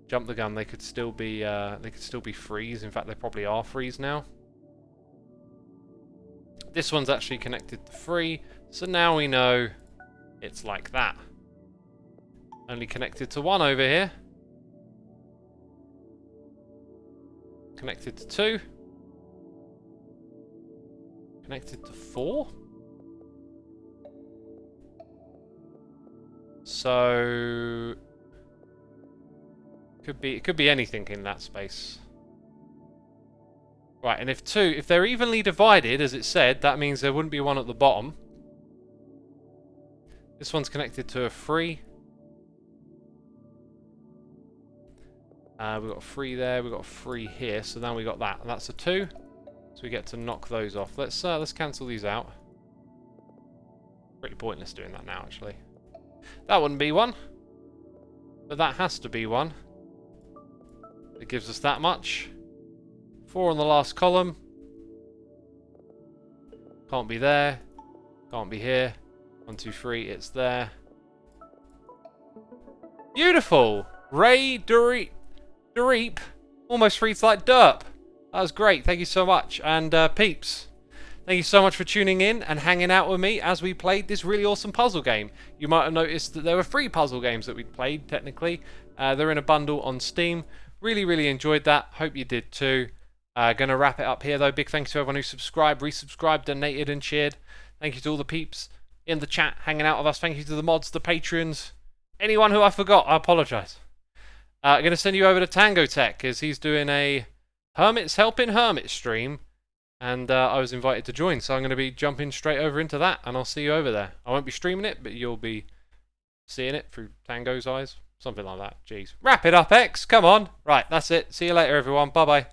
Jumped the gun. They could still be 3s. In fact, they probably are 3s now. This one's actually connected to 3, so now we know it's like that. Only connected to 1 over here. Connected to 2. Connected to 4. So it could be anything in that space. Right, and if they're evenly divided, as it said, that means there wouldn't be one at the bottom. This one's connected to a 3. We've got a 3 there, we've got a 3 here, so now we got that. And that's a 2. So we get to knock those off. Let's cancel these out. Pretty pointless doing that now, actually. That wouldn't be one. But that has to be one. It gives us that much. 4 on the last column. Can't be there. Can't be here. 1, 2, 3, it's there. Beautiful! Ray Dereep almost reads like derp. That was great. Thank you so much. And peeps, thank you so much for tuning in and hanging out with me as we played this really awesome puzzle game. You might have noticed that there were 3 puzzle games that we'd played, technically. They're in a bundle on Steam. Really enjoyed that. Hope you did too. Gonna wrap it up here though. Big thanks to everyone who subscribed, resubscribed, donated and shared. Thank you to all the peeps in the chat hanging out with us. Thank you to the mods, the patrons. Anyone who I forgot, I apologise. I'm going to send you over to Tango Tech because he's doing a Hermits Helping Hermits stream. And I was invited to join, so I'm going to be jumping straight over into that. And I'll see you over there. I won't be streaming it, but you'll be seeing it through Tango's eyes. Something like that. Jeez. Wrap it up, X. Come on. Right, that's it. See you later, everyone. Bye-bye.